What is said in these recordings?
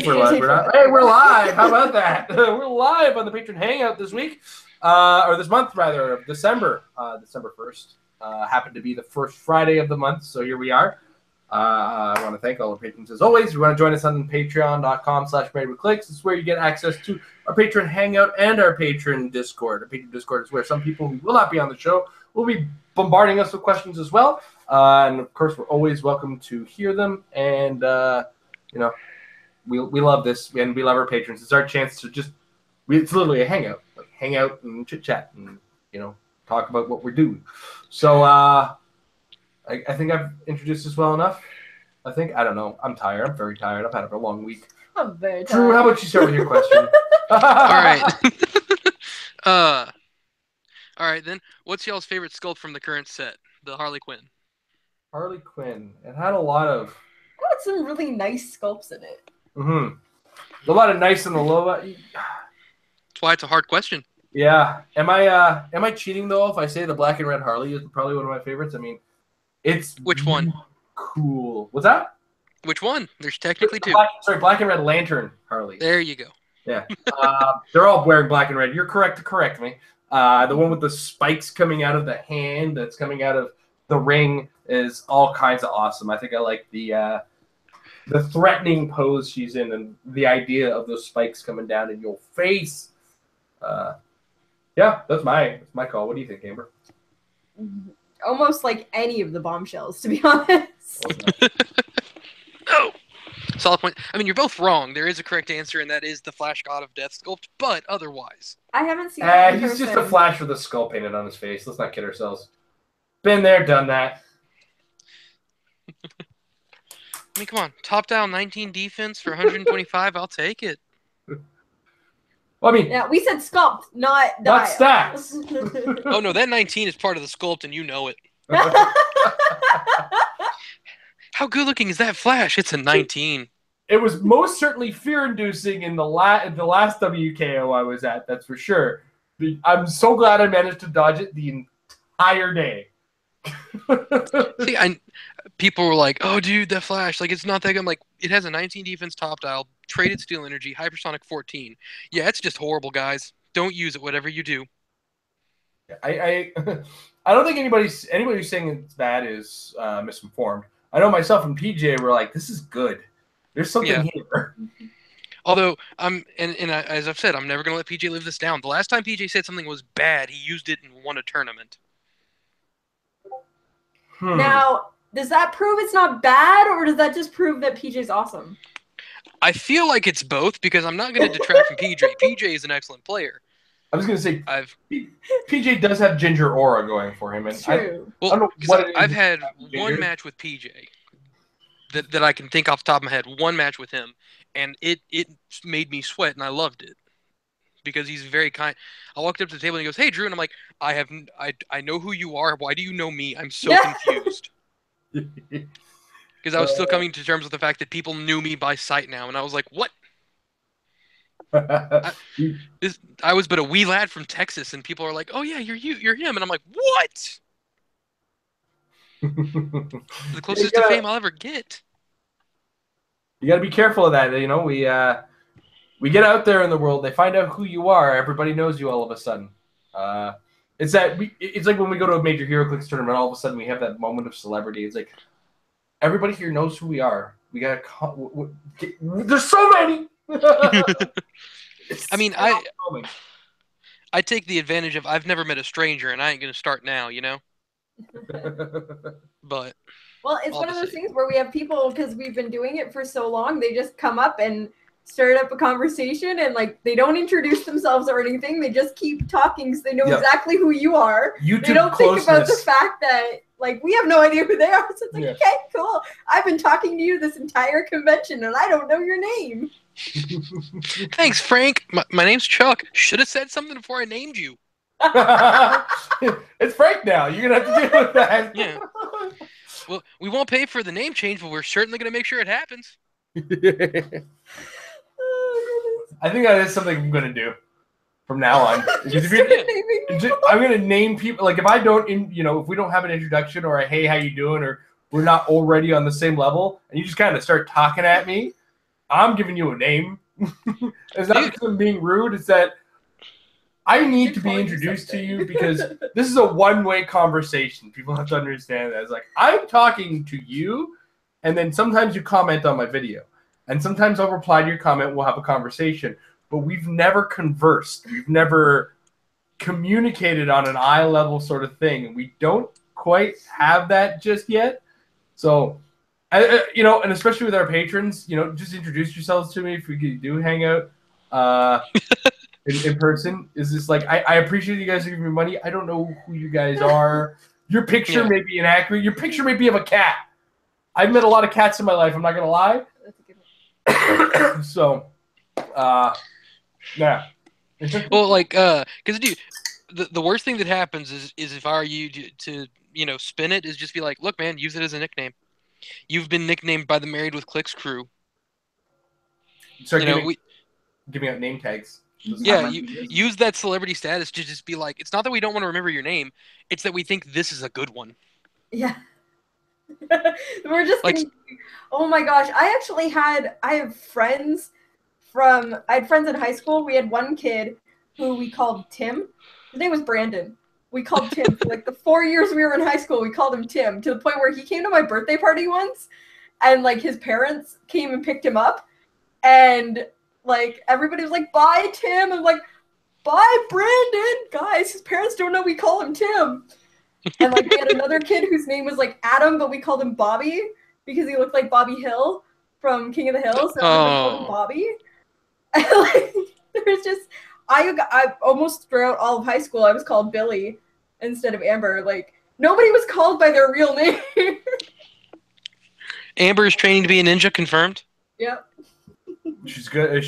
We're live. We're not. Hey, we're live. How about that? We're live on the Patron Hangout this week, or this month rather, December 1st. Happened to be the first Friday of the month, so here we are. I want to thank all our patrons as always. If you want to join us on patreon.com/marriedwithclicks. It's where you get access to our Patron Hangout and our Patron Discord. Our Patron Discord is where some people who will not be on the show will be bombarding us with questions as well. And of course, we're always welcome to hear them. And we love this, and we love our patrons. It's our chance to it's literally a hangout, like hang out and chit chat, and talk about what we're doing. So I think I've introduced this well enough. I don't know. I'm tired. I'm very tired. I've had a long week. I'm very tired. Drew, how about you start with your question? All right. All right, then. What's y'all's favorite sculpt from the current set? The Harley Quinn. Harley Quinn. It had a lot of... It had some really nice sculpts in it. Mm-hmm. A lot of nice in the low... That's why it's a hard question. Yeah. Am I cheating, though, if I say the black and red Harley is probably one of my favorites? I mean, it's... Which one? Cool. What's that? Which one? There's technically two. Black and red Lantern Harley. There you go. Yeah. They're all wearing black and red. You're correct to correct me. The one with the spikes coming out of the hand that's coming out of the ring is all kinds of awesome. I think I like the threatening pose she's in and the idea of those spikes coming down in your face. Yeah, that's my call. What do you think, Amber? Almost like any of the bombshells, to be honest. No. Solid point. I mean, you're both wrong. There is a correct answer, and that is the Flash God of Death sculpt, but otherwise. I haven't seen that in He's person. just a Flash with a skull painted on his face. Let's not kid ourselves. Been there, done that. I mean, come on. Top down 19 defense for 125. I'll take it. Well, I mean... Yeah, we said sculpt, not stats. Oh, no, that 19 is part of the sculpt, and you know it. How good looking is that Flash? It's a 19. It was most certainly fear-inducing in the last WKO I was at, that's for sure. I'm so glad I managed to dodge it the entire day. See, people were like, oh, dude, that Flash, like, it's not that good. I'm like, it has a 19 defense top dial, traded steel energy, hypersonic 14. Yeah, it's just horrible, guys. Don't use it, whatever you do. I don't think anybody who's saying it's bad is misinformed. I know myself and PJ were like, this is good. There's something here. Although, as I've said, I'm never going to let PJ live this down. The last time PJ said something was bad, he used it and won a tournament. Now, does that prove it's not bad, or does that just prove that PJ's awesome? I feel like it's both, because I'm not going to detract from PJ. PJ is an excellent player. I was going to say, PJ does have ginger aura going for him. And True. I've had one match with PJ that I can think off the top of my head. One match with him, and it made me sweat, and I loved it. Because he's very kind. I walked up to the table, and he goes, hey, Drew, and I'm like, I know who you are. Why do you know me? I'm so confused. Because I was still coming to terms with the fact that people knew me by sight now, and I was like, what? I was but a wee lad from Texas, and people are like, "Oh yeah, you're him," and I'm like, "What?" The closest to fame I'll ever get. You got to be careful of that. We get out there in the world, they find out who you are. Everybody knows you all of a sudden. It's like when we go to a major HeroClix tournament, all of a sudden we have that moment of celebrity. It's like everybody here knows who we are. We got to. There's so many. I mean, I take the advantage of I've never met a stranger, and I ain't gonna start now, But well, it's one of those things where we have people, because we've been doing it for so long, they just come up and start up a conversation, and like they don't introduce themselves or anything. They just keep talking, so they know exactly who you are. They don't think about the fact that like we have no idea who they are. So it's like, okay, cool. I've been talking to you this entire convention, and I don't know your name. Thanks, Frank. My name's Chuck. Should have said something before I named you. It's Frank now. You're gonna have to deal with that. Yeah. Well, we won't pay for the name change, but we're certainly gonna make sure it happens. I think that is something I'm gonna do from now on. I'm gonna name people. Like if I don't, if we don't have an introduction or a hey, how you doing, or we're not already on the same level, and you just kind of start talking at me, I'm giving you a name. It's not because I'm being rude. It's that I need to be introduced to you because this is a one-way conversation. People have to understand that. It's like, I'm talking to you, and then sometimes you comment on my video. And sometimes I'll reply to your comment, we'll have a conversation. But we've never conversed. We've never communicated on an eye level sort of thing. And we don't quite have that just yet. So, you know, and especially with our patrons, you know, just introduce yourselves to me if we do hang out in person. Is this like, I appreciate you guys giving me money. I don't know who you guys are. Your picture may be inaccurate. Your picture may be of a cat. I've met a lot of cats in my life. I'm not going to lie. So, yeah. Well, like, because dude, the worst thing that happens is if I were you to you know spin it is just be like, look, man, use it as a nickname. You've been nicknamed by the Married with Clix crew. Start giving out name tags. Yeah, use that celebrity status to just be like, it's not that we don't want to remember your name, it's that we think this is a good one. Yeah. We're just like, oh my gosh, I have friends I had friends in high school. We had one kid who we called Tim. His name was Brandon. We called Tim for like the 4 years we were in high school. We called him Tim to the point where he came to my birthday party once, and like his parents came and picked him up, and like everybody was like, "Bye, Tim," and like, "Bye, Brandon." Guys, his parents don't know we call him Tim. And like we had another kid whose name was like Adam, but we called him Bobby because he looked like Bobby Hill from King of the Hill, so we called him Bobby. And like there's just I almost throughout all of high school I was called Billy instead of Amber. Like nobody was called by their real name. Amber is training to be a ninja, confirmed. Yep. She's good.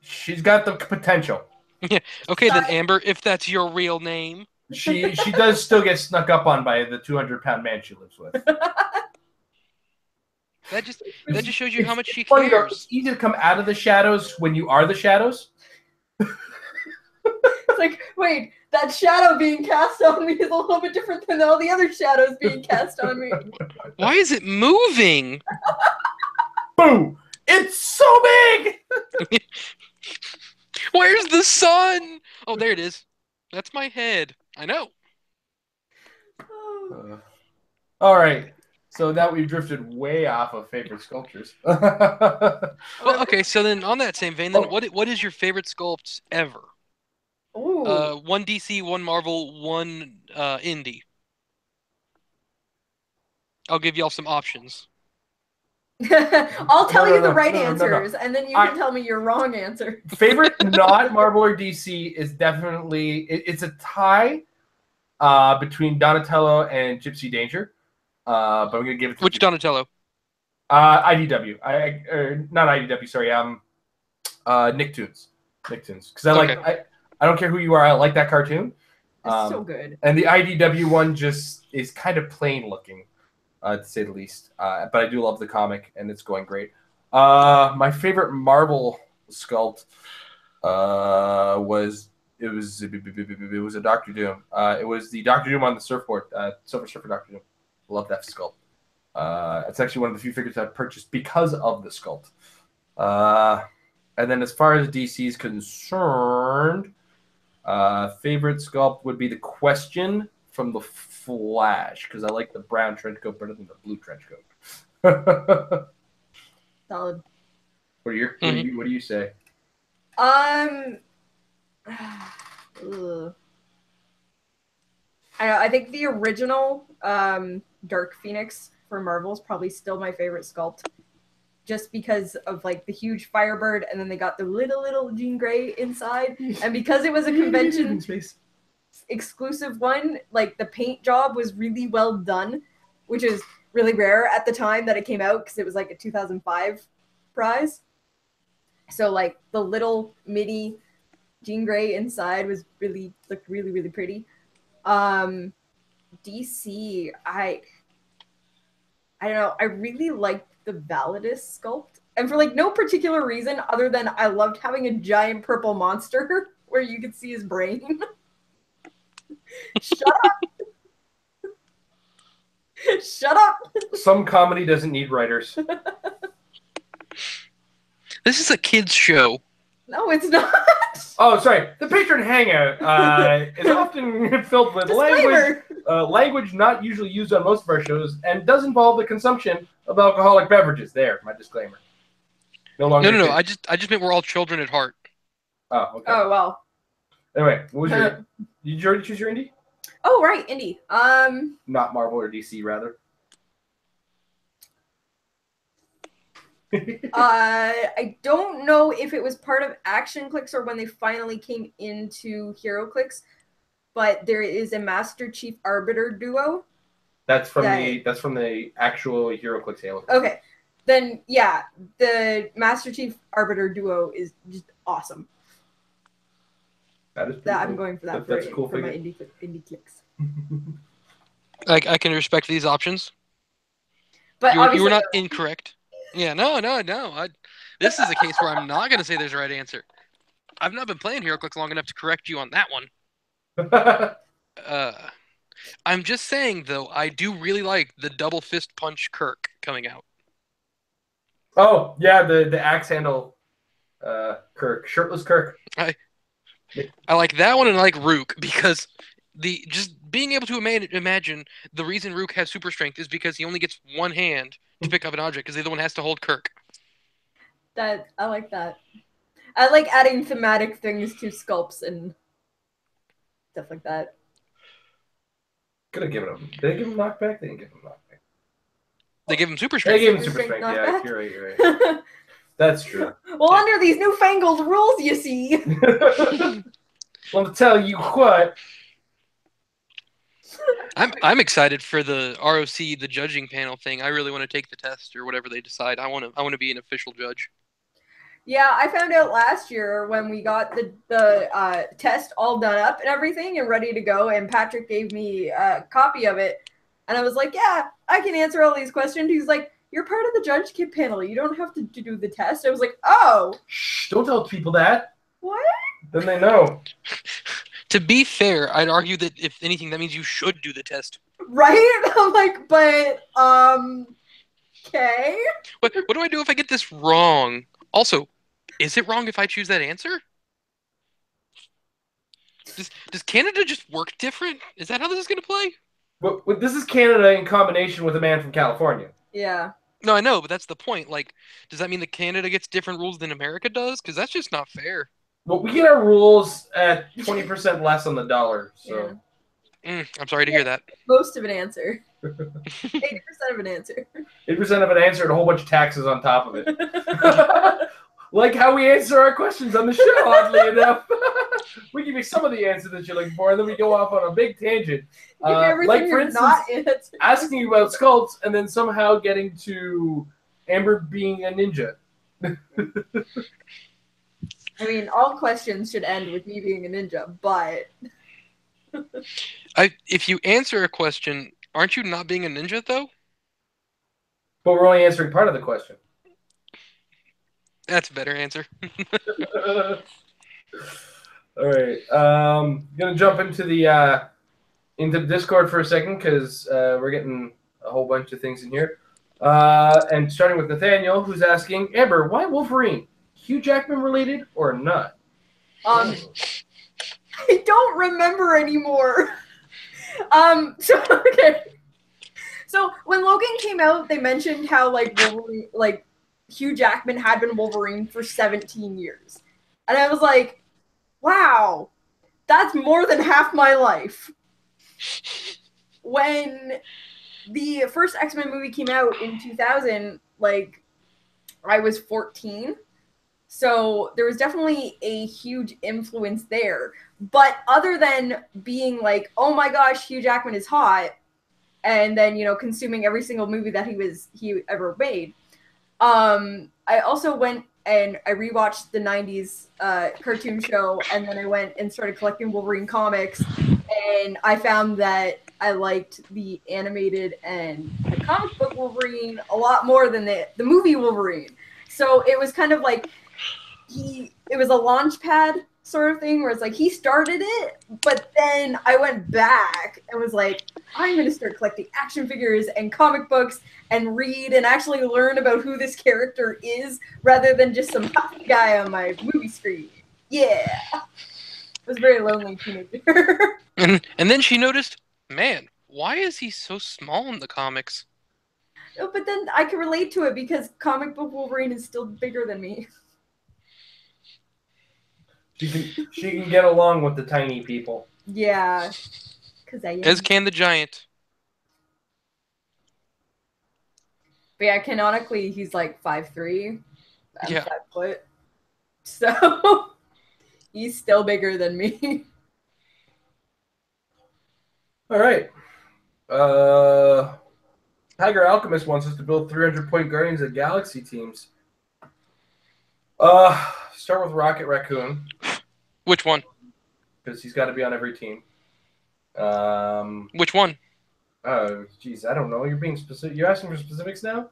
She's got the potential. Yeah. Okay, then Amber, if that's your real name. She does still get snuck up on by the 200-pound man she lives with. That just shows you how much she funny, cares. It's easy to come out of the shadows when you are the shadows. It's like, wait, that shadow being cast on me is a little bit different than all the other shadows being cast on me. Why is it moving? Boom! It's so big! Where's the sun? Oh, there it is. That's my head. I know. All right. So now we've drifted way off of favorite sculptures. Well, okay. So then, on that same vein, then what is your favorite sculpts ever? Ooh. One DC, one Marvel, one indie. I'll give y'all some options. I'll tell you the right answers, and then you can tell me your wrong answer. Favorite not Marvel or DC is definitely it's a tie between Donatello and Gypsy Danger. But I'm gonna give it to which Donatello? IDW. Not IDW. Sorry. Nicktoons. Because I don't care who you are. I like that cartoon. It's so good. And the IDW one just is kind of plain looking, to say the least. But I do love the comic, and it's going great. My favorite Marvel sculpt was a Doctor Doom. It was the Doctor Doom on the surfboard, Silver Surfer Doctor Doom. Love that sculpt. It's actually one of the few figures I've purchased because of the sculpt. And then as far as DC is concerned, favorite sculpt would be the Question from the Flash, because I like the brown trench coat better than the blue trench coat. Solid. What do you say? I think the original Dark Phoenix for Marvel is probably still my favorite sculpt, just because of like the huge Firebird, and then they got the little Jean Grey inside, and because it was a convention exclusive one, like the paint job was really well done, which is really rare at the time that it came out because it was like a 2005 prize. So like the little mini Jean Grey inside looked really pretty. DC, I don't know. I really liked the Validus sculpt, and for like no particular reason other than I loved having a giant purple monster where you could see his brain. Shut up! Shut up! Some comedy doesn't need writers. This is a kids show. No, it's not. Oh, sorry. The Patron Hangout is often filled with language not usually used on most of our shows, and does involve the consumption of alcoholic beverages. There, my disclaimer. No. I just meant we're all children at heart. Oh, okay. Oh well. Anyway, what was your? Did you already choose your indie? Oh right, indie. Not Marvel or DC, rather. I don't know if it was part of Action Clix or when they finally came into Hero Clix, but there is a Master Chief Arbiter duo. That's from the actual Hero Clix Halo. Okay, then yeah, the Master Chief Arbiter duo is just awesome. That is cool. I'm going for that. That's a cool for figure. my indie Clix. I can respect these options. But you were not incorrect. Yeah, no. This is a case where I'm not going to say there's a right answer. I've not been playing HeroClix long enough to correct you on that one. I'm just saying, though, I do really like the double fist punch Kirk coming out. Oh, yeah, the axe handle Kirk. Shirtless Kirk. I like that one, and I like Rook, because just being able to imagine the reason Rook has super strength is because he only gets one hand to pick up an object, because the other one has to hold Kirk. I like that. I like adding thematic things to sculpts and stuff like that. Could have given him. Did they give him knockback? They didn't give him knockback. They give him super strength. They gave him super strength. Yeah, you're right. That's true. Well, under these newfangled rules, you see. Well, to tell you what. I'm excited for the ROC, the judging panel thing. I really want to take the test or whatever they decide. I want to be an official judge. Yeah, I found out last year when we got the test all done up and everything and ready to go, and Patrick gave me a copy of it, and I was like, yeah, I can answer all these questions. He's like, you're part of the judge kit panel. You don't have to do the test. I was like, oh. Shh, don't tell people that. What? Then they know. To be fair, I'd argue that if anything, that means you should do the test. Right? I'm like, but, okay. What do I do if I get this wrong? Also, is it wrong if I choose that answer? Does Canada just work different? Is that how this is going to play? But this is Canada in combination with a man from California. Yeah. No, I know, but that's the point. Like, does that mean that Canada gets different rules than America does? Because that's just not fair. Well, we get our rules at 20% less on the dollar, so. Yeah. I'm sorry to hear that. Most of an answer. 80% of an answer. 80% of an answer and a whole bunch of taxes on top of it. Like how we answer our questions on the show, oddly enough. We give you some of the answers that you're looking for, and then we go off on a big tangent. Like, for instance, asking you about sculpts and then somehow getting to Amber being a ninja. I mean, all questions should end with me being a ninja, but... If you answer a question, aren't you not being a ninja, though? But we're only answering part of the question. That's a better answer. All right. Gonna jump into the Discord for a second because we're getting a whole bunch of things in here. And starting with Nathaniel, who's asking, Amber, why Wolverine? Hugh Jackman related or not? I don't remember anymore. So when Logan came out, they mentioned how Wolverine, Hugh Jackman had been Wolverine for 17 years. And I was like, wow, that's more than half my life. When the first X-Men movie came out in 2000, I was 14. So there was definitely a huge influence there. But other than being like, oh my gosh, Hugh Jackman is hot, and then, consuming every single movie that he ever made, I also went and I rewatched the 90s cartoon show, and then I went and started collecting Wolverine comics, and I found that I liked the animated and the comic book Wolverine a lot more than the movie Wolverine. So it was kind of like it was a launch pad sort of thing where it's like he started it, but then I went back and was like, I'm going to start collecting action figures and comic books and read and actually learn about who this character is rather than just some hot guy on my movie screen. Yeah. It was a very lonely teenager. And then she noticed, man, why is he so small in the comics? No, but then I can relate to it because comic book Wolverine is still bigger than me. She can get along with the tiny people. Yeah. Because I am. As can the giant. But yeah, canonically, he's like 5'3". I'm Yeah. 5 foot. So he's still bigger than me. All right. Tiger Alchemist wants us to build 300-point Guardians of the Galaxy teams. Start with Rocket Raccoon. Which one? Because he's got to be on every team. Which one? Oh, geez, I don't know. You're being specific. You're asking for specifics now?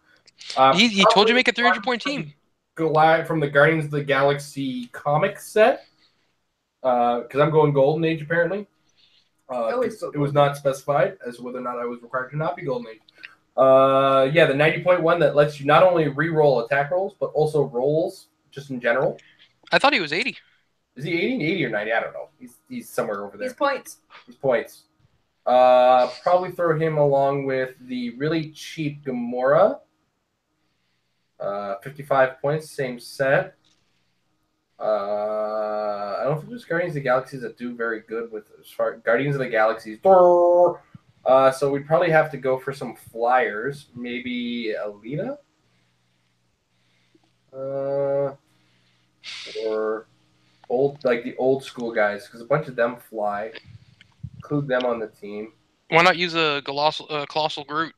He told you to make a 300-point team. Goliath from the Guardians of the Galaxy comic set. Because I'm going Golden Age, apparently. It was not specified as to whether or not I was required to not be Golden Age. Yeah, the 90-point one that lets you not only re-roll attack rolls, but also rolls just in general. I thought he was 80. Is he 80? 80 or 90? I don't know. He's somewhere over there. He's points. He's points. Probably throw him along with the really cheap Gamora. 55 points, same set. I don't think there's Guardians of the Galaxies that do very good with as far Guardians of the Galaxies. So we'd probably have to go for some flyers. Maybe Alita? Or the old school guys, because a bunch of them fly. Include them on the team. Why not use a Colossal Groot?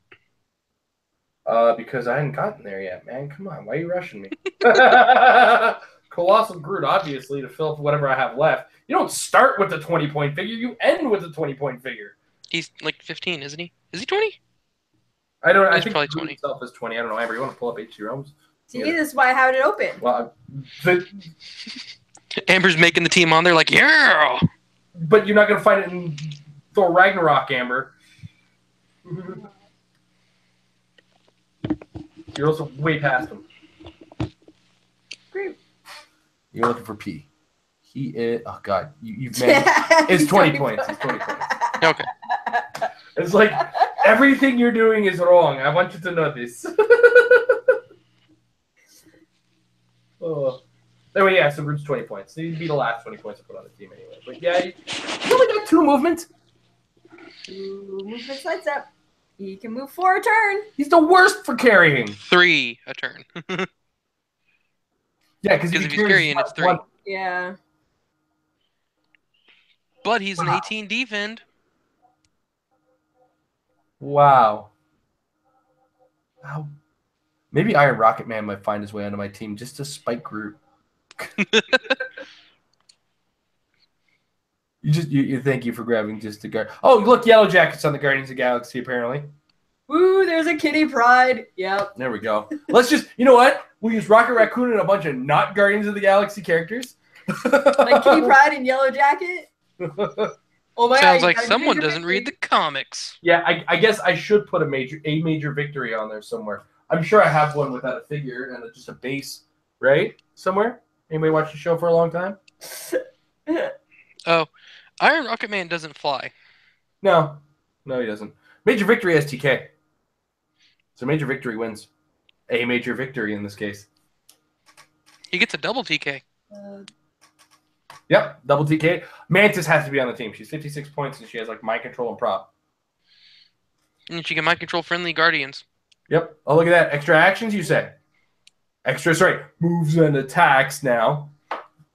Because I hadn't gotten there yet, man. Come on, why are you rushing me? Colossal Groot, obviously, to fill up whatever I have left. You don't start with the 20-point figure. You end with a 20-point figure. He's like 15, isn't he? Is he 20? I don't know. I think probably Groot 20. Himself is 20. I don't know. Amber, you want to pull up H.G. Realms? See, this is why I have it open. Well, Amber's making the team on there like, yeah! But you're not going to find it in Thor Ragnarok, Amber. You're also way past him. Great. You're looking for P. He is... Oh, God. You've made... It's 20 points. It's 20 points. Okay. It's like, everything you're doing is wrong. I want you to know this. Oh. Anyway, yeah, so Groot's 20 points. So he'd be the last 20 points I put on the team anyway. But yeah, he only got 2 movements. 2 movement side step. He can move 4 a turn. He's the worst for carrying. 3 a turn. Yeah, because if he's carrying, it's 3. Yeah. But he's an 18 defend. Wow. Maybe Iron Rocket Man might find his way onto my team just to spike Groot. You thank you for grabbing just the guard. Oh, look, Yellow Jacket's on the Guardians of the Galaxy, apparently. Woo, there's a Kitty Pryde. Yep. There we go. Let's just, you know what? We'll use Rocket Raccoon and a bunch of not Guardians of the Galaxy characters. Like Kitty Pryde and Yellow Jacket? Oh my Sounds God, like someone doesn't read the comics. Yeah, I guess I should put a major victory on there somewhere. I'm sure I have one without a figure and just a base, right? Somewhere? Anybody watch the show for a long time? Oh, Iron Rocket Man doesn't fly. No, he doesn't. Major victory has TK. So major victory wins. A major victory in this case. He gets a double TK. Yep, double TK. Mantis has to be on the team. She's 56 points and she has like mind control and prop. And she can mind control friendly Guardians. Yep. Oh, look at that. Extra actions, you say? Extra, sorry. Moves and attacks now.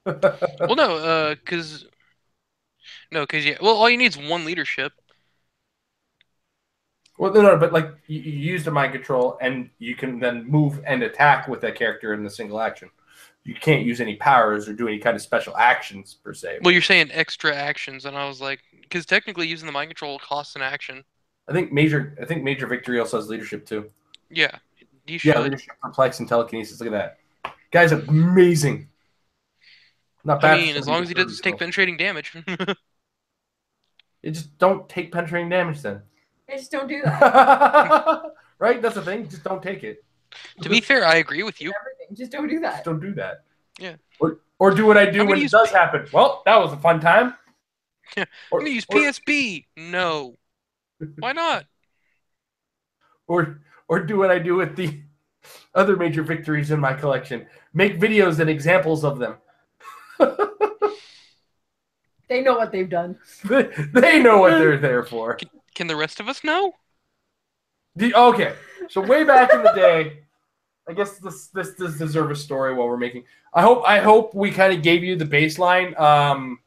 Well, no, because yeah. Well, all you need is 1 leadership. Well, no, but like you use the mind control and you can then move and attack with that character in the single action. You can't use any powers or do any kind of special actions per se. Well, you're saying extra actions, and I was like, because technically using the mind control costs an action. I think major victory also has leadership too. Yeah, you should. Yeah, leadership, perplex, and telekinesis. Look at that. Guy's amazing. Not bad. I mean, as long as he doesn't take penetrating damage. You just don't take penetrating damage then. I just don't do that. Right? That's the thing. Just don't take it. To be fair, I agree with you. Everything. Just don't do that. Just don't do that. Yeah. Or do what I do when it does happen. Well, that was a fun time. Yeah. I'm going to use PSB. No. Why not? Or do what I do with the other major victories in my collection. Make videos and examples of them. They know what they've done. They know what they're there for. Can the rest of us know? Okay. So way back in the day, I guess this deserves a story while we're making. I hope we kind of gave you the baseline.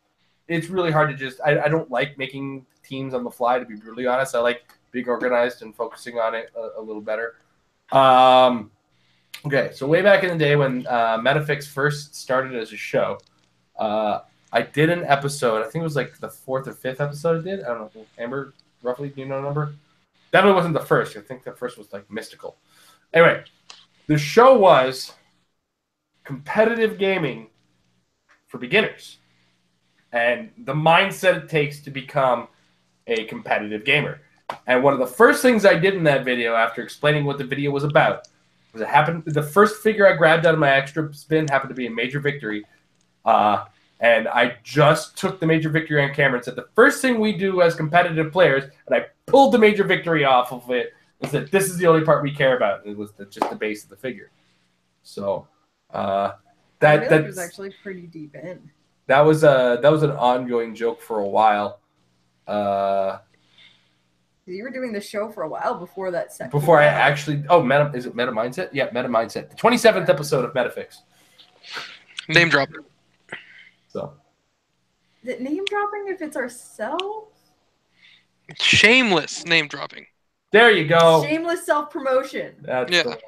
It's really hard to just. I don't like making teams on the fly, to be brutally honest. I like being organized and focusing on it a little better. Okay, so way back in the day when Metafix first started as a show, I did an episode. I think it was like the 4th or 5th episode I did. I don't know. Amber, roughly, do you know the number? Definitely wasn't the first. I think the first was like mystical. Anyway, the show was competitive gaming for beginners and the mindset it takes to become a competitive gamer. And one of the first things I did in that video after explaining what the video was about was the first figure I grabbed out of my extra spin happened to be a major victory. And I just took the major victory on camera and said, the first thing we do as competitive players, and I pulled the major victory off of it, and said, this is the only part we care about. And it was just the base of the figure. So that was actually pretty deep in. That was an ongoing joke for a while. You were doing the show for a while before that set. Before I actually is it Meta Mindset? Yeah, Meta Mindset. The 27th episode of Metafix. Name drop. So. Is it name dropping if it's ourselves? Shameless name dropping. There you go. Shameless self promotion. That's the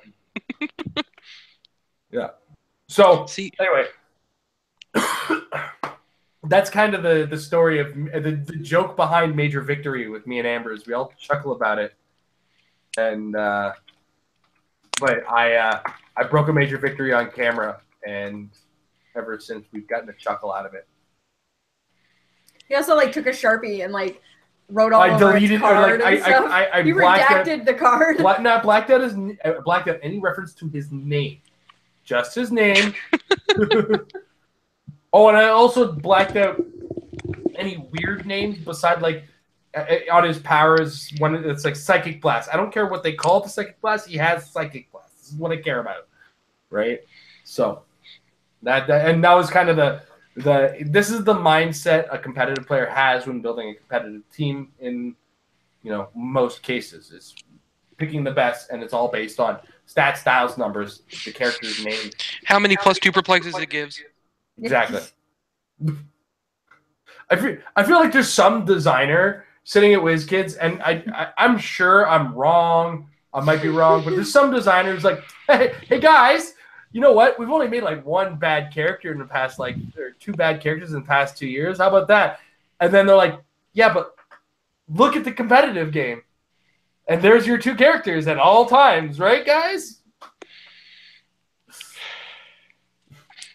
one. Yeah. So anyway, that's kind of the story of the joke behind Major Victory with me and Amber is we all chuckle about it, and but I broke a Major Victory on camera, and ever since we've gotten a chuckle out of it. He also took a Sharpie and wrote all over deleted its card I he redacted the card. Blacked out any reference to his name, just his name. Oh, and I also blacked out any weird names beside on his powers when it's Psychic Blast. I don't care what they call it, the Psychic Blast. He has Psychic Blast. This is what I care about, right? So that was kind of this is the mindset a competitive player has when building a competitive team. In most cases, is picking the best, and it's all based on stats, styles, numbers, the character's name, how many +2 perplexes it gives. Exactly. I feel like there's some designer sitting at WizKids, and I'm sure I'm wrong. I might be wrong, but there's some designers hey guys, you know what? We've only made one bad character in the past or 2 bad characters in the past 2 years. How about that? And then they're like, yeah, but look at the competitive game, and there's your 2 characters at all times, right, guys?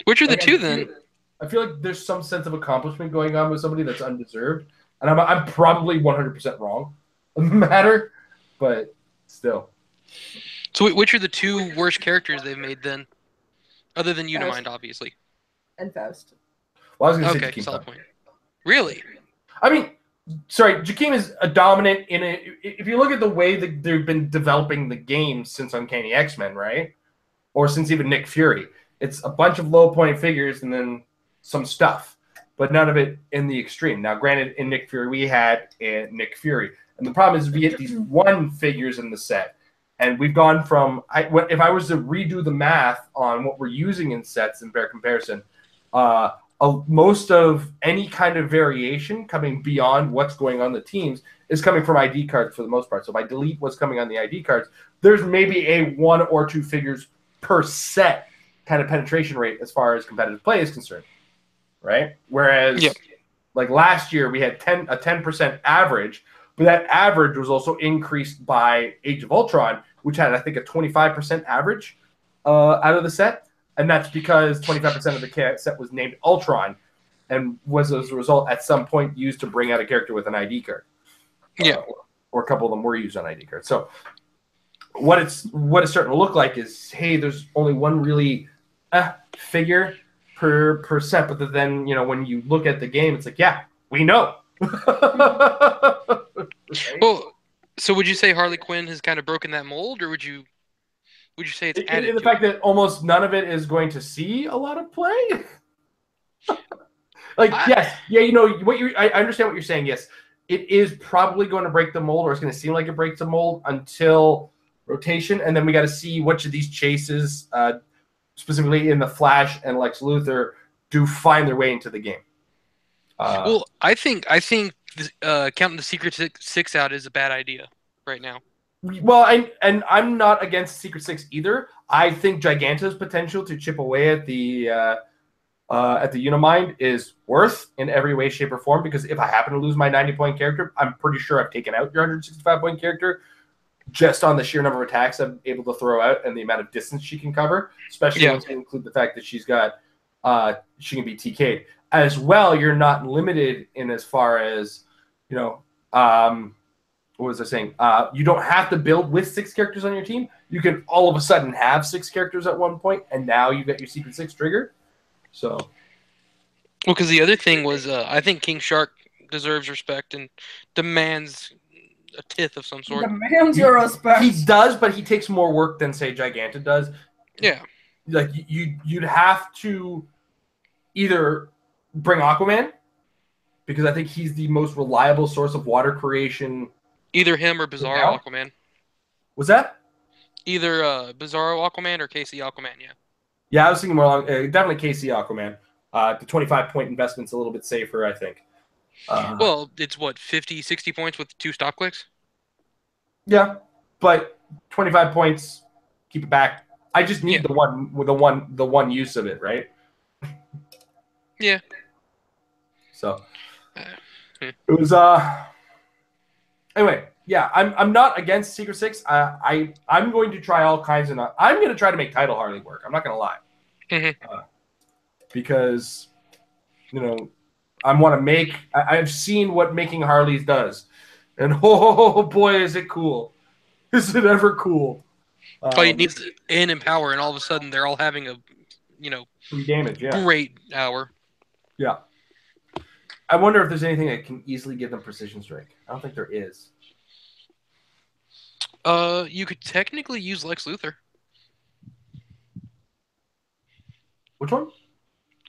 Which are the 2 then? I feel like there's some sense of accomplishment going on with somebody that's undeserved, and I'm probably 100% wrong on the matter, but still. So which are the 2 worst characters they've made then, other than Unimind, obviously? And Faust. Well, I was going to say Jakeem. Solid point. Really? I mean, sorry, Jakeem is a dominant in it. If you look at the way that they've been developing the game since Uncanny X-Men, right? Or since even Nick Fury. It's a bunch of low-point figures and then some stuff, but none of it in the extreme. Now, granted, in Nick Fury, we had Nick Fury. And the problem is we get these 1 figures in the set. And we've gone from, if I was to redo the math on what we're using in sets in fair comparison, most of any kind of variation coming beyond what's going on the teams is coming from ID cards for the most part. So if I delete what's coming on the ID cards, there's maybe a 1 or 2 figures per set kind of penetration rate as far as competitive play is concerned, right? Whereas last year we had a 10% average, but that average was also increased by Age of Ultron, which had, I think, a 25% average out of the set. And that's because 25% of the set was named Ultron and was, as a result, at some point used to bring out a character with an ID card. Yeah. Or a couple of them were used on ID cards. So what it's starting to look like is, hey, there's only one really figure per set. But then, when you look at the game, it's like, yeah, we know. Right? Well, so would you say Harley Quinn has kind of broken that mold, or would you say it's added in the to fact it? that almost none of it is going to see a lot of play? Yes. Yeah, I understand what you're saying, yes. It is probably going to break the mold, or it's going to seem like it breaks the mold until rotation, and then we got to see which of these chases, specifically in the Flash and Lex Luthor, do find their way into the game. Well, I think counting the Secret Six out is a bad idea right now. Well, and I'm not against Secret Six either. I think Giganta's potential to chip away at the Unimind is worth in every way, shape, or form, because if I happen to lose my 90-point character, I'm pretty sure I've taken out your 165-point character just on the sheer number of attacks I'm able to throw out and the amount of distance she can cover, especially once you include the fact that she can be TK'd. As well, you're not limited in as far as, what was I saying? You don't have to build with 6 characters on your team. You can all of a sudden have 6 characters at one point, and now you got your Secret Six triggered. So, well, because the other thing was, I think King Shark deserves respect and demands a tithe of some sort. Demands your respect. He does, but he takes more work than, say, Giganta does. Yeah. Like, you'd have to either bring Aquaman, because I think he's the most reliable source of water creation. Either him or Bizarro Aquaman. Was that? Either Bizarro Aquaman or KC Aquaman, yeah. Yeah, I was thinking more along, definitely KC Aquaman. The 25-point investment's a little bit safer, I think. Well, it's what, 50, 60 points with 2 stop clicks? Yeah, but 25 points, keep it back. I just need the one use of it, right? Yeah. So it was anyway, yeah, I'm not against Secret Six. I'm going to try all kinds of I'm going to try to make Title Harley work. I'm not going to lie. Mm-hmm. Because I want to make. I've seen what making Harleys does, and oh boy, is it cool! Is it ever cool? All you need is in and power, and all of a sudden they're all having a, free damage. Yeah, great hour. Yeah. I wonder if there's anything that can easily give them precision strike. I don't think there is. You could technically use Lex Luthor. Which one?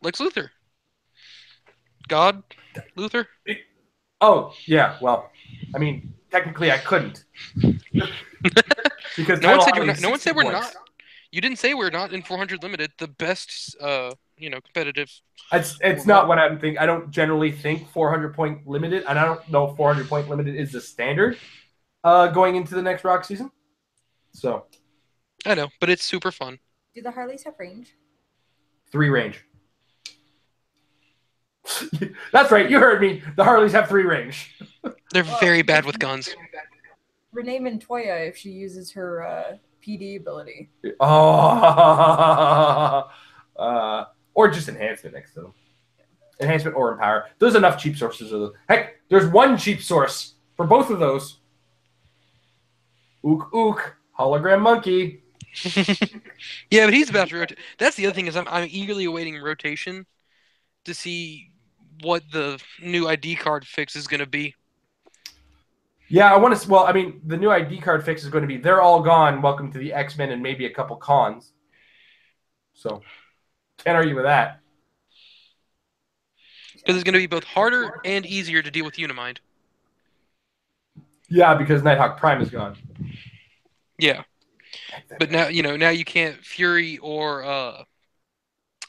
Lex Luthor. God Luthor. Oh yeah. Well, I mean, technically I couldn't. Because no one said we're not. You didn't say we're not in 400 limited. The best, competitive. It's not what I'm thinking. I don't generally think 400-point limited, and I don't know if 400-point limited is the standard going into the next Rock season. So. I know, but it's super fun. Do the Harleys have range? 3 range. That's right. You heard me. The Harleys have 3 range. They're very bad with guns. Renee Montoya, if she uses her PD ability. Or just enhancement next to them. Enhancement or empower. There's enough cheap sources of those. Heck, there's one cheap source for both of those. Ook ook. Hologram monkey. Yeah, but he's about to rotate. That's the other thing is I'm eagerly awaiting rotation to see what the new ID card fix is going to be. Yeah, I want to. Well, I mean, the new ID card fix is going to be they're all gone. Welcome to the X-Men and maybe a couple cons. So, can't argue with that. Because it's going to be both harder and easier to deal with Unimind. Yeah, because Nighthawk Prime is gone. Yeah, but now now you can't Fury or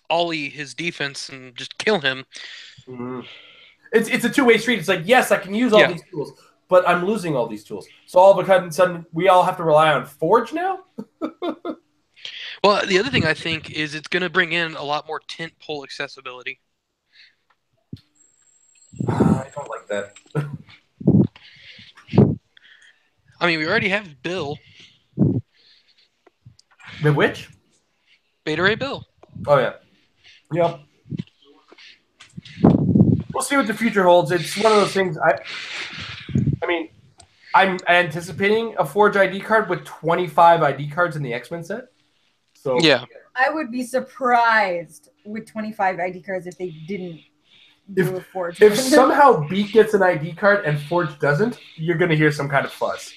Ollie his defense and just kill him. Mm-hmm. It's a two-way street. It's like, yes, I can use all these tools, but I'm losing all these tools. So all of a sudden, we all have to rely on Forge now? Well, the other thing I think is it's going to bring in a lot more tentpole accessibility. I don't like that. I mean, we already have Bill. The which? Beta Ray Bill. Oh yeah. Yep. We'll see what the future holds. It's one of those things. I mean, I'm anticipating a Forge ID card with 25 ID cards in the X-Men set. So Yeah. I would be surprised with 25 ID cards if they didn't do a Forge. If somehow Beak gets an ID card and Forge doesn't, you're going to hear some kind of fuss.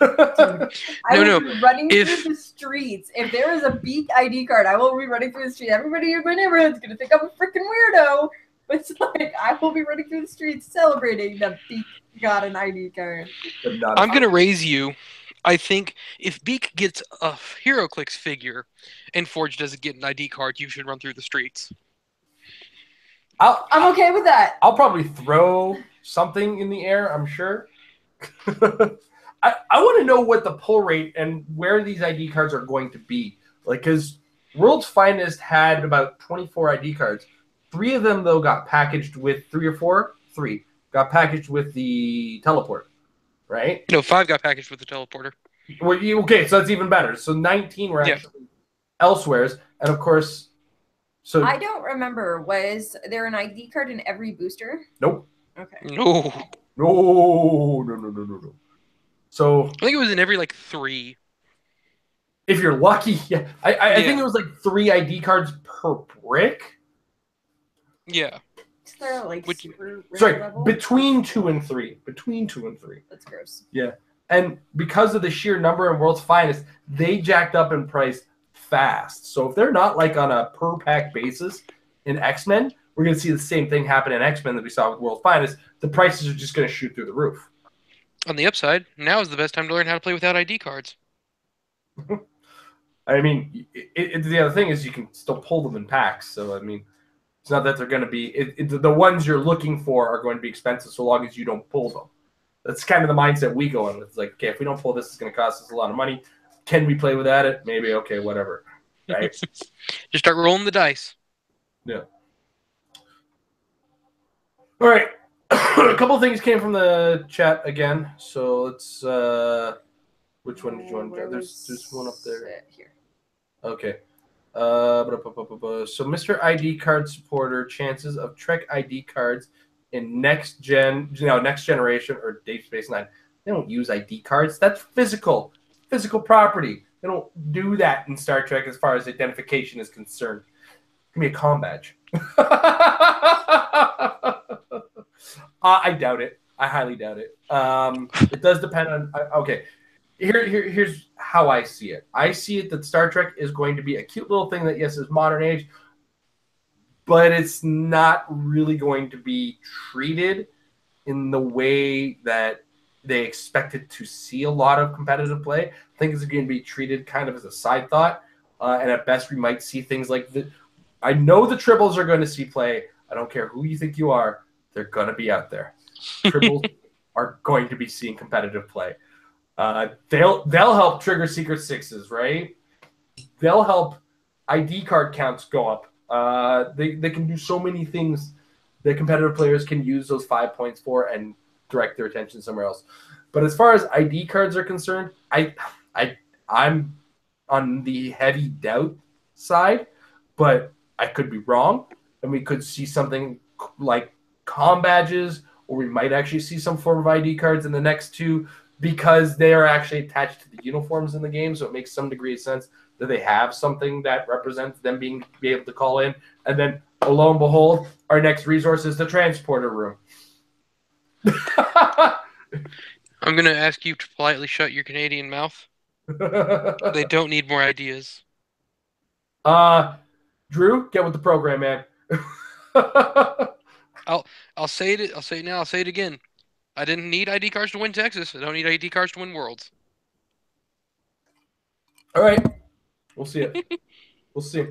I will be running through the streets. If there is a Beak ID card, I will be running through the street. Everybody in my neighborhood's going to think I'm a freaking weirdo. But it's like, I will be running through the streets celebrating that Beak got an ID card. I'm going to raise you. I think if Beak gets a HeroClix figure and Forge doesn't get an ID card, you should run through the streets. I'm okay with that. I'll probably throw something in the air, I'm sure. I want to know what the pull rate and where these ID cards are going to be. Like, because World's Finest had about 24 ID cards. 3 of them, though, got packaged with 3 or 4. 3 got packaged with the teleport, right? No, 5 got packaged with the teleporter. Well, okay, so that's even better. So 19 were actually elsewheres. And, of course... So I don't remember. Was there an ID card in every booster? Nope. Okay. No. No. So I think it was in every like 3. If you're lucky, yeah. I think it was like 3 ID cards per brick. Yeah. Is there like super sorry, level? between 2 and 3. Between 2 and 3. That's gross. Yeah. And because of the sheer number in World's Finest, they jacked up in price fast. So if they're not like on a per pack basis in X-Men, we're going to see the same thing happen in X-Men that we saw with World's Finest. The prices are just going to shoot through the roof. On the upside, now is the best time to learn how to play without ID cards. I mean, the other thing is you can still pull them in packs. So, I mean, it's not that they're going to be the ones you're looking for are going to be expensive so long as you don't pull them. That's kind of the mindset we go in with. It's like, okay, if we don't pull this, it's going to cost us a lot of money. Can we play without it? Maybe. Okay, whatever. Right? Just start rolling the dice. Yeah. All right. A couple of things came from the chat again. So let's. Which one did you want? There's one up there. Here. Okay. So Mr. ID card supporter, chances of Trek ID cards in next generation or Deep Space Nine. They don't use ID cards. That's physical property. They don't do that in Star Trek as far as identification is concerned. Give me a comm badge. I doubt it. I highly doubt it. It does depend on. Okay, here's how I see it. I see it that Star Trek is going to be a cute little thing that, yes, is modern age, but it's not really going to be treated in the way that they expected to see a lot of competitive play. I think it's going to be treated kind of as a side thought, and at best we might see things like the. I know the Tribbles are going to see play. I don't care who you think you are; they're going to be out there. Tribbles are going to be seeing competitive play. They'll help trigger Secret Sixes, right? They'll help ID card counts go up. They can do so many things that competitive players can use those 5 points for and direct their attention somewhere else. But as far as ID cards are concerned, I'm on the heavy doubt side, but I could be wrong, and we could see something like comm badges, or we might actually see some form of ID cards in the next 2 because they are actually attached to the uniforms in the game, so it makes some degree of sense that they have something that represents them be able to call in. And then, lo and behold, our next resource is the transporter room. I'm going to ask you to politely shut your Canadian mouth. They don't need more ideas. Drew, get with the program, man. I'll say it. I'll say it now. I'll say it again. I didn't need ID cards to win Texas. I don't need ID cards to win Worlds. All right, we'll see it. We'll see.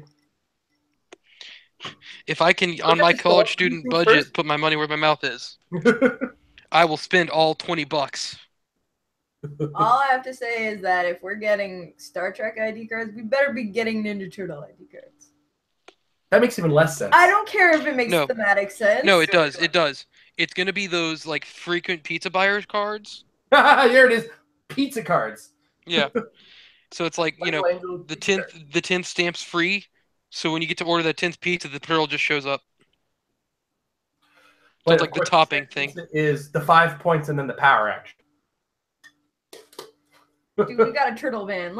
If I can, on my college student budget, put my money where my mouth is, I will spend all $20. All I have to say is that if we're getting Star Trek ID cards, we better be getting Ninja Turtle ID cards. That makes even less sense. I don't care if it makes thematic sense. No, it does. It does. It's going to be those like frequent pizza buyers cards. Here it is. Pizza cards. Yeah. So it's like, the 10th stamp's free. So when you get to order that 10th pizza, the turtle just shows up. So But it's like the topping thing. Is the 5 points and then the power action. Dude, we got a turtle van.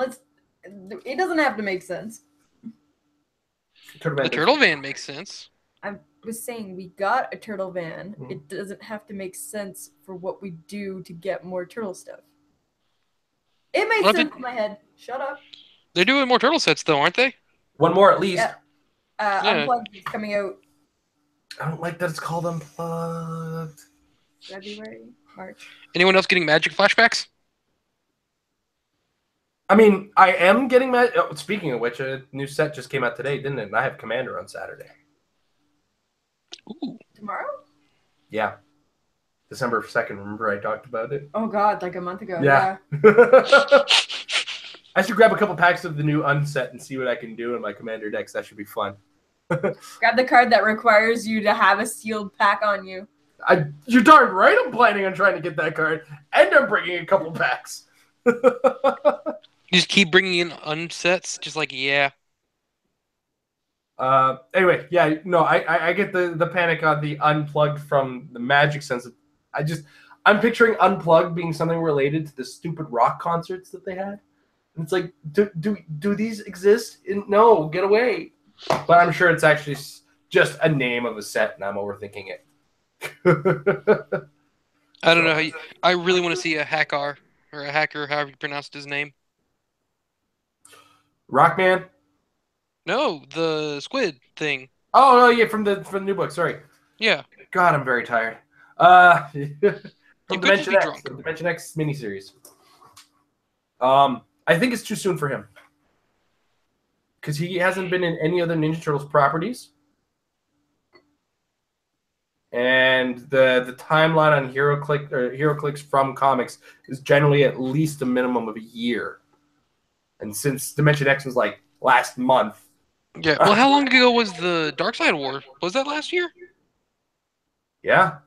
It doesn't have to make sense. The turtle van makes sense. I was saying we got a turtle van. It doesn't have to make sense for what we do to get more turtle stuff. It made sense in my head. Shut up. They're doing more turtle sets though, aren't they? One more at least. Yeah. Unplugged is coming out. I don't like that it's called Unplugged. February, March. Anyone else getting Magic flashbacks? I mean, I am getting mad. Oh, speaking of which, a new set just came out today, didn't it? And I have Commander on Saturday. Ooh. Tomorrow? Yeah. December 2nd. Remember I talked about it? Oh, God, like a month ago. Yeah. I should grab a couple packs of the new unset and see what I can do in my Commander decks. That should be fun. Grab the card that requires you to have a sealed pack on you. You're darn right I'm planning on trying to get that card. And I'm bringing a couple packs. You just keep bringing in unsets, just like, yeah. Anyway, yeah, no, I get the panic on the Unplugged from the Magic sense. I'm picturing Unplugged being something related to the stupid rock concerts that they had. And it's like, do these exist? No, get away. But I'm sure it's actually just a name of a set, and I'm overthinking it. I don't know. I really want to see a hacker, however you pronounced his name. Rockman? No, the squid thing. Oh, no, yeah, from the new book. Sorry. Yeah. God, I'm very tired. From Dimension X, the Dimension X miniseries. I think it's too soon for him because he hasn't been in any other Ninja Turtles properties, and the timeline on HeroClix from comics is generally at least a minimum of a year. And since Dimension X was like last month. Yeah. Well, how long ago was the Darkseid War? Was that last year? Yeah.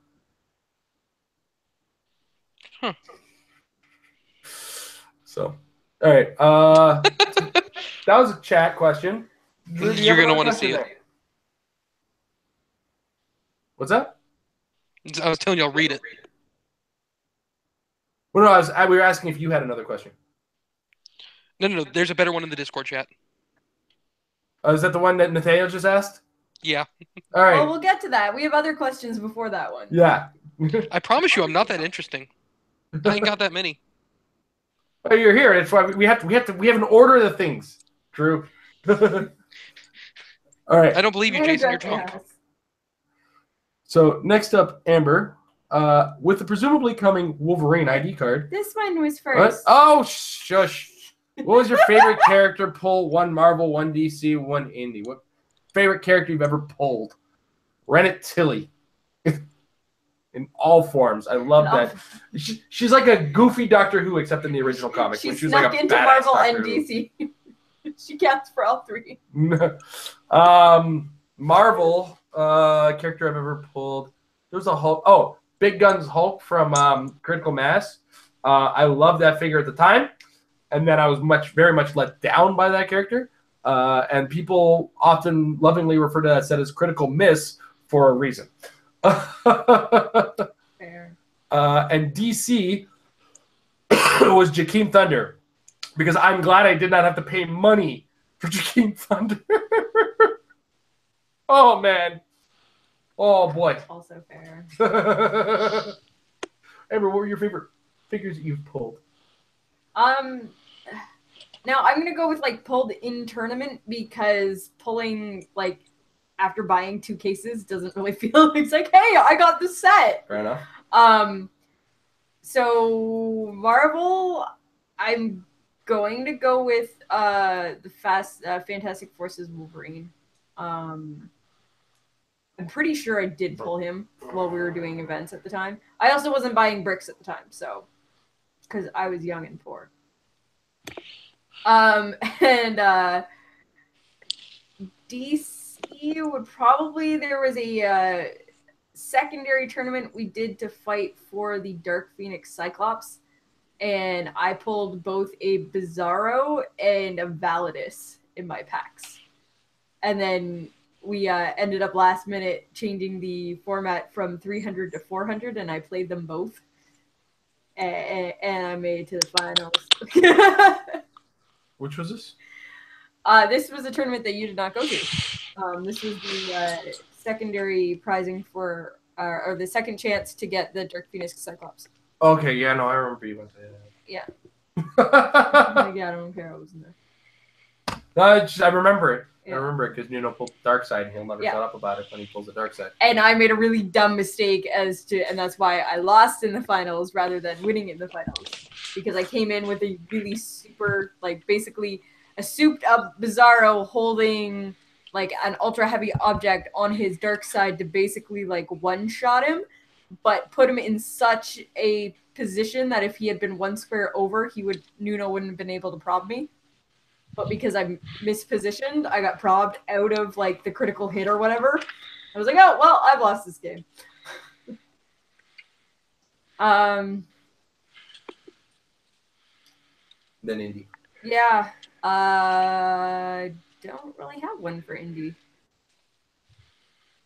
Huh. So, all right. That was a chat question. Drew, You're going to want to see it. What's that? I was telling you I'll read it. Well, no, we were asking if you had another question. No. There's a better one in the Discord chat. Oh, is that the one that Nathaniel just asked? Yeah. All right. Well, we'll get to that. We have other questions before that one. Yeah. I promise you I'm not that interesting. I ain't got that many. Oh, you're here. That's why we have an order of the things, Drew. All right. I don't believe you, Jason. You're drunk. So next up, Amber, with the presumably coming Wolverine ID card. This one was first. What? Oh, shush. What was your favorite character pull? One Marvel, one DC, one Indie. What favorite character you've ever pulled? Rennet Tilly. In all forms. I love that. She's like a goofy Doctor Who, except in the original comic. She when she was snuck like a into badass Marvel Doctor and Who. DC. She counts for all three. Marvel character I've ever pulled. There's a Hulk. Oh, Big Guns Hulk from Critical Mass. I loved that figure at the time. And then I was very much let down by that character. And people often lovingly refer to that set as Critical Miss for a reason. Fair. And DC was Jakeem Thunder. Because I'm glad I did not have to pay money for Jakeem Thunder. Oh, man. Oh, boy. Also fair. Amber, what were your favorite figures that you've pulled? Now I'm gonna go with like pulled in tournament because pulling like after buying 2 cases doesn't really feel it's like, hey, I got the set. Fair enough. So Marvel, I'm going to go with the Fantastic Forces Wolverine. I'm pretty sure I did pull him while we were doing events at the time. I also wasn't buying bricks at the time, so because I was young and poor. And DC would probably, there was a secondary tournament we did to fight for the Dark Phoenix Cyclops, and I pulled both a Bizarro and a Validus in my packs. and then we ended up last minute changing the format from 300 to 400, and I played them both, and I made it to the finals. Which was this? This was a tournament that you did not go to. This was the secondary prizing for, or the second chance to get the Dark Phoenix Cyclops. Okay, yeah, no, I remember you went to that. Yeah. Yeah, I don't care. I was in there. I remember it. Yeah. I remember it because Nuno pulled the dark side, and he'll never shut up about it when he pulls the dark side. And I made a really dumb mistake and that's why I lost in the finals rather than winning in the finals, because I came in with a really super, like, basically a souped up Bizarro holding like an ultra heavy object on his dark side to basically like one shot him, but put him in such a position that if he had been one square over, Nuno wouldn't have been able to prob me. But because I mispositioned, I got probbed out of like the critical hit or whatever. I was like, oh well, I've lost this game. Then Indy. Yeah. Don't really have one for Indy.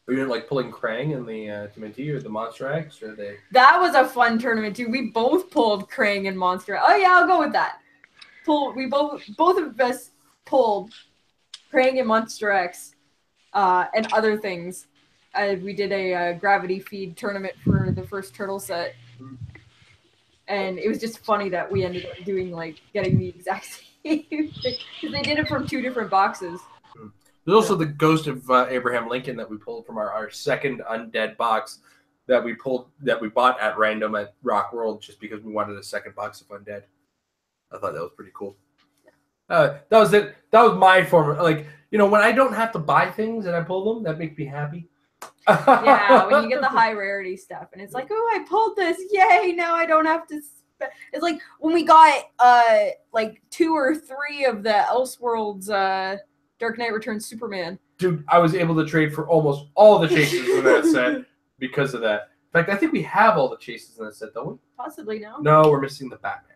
You didn't like pulling Krang in the TMNT or the Monster X, or they? That was a fun tournament too. We both pulled Krang and Monster. Oh yeah, I'll go with that. We both of us pulled Krang and Monster X, and other things. We did a gravity feed tournament for the first turtle set, and it was just funny that we ended up getting the exact same thing because they did it from 2 different boxes. There's also the Ghost of Abraham Lincoln that we pulled from our second undead box that we bought at random at Rock World just because we wanted a second box of undead. I thought that was pretty cool. That was it. That was my form. Like, when I don't have to buy things and I pull them, that makes me happy. Yeah, when you get the high rarity stuff and it's like, oh, I pulled this. Yay, now I don't have to. It's like when we got like 2 or 3 of the Elseworlds Dark Knight Returns Superman. Dude, I was able to trade for almost all the chases in that set because of that. In fact, I think we have all the chases in that set, don't we? Possibly, no. No, we're missing the Batman.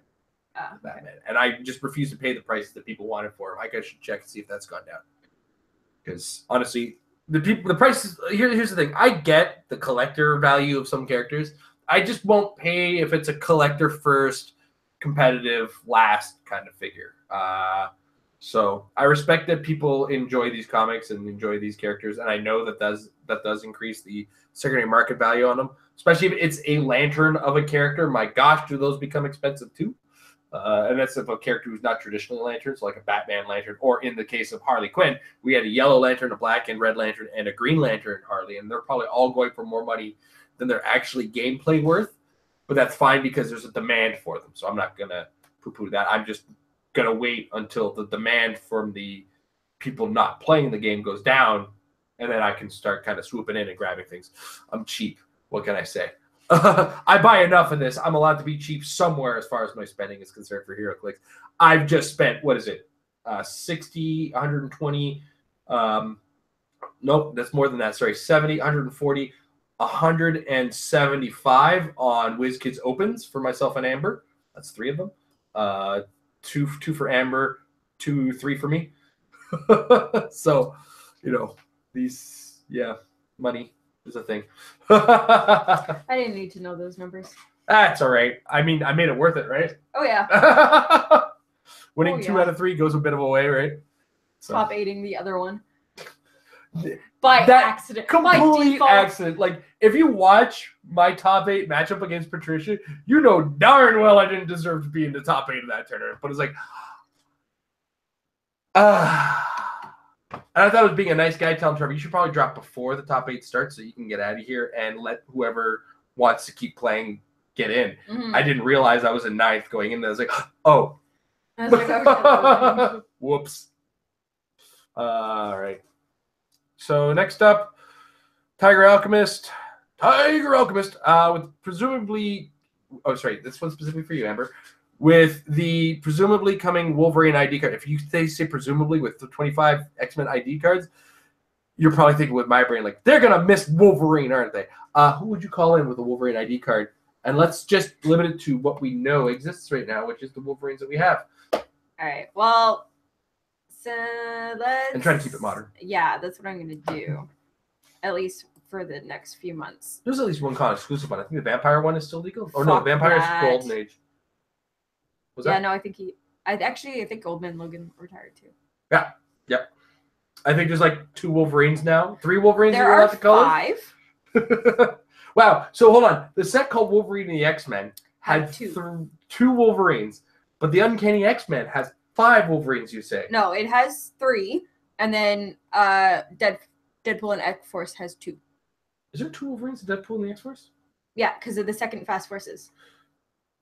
Batman. And I just refuse to pay the prices that people wanted for him. I should check and see if that's gone down. Because honestly, the prices. Here's the thing. I get the collector value of some characters. I just won't pay if it's a collector first, competitive last kind of figure. So I respect that people enjoy these comics and enjoy these characters, and I know that does increase the secondary market value on them, especially if it's a lantern of a character. My gosh, do those become expensive too? And that's if a character who's not traditionally a lantern, so like a Batman lantern, or in the case of Harley Quinn, we had a yellow lantern, a black and red lantern, and a green lantern Harley, and they're probably all going for more money than they're actually gameplay worth. But that's fine because there's a demand for them, so I'm not gonna poo-poo that. I'm just gonna wait until the demand from the people not playing the game goes down, and then I can start kind of swooping in and grabbing things. I'm cheap. What can I say? I buy enough of this. I'm allowed to be cheap somewhere as far as my spending is concerned for HeroClix. I've just spent, what is it? 60, 120. Nope, that's more than that. Sorry, 70, 140, 175 on WizKids Opens for myself and Amber. That's 3 of them. Two for Amber, 3 for me. So, these, money is a thing. I didn't need to know those numbers. That's all right. I mean, I made it worth it, right? Oh, yeah. Winning 2 out of 3 goes a bit of a way, right? So. Top 8ing the other one. By accident. Complete accident. Like, if you watch my top 8 matchup against Patricia, you know darn well I didn't deserve to be in the top 8 of that tournament. But it's like, and I thought it was being a nice guy telling Trevor, you should probably drop before the top 8 starts so you can get out of here and let whoever wants to keep playing get in. Mm-hmm. I didn't realize I was in 9th going in there. I was like, oh. I was like, oh, whoops. All right. So next up, Tiger Alchemist. With presumably, this one's specifically for you, Amber. With the presumably coming Wolverine ID card. If they say presumably with the 25 X-Men ID cards, you're probably thinking with my brain, like, they're going to miss Wolverine, aren't they? Who would you call in with a Wolverine ID card? And let's just limit it to what we know exists right now, which is the Wolverines that we have. All right. Well, And try to keep it modern. Yeah, that's what I'm gonna do. At least for the next few months. There's at least one con exclusive one. I think the vampire one is still legal. Or no, vampire is Golden Age. Was that? No, I think I think Goldman Logan retired too. Yeah. Yep. I think there's like 2 Wolverines now. 3 Wolverines there are allowed to color. 5. Wow. So hold on. The set called Wolverine and the X-Men had 2 Wolverines, but the Uncanny X-Men has 5 Wolverines, you say? No, it has 3, and then Deadpool and X-Force has 2. Is there 2 Wolverines in Deadpool and the X-Force? Yeah, because of the second Fast Forces.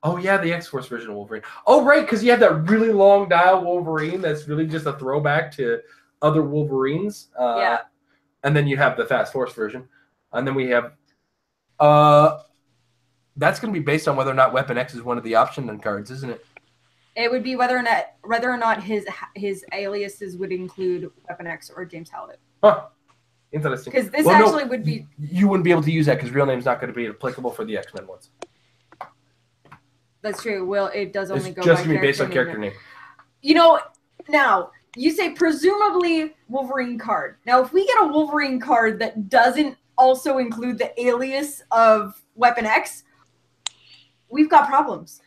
Oh, yeah, the X-Force version of Wolverine. Oh, right, because you have that really long dial Wolverine that's really just a throwback to other Wolverines. Yeah. And then you have the Fast Force version. And then we have... that's going to be based on whether or not Weapon X is one of the option cards, isn't it? It would be whether or not his aliases would include Weapon X or James Halibut. Huh. Interesting. Because this would be... You wouldn't be able to use that because real name's not going to be applicable for the X-Men ones. That's true. Well, it does only go just going to be based on character name. You know, now, you say presumably Wolverine card. Now, if we get a Wolverine card that doesn't also include the alias of Weapon X, we've got problems.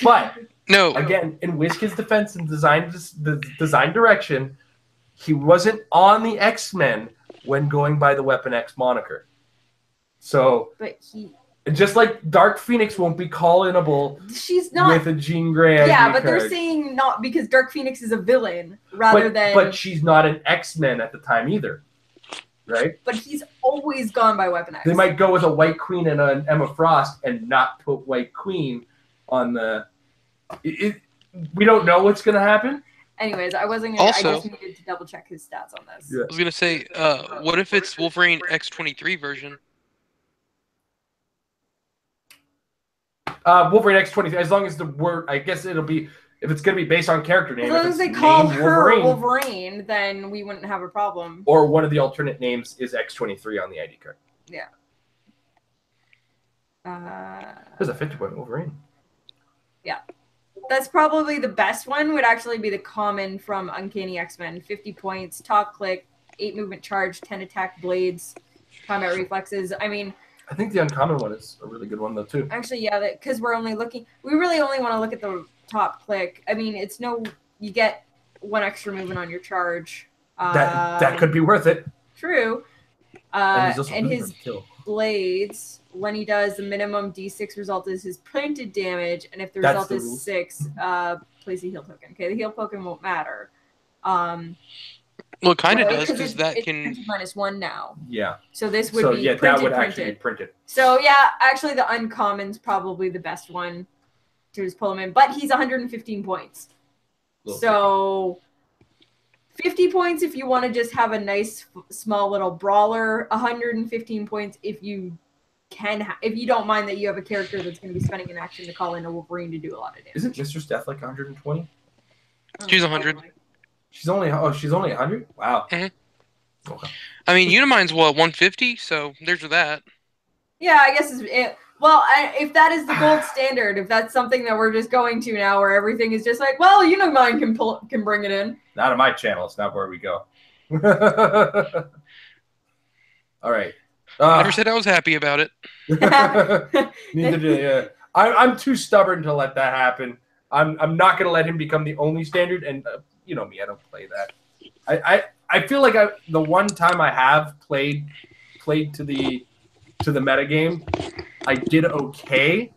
But, no. Again, in WizKid's defense and design direction, he wasn't on the X-Men when going by the Weapon X moniker. So... But he... Just like Dark Phoenix won't be call-inable she's not, with a Jean Grey ID Yeah, but card. they're saying not because Dark Phoenix is a villain rather than... But she's not an X-Men at the time either, right? But he's always gone by Weapon X. They might go with a White Queen and an Emma Frost and not put White Queen on the... we don't know what's going to happen. Anyways, I wasn't gonna, I just needed to double-check his stats on this. Yeah. I was going to say, what if it's Wolverine X-23 version? Wolverine X-23, as long as the word, I guess it'll be, if it's going to be based on character name. As long as they call her Wolverine, then we wouldn't have a problem. Or one of the alternate names is X-23 on the ID card. Yeah. There's a 50-point Wolverine. Yeah. That's probably the best one, would actually be the common from Uncanny X-Men. 50 points, top click, 8 movement charge, 10 attack blades, combat reflexes. I mean... I think the uncommon one is a really good one, though, too. Actually, yeah, because we're only looking... We really only want to look at the top click. I mean, it's no... You get 1 extra movement on your charge. That could be worth it. True. And his blades, when he does, the minimum D6 result is his printed damage, and if the result is 6, place a heal token. Okay, the heal token won't matter. Well, it kind of does, because that can... -1 now. Yeah. So this would be printed. That would actually be printed. So, yeah, actually the uncommon's probably the best one to just pull him in. But he's 115 points. So, 50 points if you want to just have a nice, small little brawler. 115 points if you if you don't mind that you have a character that's going to be spending an action to call in a Wolverine to do a lot of damage. Isn't Mistress Death like 120? She's 100. She's only 100? Wow. Mm-hmm. Okay. I mean, Unimine's what, 150? So there's that. Yeah, I guess well, if that is the gold standard, if that's something that we're just going to now, where everything is just like, well, Unimine can bring it in. Not on my channel. It's not where we go. All right. Never said I was happy about it. Neither did you. I'm too stubborn to let that happen. I'm not going to let him become the only standard, and you know me, I don't play that. I feel like the one time I have played to the meta game, I did okay,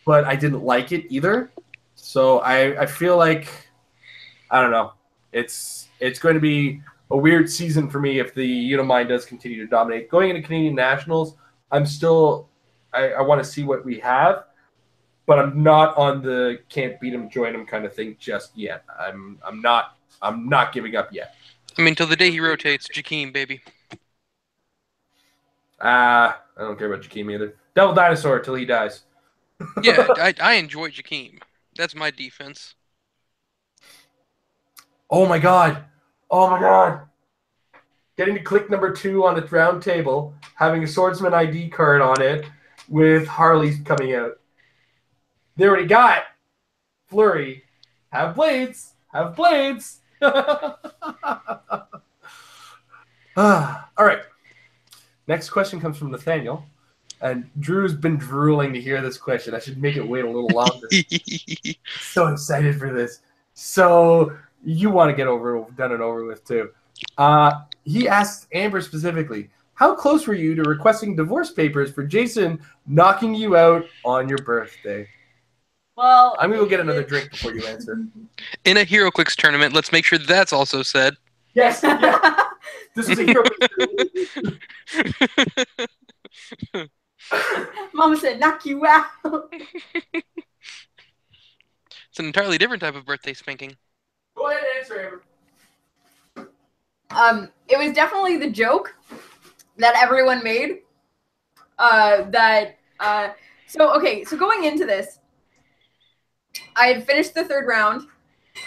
but I didn't like it either. So I feel like, I don't know, it's going to be a weird season for me if the Unimind does continue to dominate. Going into Canadian Nationals, I'm still I want to see what we have, but I'm not on the can't beat him, join him kind of thing just yet. I'm not giving up yet. I mean, till the day he rotates, Jakeem, baby. I don't care about Jakeem either. Devil Dinosaur till he dies. Yeah, I enjoy Jakeem. That's my defense. Oh my god. Oh my god. Getting to click number 2 on the round table, having a Swordsman ID card on it with Harley coming out. They already got Flurry. Have blades. Have blades. All right. Next question comes from Nathaniel. And Drew's been drooling to hear this question. I should make it wait a little longer. So excited for this. So you want to get done and over with too. He asked Amber specifically, how close were you to requesting divorce papers for Jason knocking you out on your birthday? Well, I'm going to go get another drink before you answer. In a HeroClix tournament, let's make sure that's also said. Yes, yeah. This is a hero. Mama said, knock you out. It's an entirely different type of birthday spanking. Go ahead and answer, Amber. It was definitely the joke that everyone made. So going into this, I had finished the third round.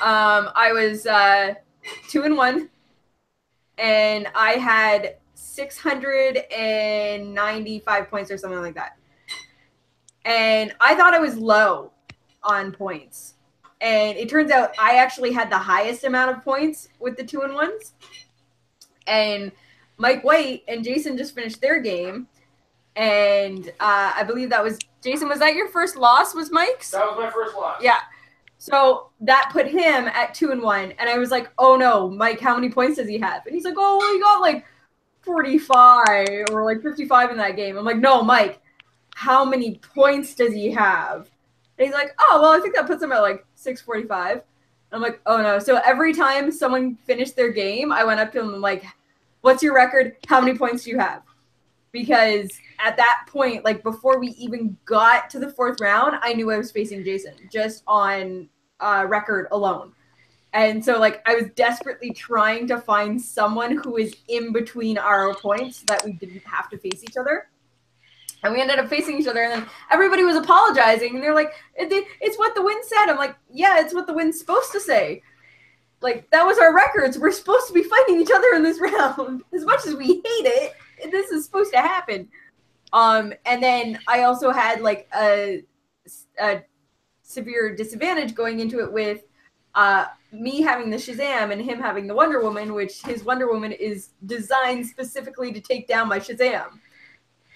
I was 2-1, and I had 695 points or something like that. And I thought I was low on points. And it turns out I actually had the highest amount of points with the 2-1s. And Mike White and Jason just finished their game. And I believe that was, Jason, was that your first loss, was Mike's? That was my first loss. Yeah. So that put him at 2-1. And I was like, oh no, Mike, how many points does he have? And he's like, oh, well, he got like 45 or like 55 in that game. I'm like, no, Mike, how many points does he have? And he's like, oh, well, I think that puts him at like 645. And I'm like, oh no. So every time someone finished their game, I went up to him and like, what's your record? How many points do you have? Because at that point, like before we even got to the fourth round, I knew I was facing Jason just on record alone. And so like I was desperately trying to find someone who is in between our points so that we didn't have to face each other. And we ended up facing each other, and then everybody was apologizing, and they're like, it's what the win said. I'm like, yeah, it's what the win's supposed to say. Like, that was our records. We're supposed to be fighting each other in this round. As much as we hate it, this is supposed to happen. And then I also had, like, a severe disadvantage going into it with me having the Shazam and him having the Wonder Woman, which his Wonder Woman is designed specifically to take down my Shazam.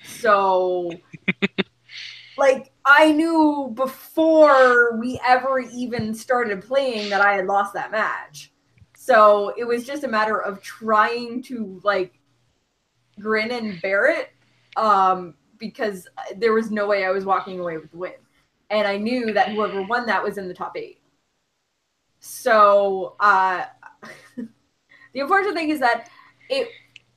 So, like, I knew before we ever even started playing that I had lost that match. So it was just a matter of trying to, like, grin and bear it, because there was no way I was walking away with the win. And I knew that whoever won that was in the top 8. So, the unfortunate thing is that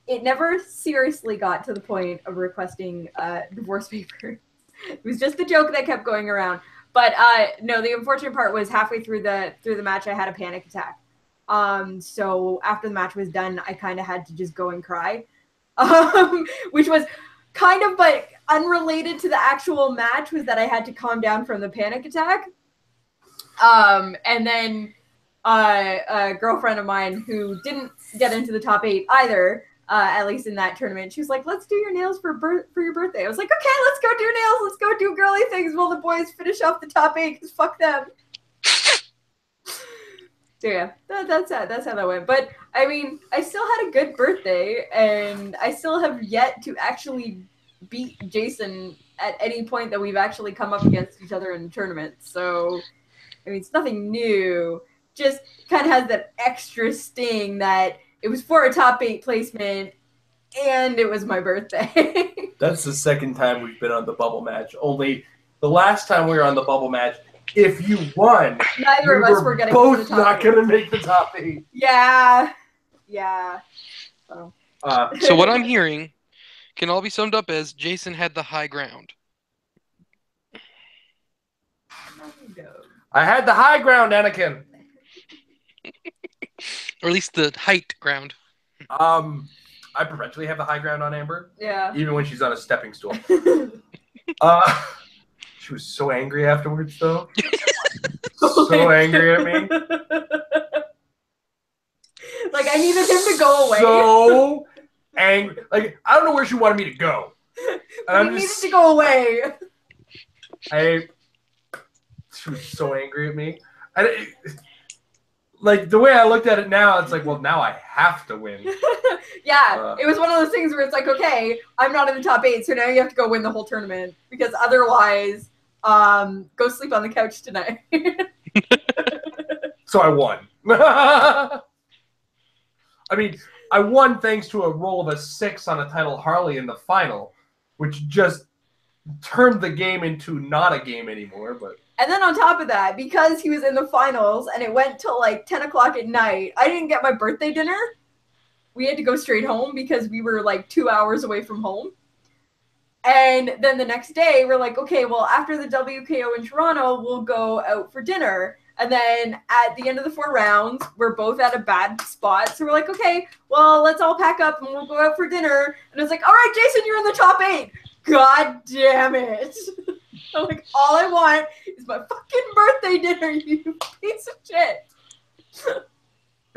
it never seriously got to the point of requesting divorce papers. It was just the joke that kept going around. But no, the unfortunate part was halfway through the match, I had a panic attack. So after the match was done, I kind of had to just go and cry, which was kind of, but unrelated to the actual match, was that I had to calm down from the panic attack. And then a girlfriend of mine who didn't get into the top 8 either, at least in that tournament, she was like, let's do your nails for your birthday. I was like, okay, let's go do nails. Let's go do girly things while the boys finish off the top 8, because fuck them. So yeah, that's how that went. But I mean, I still had a good birthday, and I still have yet to actually beat Jason at any point that we've actually come up against each other in the tournament. So, I mean, it's nothing new. Just kind of has that extra sting that it was for a top 8 placement, and it was my birthday. That's the second time we've been on the bubble match. Only the last time we were on the bubble match, if you won, neither of us were getting both to the top not 8. going to make the top 8. Yeah. So what I'm hearing can all be summed up as Jason had the high ground. I had the high ground, Anakin. Or at least the height ground. I perpetually have the high ground on Amber. Yeah. Even when she's on a stepping stool. She was so angry afterwards, though. So angry at me. Like, I needed him to go away. So angry. Like, I don't know where she wanted me to go. He needed to go away. She was so angry at me. like the way I looked at it now, it's like, well, now I have to win. Yeah, it was one of those things where it's like, okay, I'm not in the top 8, so now you have to go win the whole tournament because otherwise, go sleep on the couch tonight. So I won. I mean, I won thanks to a roll of a 6 on a title Harley in the final, which just turned the game into not a game anymore. But and then on top of that, because he was in the finals and it went till like 10 o'clock at night, I didn't get my birthday dinner. We had to go straight home because we were like 2 hours away from home. And then the next day, we're like, okay, well, after the WKO in Toronto, we'll go out for dinner. And then at the end of the 4 rounds, we're both at a bad spot. So we're like, okay, well, let's all pack up and we'll go out for dinner. And it's like, all right, Jason, you're in the top 8. God damn it. I'm like, all I want is my fucking birthday dinner, you piece of shit.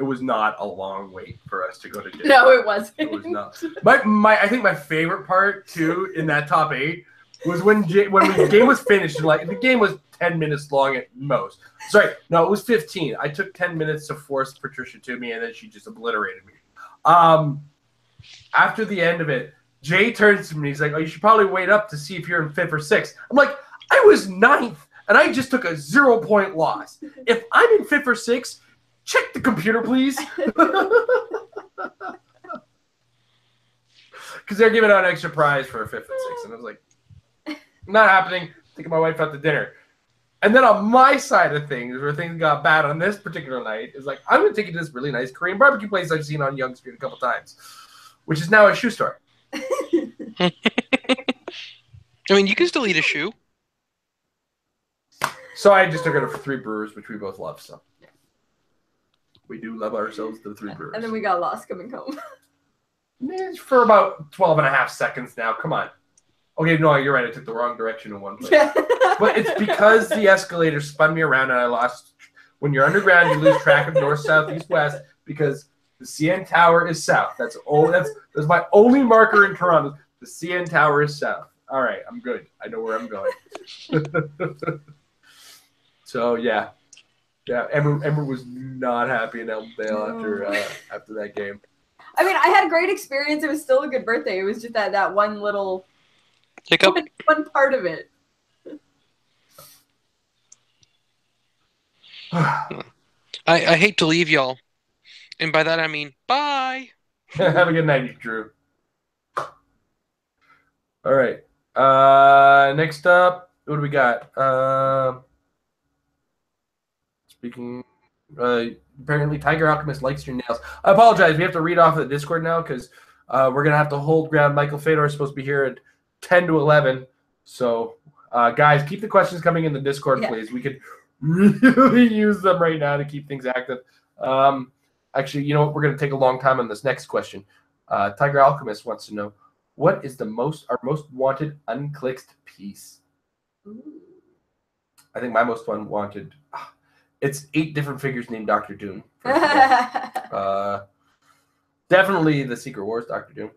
it was not a long wait for us to go to dinner. No, it wasn't. It was not. I think my favorite part, too, in that top 8 was when the game was finished. And like the game was 10 minutes long at most. Sorry, no, it was 15. I took 10 minutes to force Patricia to me, and then she just obliterated me. After the end of it, Jay turns to me. He's like, "Oh, you should probably wait up to see if you're in 5th or 6th." I'm like, "I was 9th, and I just took a 0-point loss. If I'm in 5th or 6th, check the computer, please." Because they're giving out an extra prize for a 5th and 6th, and I was like, "Not happening." Taking my wife out to dinner. And then on my side of things, where things got bad on this particular night, is like, I'm going to take you to this really nice Korean barbecue place I've seen on Yonge Street a couple times, which is now a shoe store. I mean, you can still eat a shoe. So I just took her to 3 Brewers, which we both love. So we do love ourselves to the 3 Brewers. And then we got lost coming home. For about 12 and a half seconds now. Come on. Okay, no, you're right. I took the wrong direction in one place. Yeah. But it's because the escalator spun me around and I lost. When you're underground, you lose track of north, south, east, west because the CN Tower is south. That's my only marker in Toronto. The CN Tower is south. All right, I'm good. I know where I'm going. So yeah, Ember was not happy in Elmdale after that game. I mean, I had a great experience. It was still a good birthday. It was just that one little hiccup. One part of it. I hate to leave y'all, and by that I mean bye. Have a good night, Drew. All right. Next up, what do we got? Speaking. Apparently, Tiger Alchemist likes your nails. I apologize. We have to read off of the Discord now because we're gonna have to hold ground. Michael Fedor is supposed to be here at 10 to 11. So, guys, keep the questions coming in the Discord, please. We could really use them right now to keep things active. Actually, you know what? We're going to take a long time on this next question. Tiger Alchemist wants to know, what is our most wanted unclicked piece? Ooh. I think my most wanted, it's 8 different figures named Dr. Doom. Definitely the Secret Wars Dr. Doom.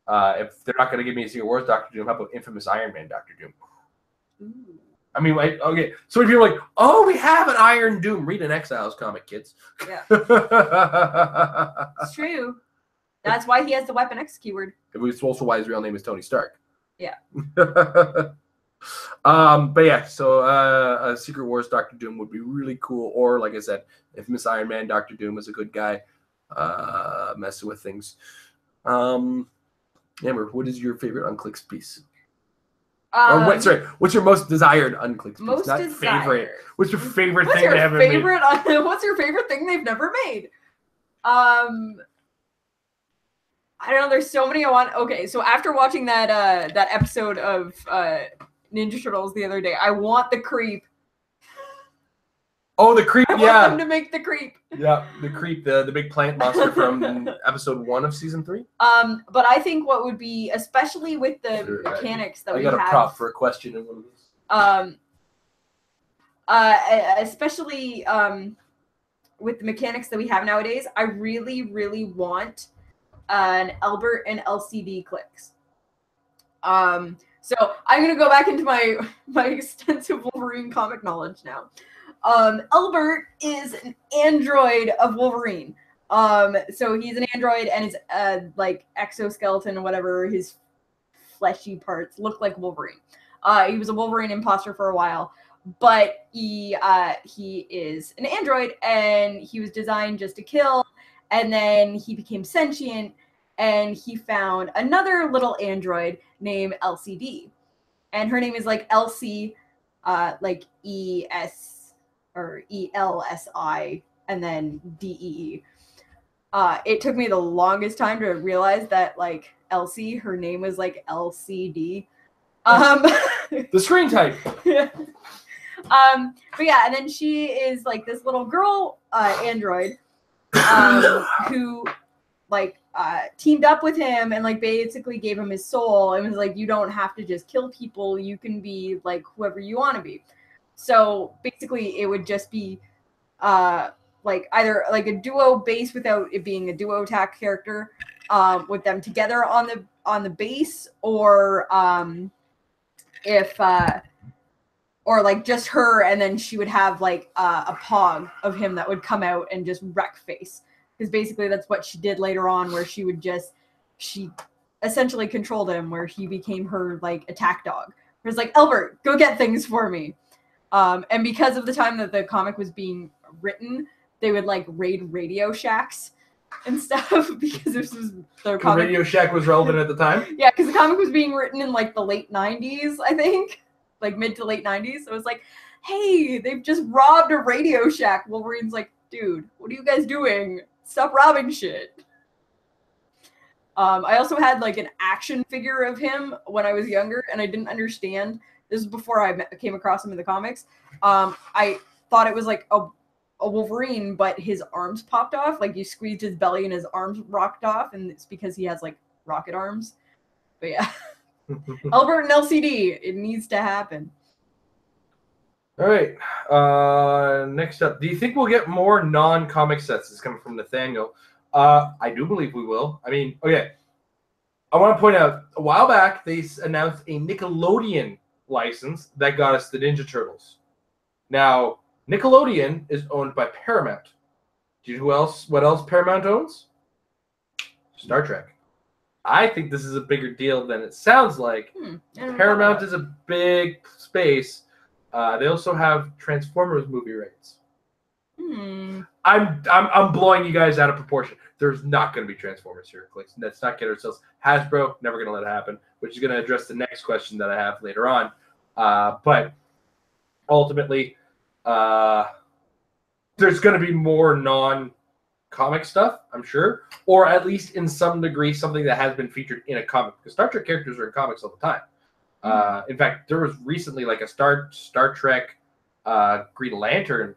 If they're not going to give me a Secret Wars Dr. Doom, how about Infamous Iron Man Dr. Doom? Ooh. I mean, like, okay, so if you're like, oh, we have an Iron Doom, read an Exiles comic, kids. Yeah. It's true. That's why he has the Weapon X keyword. It's also why his real name is Tony Stark. Yeah. But yeah, so a Secret Wars Dr. Doom would be really cool. Or, like I said, if Miss Iron Man Dr. Doom is a good guy, messing with things. Amber, what is your favorite unclicked piece? What's your most desired unclicked piece? Most Not desired. favorite. What's your favorite thing they haven't made? What's your favorite thing they've never made? I don't know. There's so many I want. Okay, so after watching that episode of Ninja Turtles the other day, I want the Creep. Oh, the Creep! I want them to make the Creep. Yeah, the Creep, the big plant monster from episode 1 of season 3. But I think what would be, especially with the mechanics that we have. I got a prop for a question in one of these. Especially with the mechanics that we have nowadays, I really, really want an Albert and LCD Clix. So I'm gonna go back into my extensive Wolverine comic knowledge now. Albert is an android of Wolverine. So he's an android, and his like exoskeleton or whatever, his fleshy parts look like Wolverine. He was a Wolverine imposter for a while, but he is an android, and he was designed just to kill. And then he became sentient, and he found another little android named LCD, and her name is like Elsie, like ES or ELSI, and then DEE. It took me the longest time to realize that like Elsie, her name was like LCD. The screen type. Yeah. But yeah, and then she is like this little girl android who like teamed up with him and like basically gave him his soul and was like, you don't have to just kill people, you can be like whoever you want to be. So basically it would just be like either like a duo base without it being a duo attack character with them together on the base, or if or like just her, and then she would have like a pog of him that would come out and just wreck face, because basically that's what she did later on, where she essentially controlled him, where he became her like attack dog. It was like, Albert, go get things for me. And because of the time that the comic was being written, they would like raid Radio Shacks and stuff because this was their comic. Radio Shack was relevant at the time? Yeah, because the comic was being written in like the late 90s, I think. Like mid to late 90s. So it was like, hey, they've just robbed a Radio Shack. Wolverine's like, dude, what are you guys doing? Stop robbing shit. I also had like an action figure of him when I was younger, and I didn't understand. This is before I came across him in the comics. I thought it was like a Wolverine, but his arms popped off. Like you squeezed his belly and his arms rocked off, and it's because he has like rocket arms. But yeah. Albert and LCD, it needs to happen. All right. Next up, do you think we'll get more non-comic sets? This is coming from Nathaniel. I do believe we will. I mean, okay. I want to point out, a while back, they announced a Nickelodeon license that got us the Ninja Turtles. Now, Nickelodeon is owned by Paramount. Do you know what else Paramount owns? Star Trek. I think this is a bigger deal than it sounds like. Paramount is a big space. They also have Transformers movie rights. I'm blowing you guys out of proportion. There's not going to be Transformers here, Clix. Let's not get ourselves. Hasbro, never going to let it happen, which is going to address the next question that I have later on. But ultimately, there's going to be more non-comic stuff, I'm sure, or at least in some degree something that has been featured in a comic, because Star Trek characters are in comics all the time. In fact, there was recently like a Star Trek Green Lantern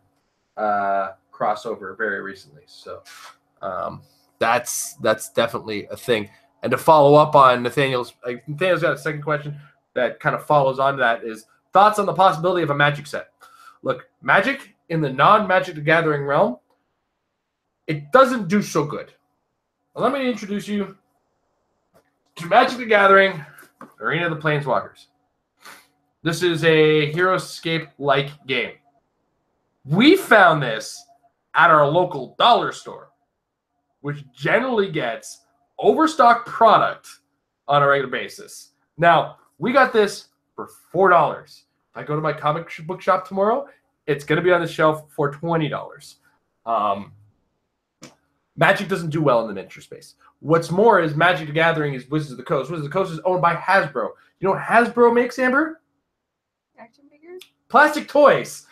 crossover very recently. So that's definitely a thing. And to follow up on Nathaniel's got a second question that kind of follows on to that, is thoughts on the possibility of a Magic set. Look, Magic in the non-Magic the Gathering realm, it doesn't do so good. Well, let me introduce you to Magic the Gathering Arena of the Planeswalkers. This is a HeroScape-like game. We found this at our local dollar store, which generally gets overstocked product on a regular basis. Now, we got this for $4. If I go to my comic book shop tomorrow, it's going to be on the shelf for $20. Magic doesn't do well in the miniature space. What's more is Magic the Gathering is Wizards of the Coast. Wizards of the Coast is owned by Hasbro. You know what Hasbro makes, Amber? Action figures? Plastic toys.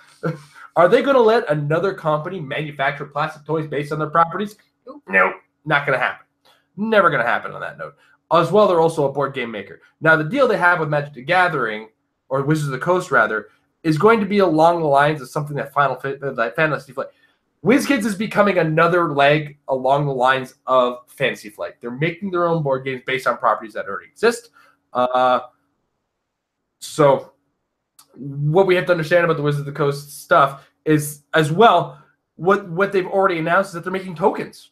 Are they going to let another company manufacture plastic toys based on their properties? Nope, not going to happen. Never going to happen on that note. As well, they're also a board game maker. Now, the deal they have with Magic the Gathering, or Wizards of the Coast rather, is going to be along the lines of something that Fantasy Flight. WizKids is becoming another leg along the lines of Fantasy Flight. They're making their own board games based on properties that already exist. So what we have to understand about the Wizards of the Coast stuff is, as well, what they've already announced is that they're making tokens.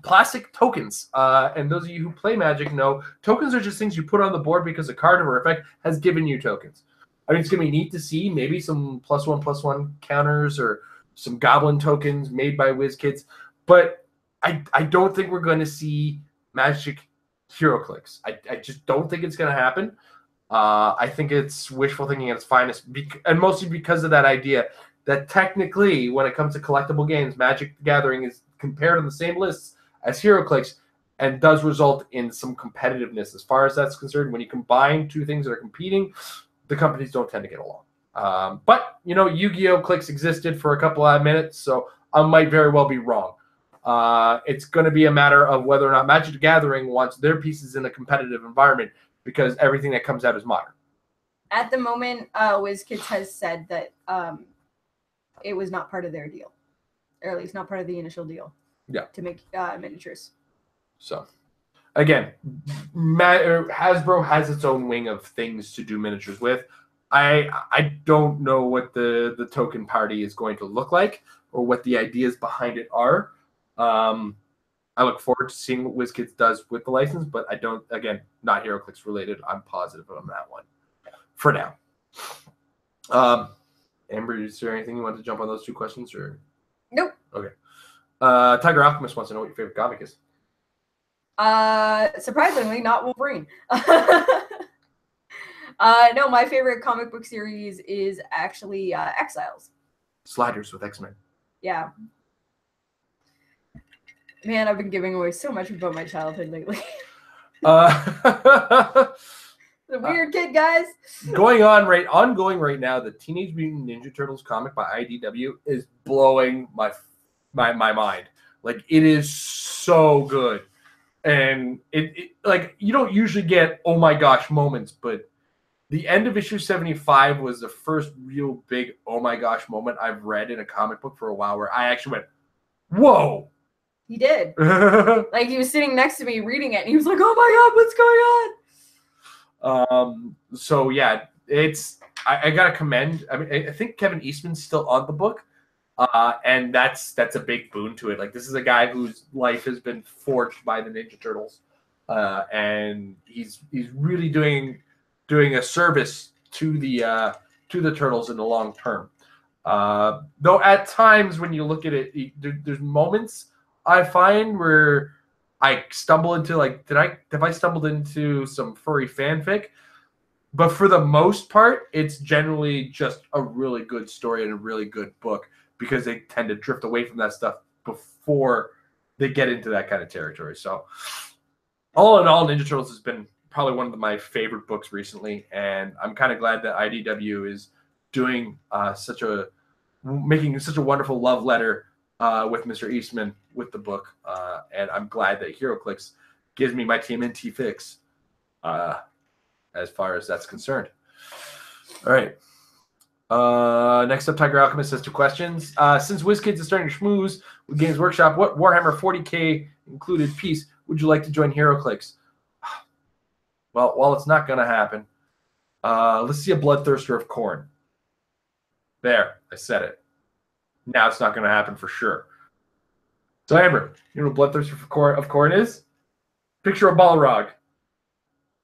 Plastic tokens. And those of you who play Magic know tokens are just things you put on the board because a card or effect has given you tokens. I mean, it's going to be neat to see maybe some +1/+1 counters or some goblin tokens made by WizKids. But I don't think we're going to see Magic HeroClix. I just don't think it's going to happen. I think it's wishful thinking at its finest, and mostly because of that idea that technically, when it comes to collectible games, Magic the Gathering is compared on the same lists as HeroClix and does result in some competitiveness as far as that's concerned. When you combine two things that are competing, the companies don't tend to get along. But, Yu-Gi-Oh! Clix existed for a couple of minutes, so I might very well be wrong. It's going to be a matter of whether or not Magic the Gathering wants their pieces in a competitive environment, because everything that comes out is modern. At the moment, WizKids has said that it was not part of their deal, or at least not part of the initial deal. Yeah. To make miniatures. So, again, Hasbro has its own wing of things to do miniatures with. I don't know what the token party is going to look like or what the ideas behind it are. I look forward to seeing what WizKids does with the license, but I don't, again, not HeroClix related. I'm positive on that one for now. Amber, is there anything you want to jump on those two questions? Or Nope. Okay. Tiger Alchemist wants to know what your favorite comic is. Surprisingly, not Wolverine. No, my favorite comic book series is actually Exiles. Sliders with X-Men. Yeah. Man, I've been giving away so much about my childhood lately. The weird kid, guys. Ongoing right now, the Teenage Mutant Ninja Turtles comic by IDW is blowing my mind. Like, it is so good. And it like, you don't usually get oh my gosh moments, but the end of issue 75 was the first real big oh my gosh moment I've read in a comic book for a while, where I actually went, whoa. He did. Like, he was sitting next to me reading it, and he was like, oh my God, what's going on? So yeah, I gotta commend. I mean, I think Kevin Eastman's still on the book, and that's a big boon to it. Like, this is a guy whose life has been forged by the Ninja Turtles, and he's really doing a service to the Turtles in the long term. Though at times when you look at it, there's moments I find where I stumble into, like, have I stumbled into some furry fanfic? But for the most part, it's generally just a really good story and a really good book, because they tend to drift away from that stuff before they get into that kind of territory. So all in all, Ninja Turtles has been probably one of my favorite books recently, and I'm kind of glad that IDW is doing making such a wonderful love letter with Mr. Eastman with the book, and I'm glad that HeroClix gives me my TMNT fix as far as that's concerned. All right. Next up, Tiger Alchemist has two questions. Since WizKids is starting to schmooze with Games Workshop, what Warhammer 40K included piece would you like to join HeroClix? Well, while it's not going to happen, let's see a Bloodthirster of Khorne. There, I said it. Now it's not going to happen for sure. So, Amber, you know what Bloodthirster of Khorne is? Picture a Balrog.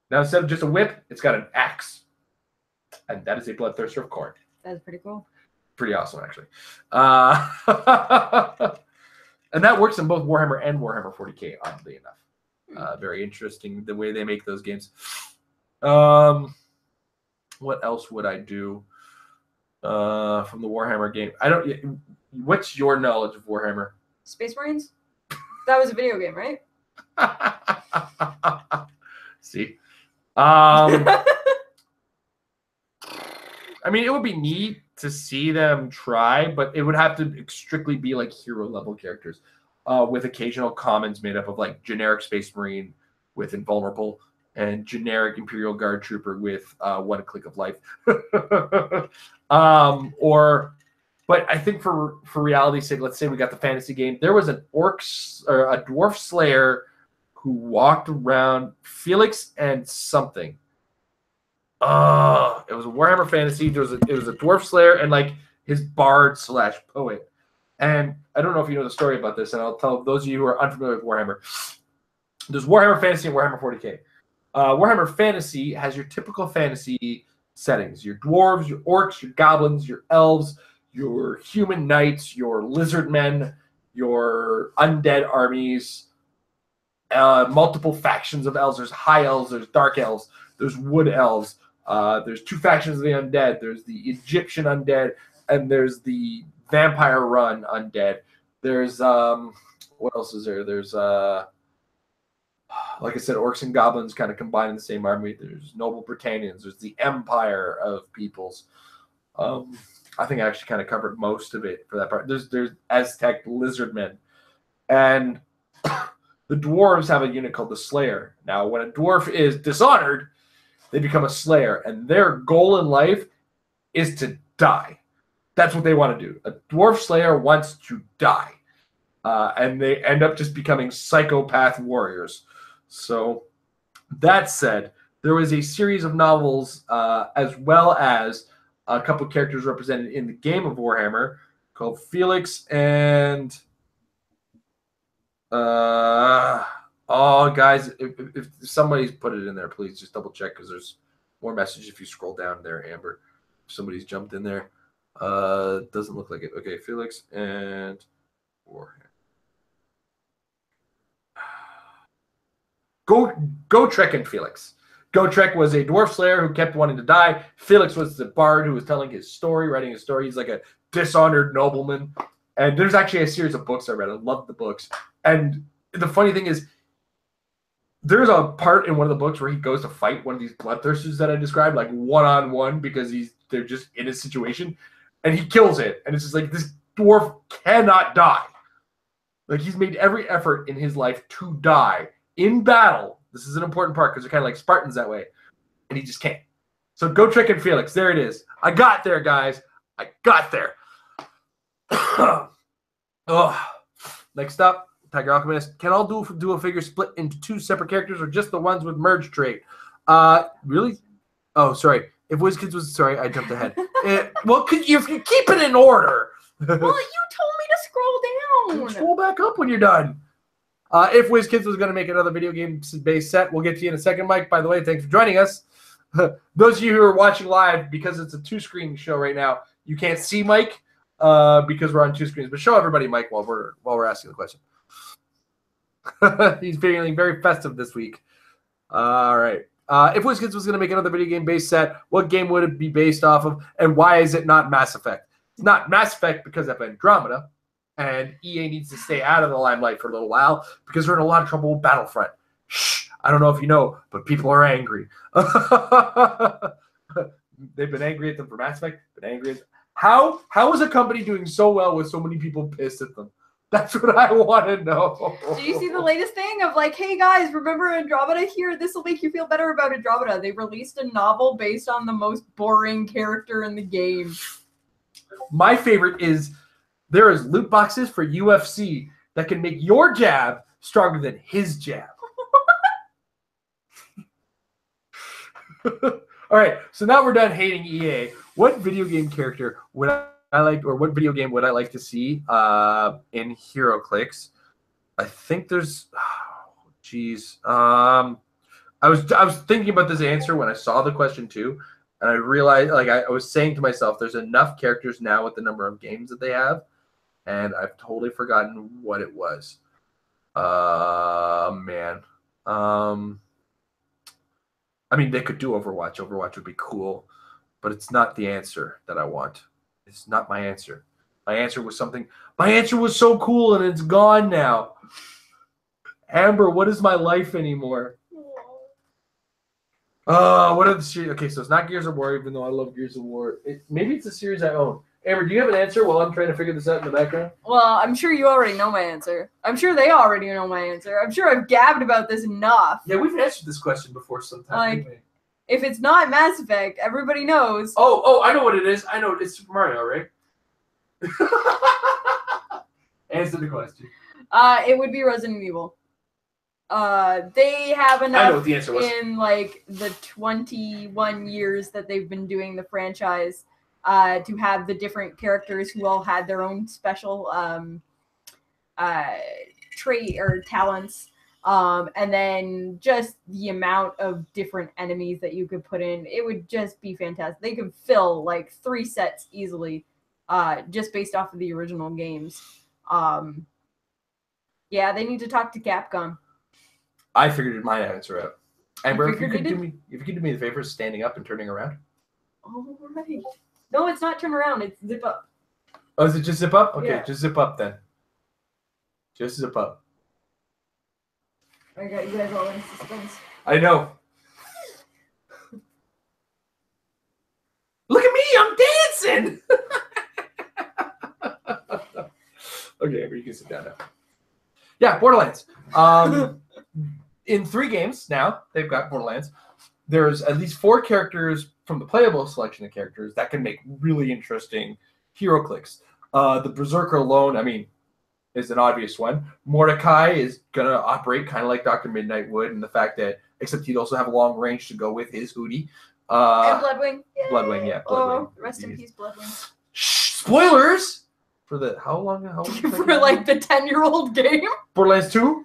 Now, instead of just a whip, it's got an axe. And that is a Bloodthirster of Khorne. That's pretty cool. Pretty awesome, actually. And that works in both Warhammer and Warhammer 40K, oddly enough. Very interesting the way they make those games. What else would I do from the Warhammer game? What's your knowledge of Warhammer? Space Marines? That was a video game, right? See? I mean, it would be neat to see them try, but it would have to strictly be like hero level characters with occasional commons made up of like generic Space Marine with Invulnerable and generic Imperial Guard Trooper with One Click of Life. But I think for reality's sake, let's say we got the fantasy game. There was an a Dwarf Slayer who walked around, Felix and something. It was a Warhammer fantasy. It was a Dwarf Slayer and like his bard / poet. And I don't know if you know the story about this, and I'll tell those of you who are unfamiliar with Warhammer. There's Warhammer Fantasy and Warhammer 40K. Warhammer Fantasy has your typical fantasy settings. Your dwarves, your orcs, your goblins, your elves, your human knights, your lizard men, your undead armies, multiple factions of elves. There's high elves, there's dark elves, there's wood elves. There's two factions of the undead. There's the Egyptian undead, and there's the vampire run undead. There's what else is there? There's like I said, orcs and goblins kind of combined in the same army. There's noble Britannians. There's the Empire of Peoples. I think I actually kind of covered most of it for that part. There's Aztec lizardmen, and the dwarves have a unit called the Slayer. Now, when a dwarf is dishonored, they become a Slayer, and their goal in life is to die. That's what they want to do. A dwarf Slayer wants to die, and they end up just becoming psychopath warriors. So, that said, there was a series of novels as well as a couple of characters represented in the game of Warhammer called Felix and oh, guys, if somebody's put it in there, please just double check because there's more messages if you scroll down there, Amber. If somebody's jumped in there. Doesn't look like it. Okay, Felix and Warhammer. Gotrek and Felix. Gotrek was a dwarf slayer who kept wanting to die. Felix was the bard who was telling his story, writing his story. He's like a dishonored nobleman. And there's actually a series of books I read. I love the books. And the funny thing is, there's a part in one of the books where he goes to fight one of these bloodthirsters that I described, like one-on-one, because they're just in a situation. And he kills it. And it's just like, this dwarf cannot die. Like, he's made every effort in his life to die in battle. This is an important part because they're kind of like Spartans that way. And he just can't. So Gotrek and Felix, there it is. I got there, guys. I got there. Oh. Next up, Tiger Alchemist. Can all dual figures split into two separate characters or just the ones with merge trait? Really? Oh, sorry. If WizKids was... Sorry, I jumped ahead. Well, if you keep it in order. Well, you told me to scroll down. Scroll back up when you're done. If WizKids was going to make another video game-based set, we'll get to you in a second, Mike. By the way, thanks for joining us. Those of you who are watching live, because it's a two-screen show right now, you can't see Mike because we're on two screens. But show everybody Mike while we're asking the question. He's feeling very festive this week. All right. If WizKids was going to make another video game-based set, what game would it be based off of, and why is it not Mass Effect? It's not Mass Effect because of Andromeda, and EA needs to stay out of the limelight for a little while because they're in a lot of trouble with Battlefront. Shh, I don't know if you know, but people are angry. They've been angry at them for Mass Effect, been angry at them. How is a company doing so well with so many people pissed at them? That's what I want to know. Did you see the latest thing of like, hey guys, remember Andromeda here? This will make you feel better about Andromeda. They released a novel based on the most boring character in the game. My favorite is there is loot boxes for UFC that can make your jab stronger than his jab. All right, so now we're done hating EA. What video game character would I like, or what video game would I like to see in HeroClix? I think there's, I was thinking about this answer when I saw the question too, and I realized, like, I was saying to myself, there's enough characters now with the number of games that they have, and I've totally forgotten what it was. Man. I mean, they could do Overwatch. Overwatch would be cool, but it's not the answer that I want. It's not my answer. My answer was something. My answer was so cool, and it's gone now. Amber, what is my life anymore? What are the series? Okay, so it's not Gears of War, even though I love Gears of War. Maybe it's a series I own. Amber, do you have an answer while I'm trying to figure this out in the background? Well, I'm sure you already know my answer. I'm sure they already know my answer. I'm sure I've gabbed about this enough. Yeah, we've answered this question before sometimes. Like, if it's not Mass Effect, everybody knows. Oh, I know what it is. I know it's Super Mario, right? Answer the question. It would be Resident Evil. They have enough I know what the answer was. In like the 21 years that they've been doing the franchise to have the different characters who all had their own special trait or talents. And then just the amount of different enemies that you could put in, it would just be fantastic. They could fill like 3 sets easily, just based off of the original games. Yeah, they need to talk to Capcom. I figured my answer out. Amber, if you could do me the favor of standing up and turning around. All right. No, it's not turn around. It's zip up. Oh, is it just zip up? Okay, Yeah. just zip up then. Just zip up. I got you guys all in suspense. I know. Look at me, I'm dancing! Okay, Amber, you can sit down now. Yeah, Borderlands. In 3 games now, they've got Borderlands. There's at least 4 characters from the playable selection of characters that can make really interesting hero clicks. The Berserker alone, I mean, is an obvious one. Mordecai is going to operate kind of like Dr. Midnight would, and the fact that, except he'd also have a long range to go with his hoodie. And Bloodwing. Yay! Bloodwing, yeah. Bloodwing. Oh, rest in peace, Bloodwing. Shh, spoilers! For the, how long? For like the 10-year-old game? Borderlands 2?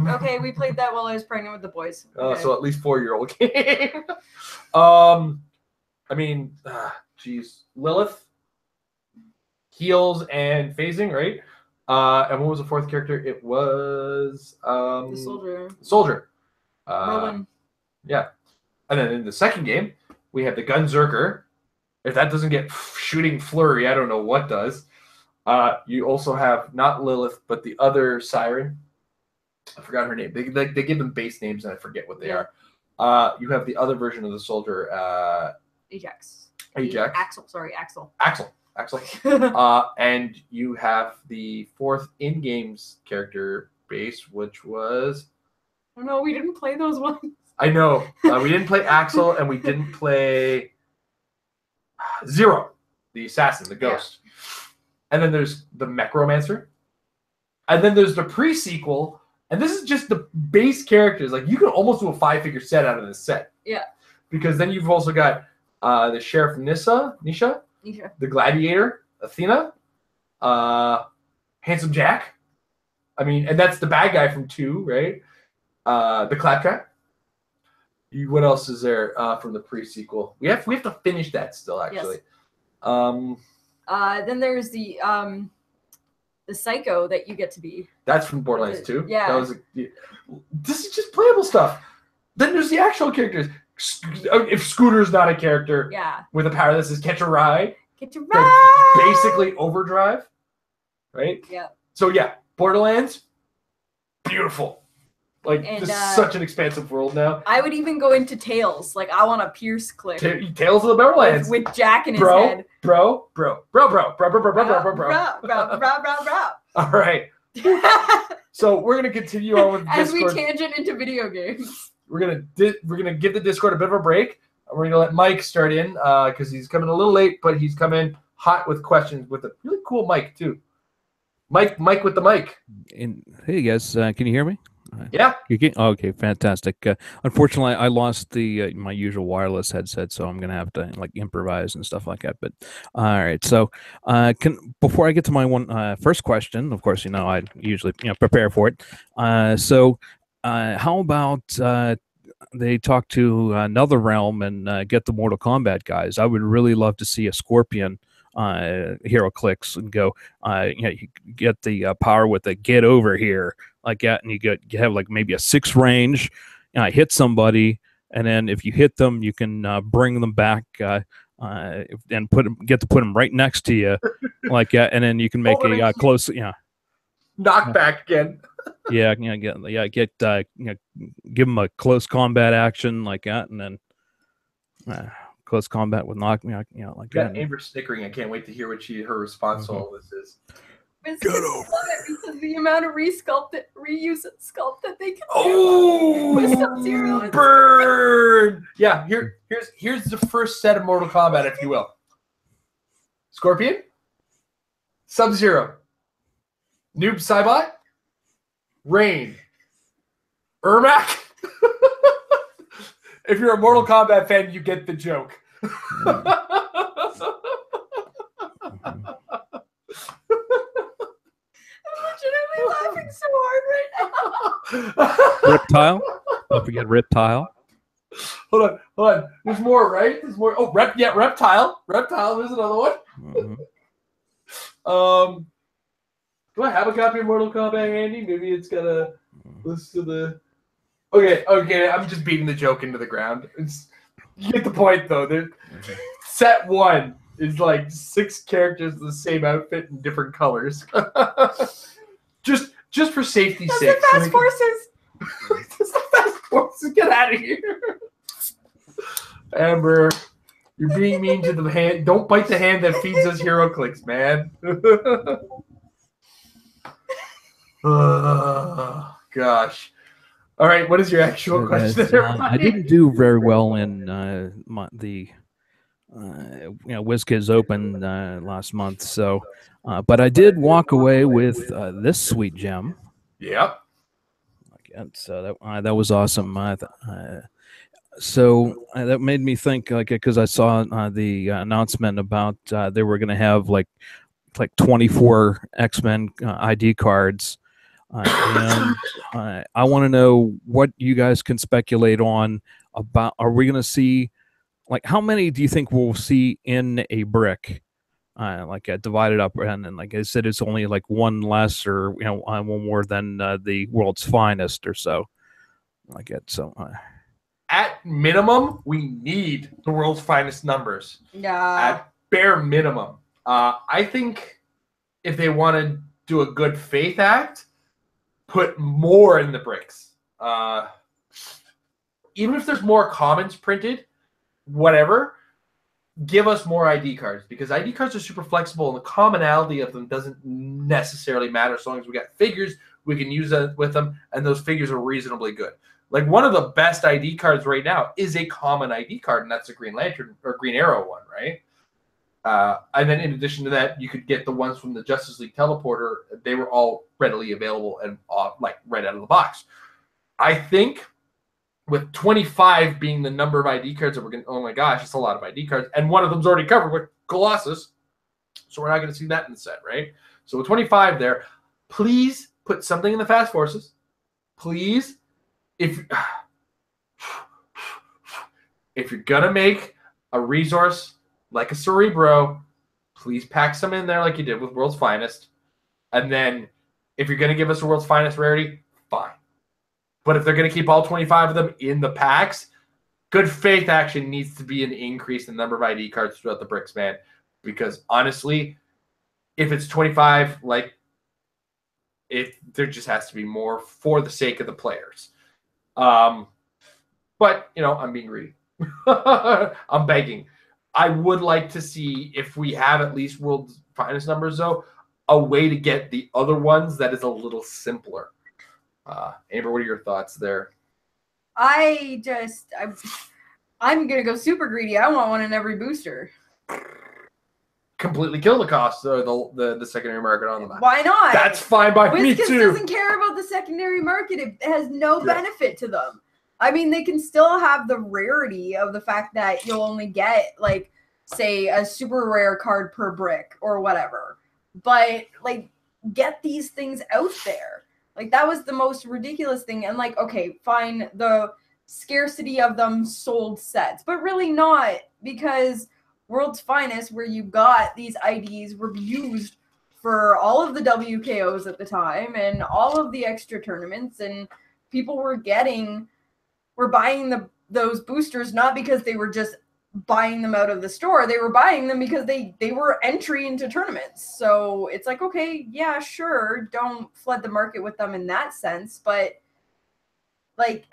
Okay, we played that while I was pregnant with the boys. Okay. So at least 4-year-old game. I mean, geez, Lilith, heals and phasing, right? And what was the 4th character? It was the soldier. Soldier. Rowan. Yeah, and then in the 2nd game, we have the Gunzerker. If that doesn't get shooting flurry, I don't know what does. You also have not Lilith, but the other Siren. I forgot her name. They give them base names, and I forget what they are. You have the other version of the soldier, Ajax. Axel. Axel. And you have the 4th in-games character base, which was... Oh no, we didn't play those ones. I know. We didn't play Axel, and we didn't play Zero, the assassin, the ghost. Yeah. And then there's the Mechromancer. And then there's the pre-sequel. And this is just the base characters. Like, you can almost do a 5-figure set out of this set. Yeah. Because then you've also got the Sheriff Nisha, the Gladiator, Athena, Handsome Jack. I mean, and that's the bad guy from 2, right? The Claptrap. What else is there from the pre-sequel? We have to finish that still, actually. Yes. Then there's the Psycho that you get to be. That's from Borderlands 2. Yeah. This is just playable stuff. Then there's the actual characters. If Scooter's not a character, with a power that says catch a ride. Catch a ride. Basically overdrive, right? Yeah. So yeah, Borderlands, beautiful. Like, this is such an expansive world now. I would even go into Tails. Like, I want a Pierce clip. Tales of the Borderlands. With Jack in his head. Bro. All right. So we're gonna continue on with as Discord. we tangent into video games. We're gonna give the Discord a bit of a break. We're gonna let Mike start in because he's coming a little late, but he's coming hot with questions with a really cool mic too. Mike with the mic. And hey guys, can you hear me? Yeah. You can? Okay, fantastic. Unfortunately, I lost the my usual wireless headset, so I'm gonna have to like improvise and stuff like that. But all right, so before I get to my first question, of course, I usually prepare for it. So how about they talk to another realm and get the Mortal Kombat guys? I would really love to see a Scorpion hero Clix and go you get the power with the get over here like that, and you have like maybe a 6 range, hit somebody, and then if you hit them you can bring them back and get to put them right next to you like that, and then you can make a close knockback again. Give them a close combat action like that, and then close combat with knock me out, like got that. Amber snickering. I can't wait to hear what her response to all this is. Get over because the amount of reuse sculpt that they can do with Sub-Zero. Burn! Yeah, here's the first set of Mortal Kombat, if you will. Scorpion, Sub-Zero, Noob Saibot, Rain, Ermac. If you're a Mortal Kombat fan, you get the joke. Legitimately laughing so hard right now. Reptile. Don't forget Reptile. Hold on. There's more, right? There's more. Oh, Reptile. Reptile. There's another one. Mm-hmm. Do I have a copy of Mortal Kombat handy? Maybe it's got a list of the. Okay. I'm just beating the joke into the ground. You get the point, though. Set 1 is like 6 characters in the same outfit in different colors. just for safety's sake. That's the Fast Forces. That's the Fast Forces. Get out of here. Amber, you're being mean to the hand. Don't bite the hand that feeds us HeroClix, man. Gosh. All right, what is your actual question? I didn't do very well in the WizKids Open last month, so but I did walk away with this sweet gem. Yep. Again, so that was awesome. So that made me think, because I saw the announcement about they were going to have like 24 X-Men ID cards. And I want to know what you guys can speculate on about. Are we going to see, like, how many do you think we'll see in a brick, divided up? And like I said, it's only like one less, or one more than the world's finest, or so. Like it. So at minimum, we need the world's finest numbers. Yeah. At bare minimum, I think if they want to do a good faith act, put more in the bricks. Even if there's more commons printed, whatever, give us more ID cards, because ID cards are super flexible and the commonality of them doesn't necessarily matter as long as we got figures we can use with them, and those figures are reasonably good. Like, one of the best ID cards right now is a common ID card, and that's the Green Lantern or Green Arrow one, right? And then in addition to that, you could get the ones from the Justice League Teleporter. They were all readily available and right out of the box. I think with 25 being the number of ID cards that we're going to, oh my gosh, it's a lot of ID cards. And one of them's already covered with Colossus. So we're not going to see that in the set, right? So with 25 there, please put something in the Fast Forces. Please, if you're going to make a resource like a Cerebro, please pack some in there like you did with World's Finest. And then if you're going to give us a World's Finest rarity, fine. But if they're going to keep all 25 of them in the packs, good faith action needs to be an increase in the number of ID cards throughout the bricks, man. Because honestly, if it's 25, there just has to be more for the sake of the players. But, I'm being greedy. I'm begging. I would like to see, if we have at least World's Finest numbers, though, a way to get the other ones that is a little simpler. Amber, what are your thoughts there? I'm going to go super greedy. I want one in every booster. Completely kill the cost of the secondary market on the map. Why not? That's fine by me, too. WizKids doesn't care about the secondary market. It has no benefit to them. I mean, they can still have the rarity of the fact that you'll only get, say, a super rare card per brick or whatever. But, get these things out there. That was the most ridiculous thing. And, okay, fine, the scarcity of them sold sets. But really not, because World's Finest, where you got these IDs, were used for all of the WKOs at the time and all of the extra tournaments. And people were buying those boosters not because they were just buying them out of the store. They were buying them because they were entry into tournaments. So it's okay, yeah, sure, don't flood the market with them in that sense. But I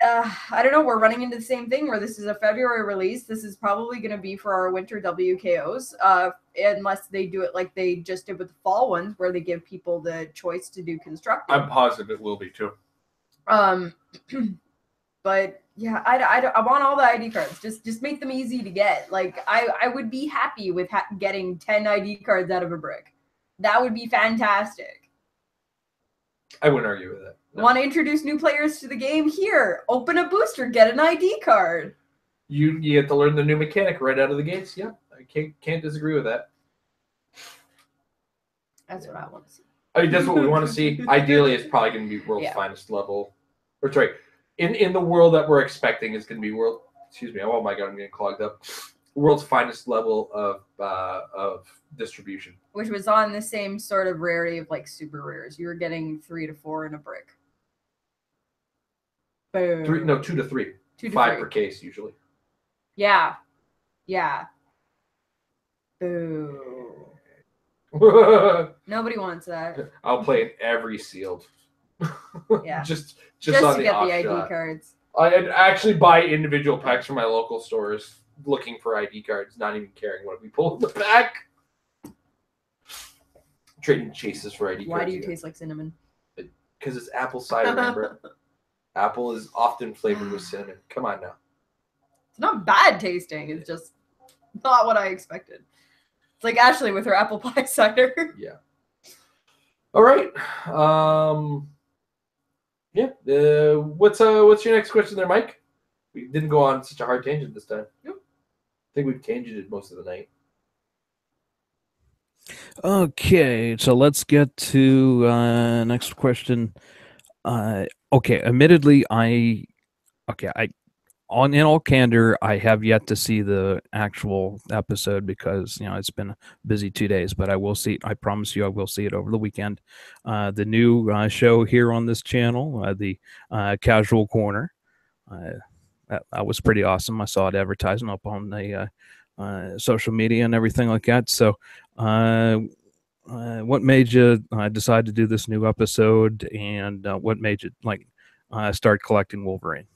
don't know, we're running into the same thing where this is a February release. This is probably going to be for our winter WKOs, unless they do it like they just did with the fall ones, where they give people the choice to do constructed. I'm positive it will be too. But yeah, I want all the ID cards. Just make them easy to get. I would be happy with getting 10 ID cards out of a brick. That would be fantastic. I wouldn't argue with that. No. Want to introduce new players to the game? Here, open a booster, get an ID card. You get to learn the new mechanic right out of the gates. Yeah, I can't disagree with that. That's what I want to see. I mean, that's what we want to see. Ideally, it's probably going to be world's finest level. Or sorry, in the world that we're expecting is going to be world. Excuse me. Oh my god, I'm getting clogged up. World's finest level of distribution, which was on the same sort of rarity of like super rares. You were getting 3 to 4 in a brick. Boom. 2 to 3. 2 to 5 3 per case usually. Yeah. Boo. Nobody wants that. I'll play in every sealed. Yeah. just to on get the the ID shot. cards. I'd actually buy individual packs from my local stores, looking for ID cards, not even caring what we pull in the pack. Trading chases for ID cards. Why do you taste like cinnamon? Because it's apple cider, remember? Apple is often flavored with cinnamon. Come on now. It's not bad tasting. It's just not what I expected. It's like Ashley with her apple pie cider. Yeah. All right. What's your next question there, Mike? We didn't go on such a hard tangent this time. Nope. I think we've tangented most of the night. Okay, so let's get to next question. Okay, admittedly, in all candor, I have yet to see the actual episode because it's been a busy 2 days. But I will see it. I promise you, I will see it over the weekend. The new show here on this channel, the Casual Corner, that was pretty awesome. I saw it advertising up on the social media and everything like that. So, what made you decide to do this new episode, and what made you start collecting Wolverine?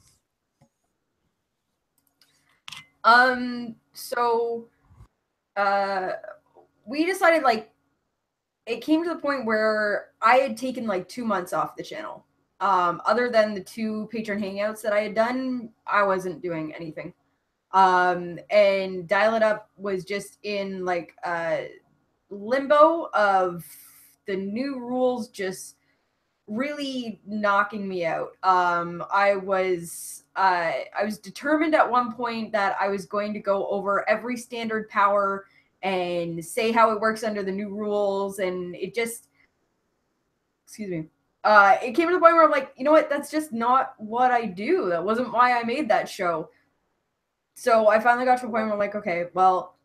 So we decided it came to the point where I had taken 2 months off the channel. Other than the 2 Patron Hangouts that I had done, I wasn't doing anything. And Dial It Up was just in limbo of the new rules just really knocking me out. I was determined at one point that I was going to go over every standard power and say how it works under the new rules, and it just, it came to the point where I'm like, you know what, that's just not what I do. That wasn't why I made that show. So I finally got to a point where I'm like, okay, well,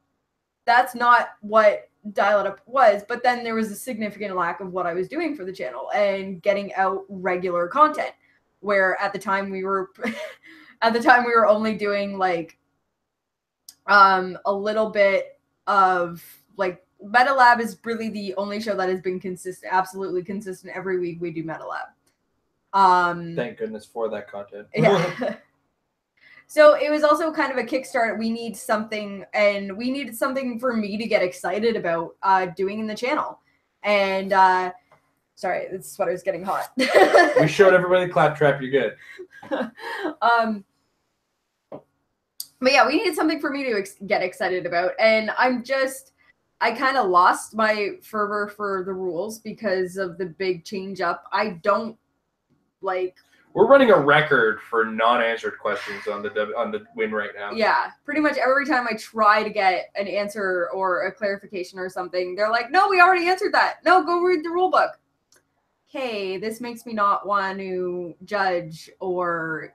that's not what Dial It Up was. But then there was a significant lack of what I was doing for the channel and getting out regular content, where at the time we were only doing a little bit of Meta Lab is really the only show that has been consistent, absolutely consistent. Every week we do Meta Lab. Thank goodness for that content. Yeah. So it was also kind of a kickstart. We needed something for me to get excited about doing in the channel. And sorry, this sweater's getting hot. We showed everybody the claptrap. You're good. But yeah, we needed something for me to get excited about. And I kind of lost my fervor for the rules because of the big change up. I don't We're running a record for non-answered questions on the win right now. Yeah, pretty much every time I try to get an answer or a clarification or something, they're like, no, we already answered that. No, go read the rule book. Okay, this makes me not want to judge or,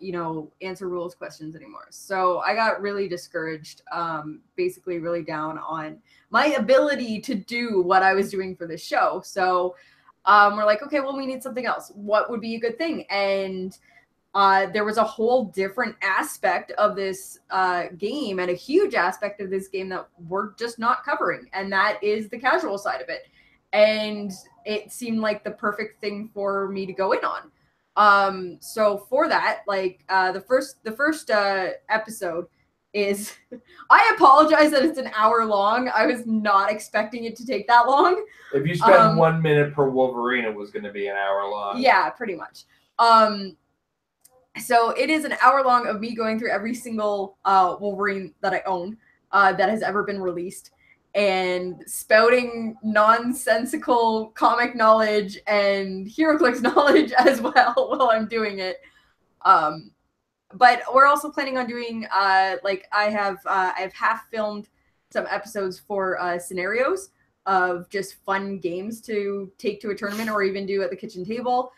answer rules questions anymore. So I got really discouraged, basically really down on my ability to do what I was doing for this show. So we're like, okay, well, we need something else. What would be a good thing? And there was a whole different aspect of this game, and a huge aspect of this game that we're just not covering, and that is the casual side of it. And it seemed like the perfect thing for me to go in on. So for that, the first episode is, I apologize that it's an hour long. I was not expecting it to take that long. If you spend 1 minute per Wolverine, it was going to be an hour long. Yeah, pretty much. So it is an hour long of me going through every single Wolverine that I own that has ever been released, and spouting nonsensical comic knowledge and HeroClix knowledge as well while I'm doing it. But we're also planning on doing I've half filmed some episodes for scenarios of just fun games to take to a tournament or even do at the kitchen table.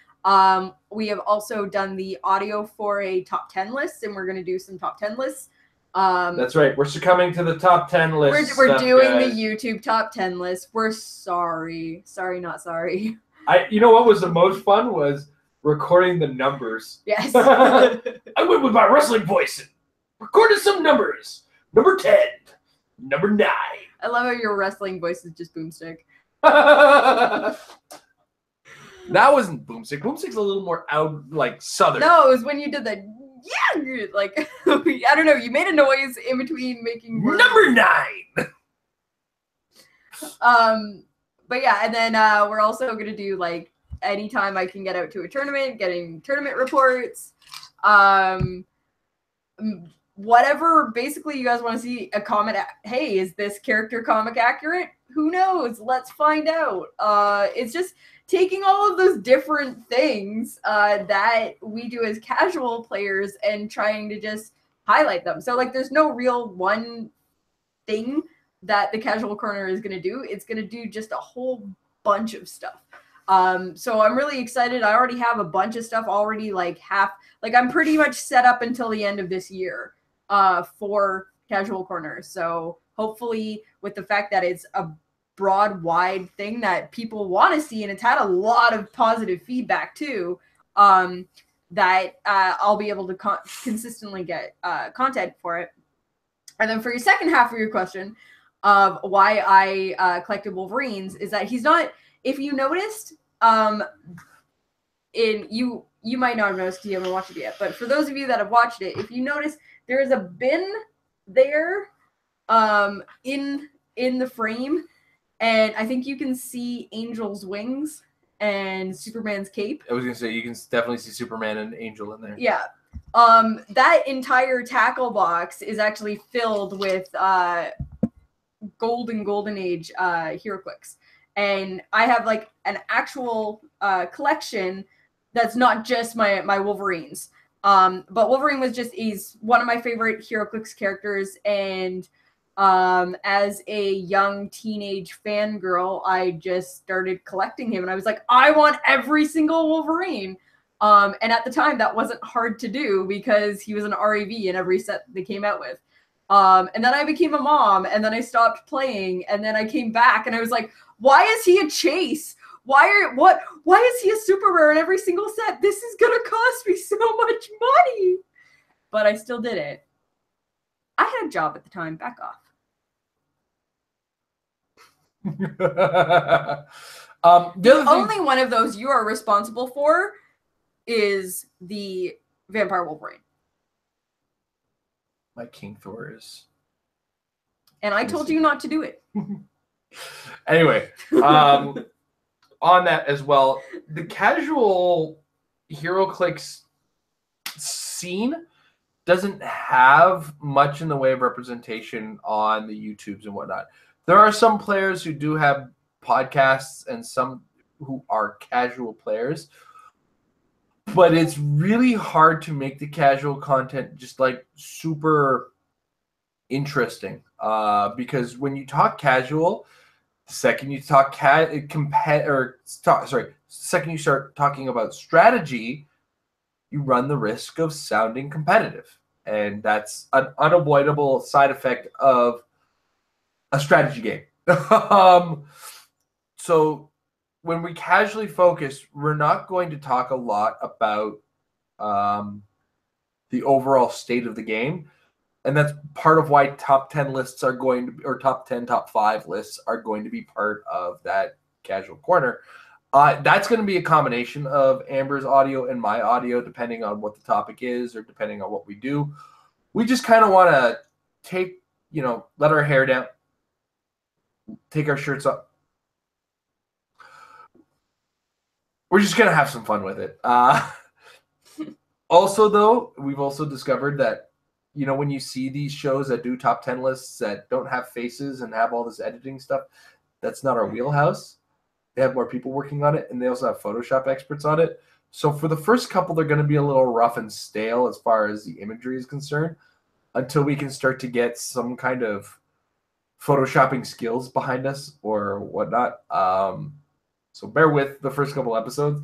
We have also done the audio for a top 10 list, and we're going to do some top 10 lists. That's right. We're succumbing to the top 10 list. We're doing the YouTube top 10 list. We're sorry. Sorry, not sorry. You know what was the most fun was recording the numbers. Yes. I went with my wrestling voice and recorded some numbers. Number 10. Number 9. I love how your wrestling voice is just Boomstick. That wasn't Boomstick. Boomstick's a little more out, like, southern. No, it was when you did the yeah, like I don't know. You made a noise in between making words. Number 9. But yeah, and then we're also gonna do like anytime I can get out to a tournament, getting tournament reports, whatever. Basically, you guys want to see a comment. Hey, is this character comic accurate? Who knows? Let's find out. It's just taking all of those different things that we do as casual players and trying to just highlight them. So like, there's no real one thing that the casual corner is going to do. It's going to do just a whole bunch of stuff. So I'm really excited. I already have a bunch of stuff already, like I'm pretty much set up until the end of this year for casual corner. So hopefully with the fact that it's a broad, wide thing that people want to see, and it's had a lot of positive feedback too, that I'll be able to consistently get content for it. And then for your second half of your question of why I collected Wolverines is that he's not, if you noticed, you might not have noticed because you haven't watched it yet, but for those of you that have watched it, if you notice, there is a bin there in the frame, and I think you can see Angel's wings and Superman's cape. I was gonna say you can definitely see Superman and Angel in there. Yeah. That entire tackle box is actually filled with golden age HeroClix. And I have like an actual collection that's not just my Wolverines. But Wolverine was he's one of my favorite HeroClix characters, and as a young teenage fangirl, I just started collecting him, and I was like, I want every single Wolverine. And at the time, that wasn't hard to do because he was an RAV in every set they came out with. And then I became a mom, and then I stopped playing, and then I came back, and I was like, why is he a Chase? Why is he a super rare in every single set? This is gonna cost me so much money. But I still did it. I had a job at the time. Back off. The only one of those you are responsible for is the Vampire Wolverine. My King Thor is. And I told you not to do it. Anyway, on that as well, the casual HeroClix scene doesn't have much in the way of representation on the YouTubes and whatnot. There are some players who do have podcasts and some who are casual players, but it's really hard to make the casual content just like super interesting because when you talk casual, second you talk second you start talking about strategy, you run the risk of sounding competitive, and that's an unavoidable side effect of a strategy game. So when we casually focus, we're not going to talk a lot about the overall state of the game. And that's part of why top 10 lists are going to be, or top 10, top 5 lists are going to be part of that casual corner. That's going to be a combination of Amber's audio and my audio, depending on what the topic is or depending on what we do. We just kind of want to take, let our hair down, take our shirts up. We're just going to have some fun with it. Also, though, we've also discovered that, when you see these shows that do top 10 lists that don't have faces and have all this editing stuff, that's not our wheelhouse. They have more people working on it, and they also have Photoshop experts on it. So for the first couple, they're going to be a little rough and stale as far as the imagery is concerned until we can start to get some kind of photoshopping skills behind us or whatnot. So bear with the first couple episodes.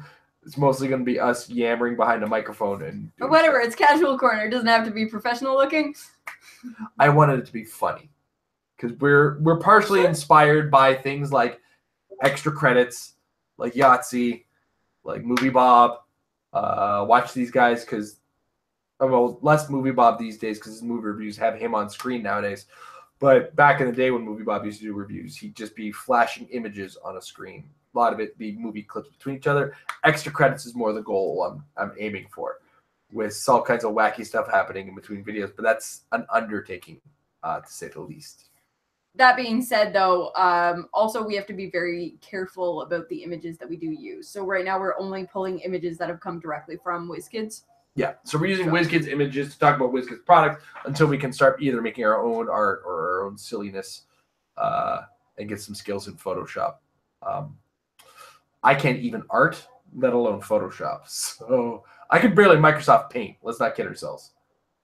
It's mostly going to be us yammering behind a microphone and or whatever. Stuff. It's casual corner. It doesn't have to be professional looking. I wanted it to be funny because we're partially inspired by things like extra credits, like Yahtzee, like Movie Bob. Watch these guys because, well, less Movie Bob these days because his movie reviews have him on screen nowadays. But back in the day when Movie Bob used to do reviews, he'd just be flashing images on a screen. A lot of it be movie clips between each other. Extra credits is more the goal I'm aiming for, with all kinds of wacky stuff happening in between videos. But that's an undertaking, to say the least. That being said, though, also we have to be very careful about the images that we do use. So right now we're only pulling images that have come directly from WizKids. Yeah, so we're using WizKids images to talk about WizKids products until we can start either making our own art or our own silliness and get some skills in Photoshop. I can't even art, let alone Photoshop. So I could barely Microsoft Paint. Let's not kid ourselves.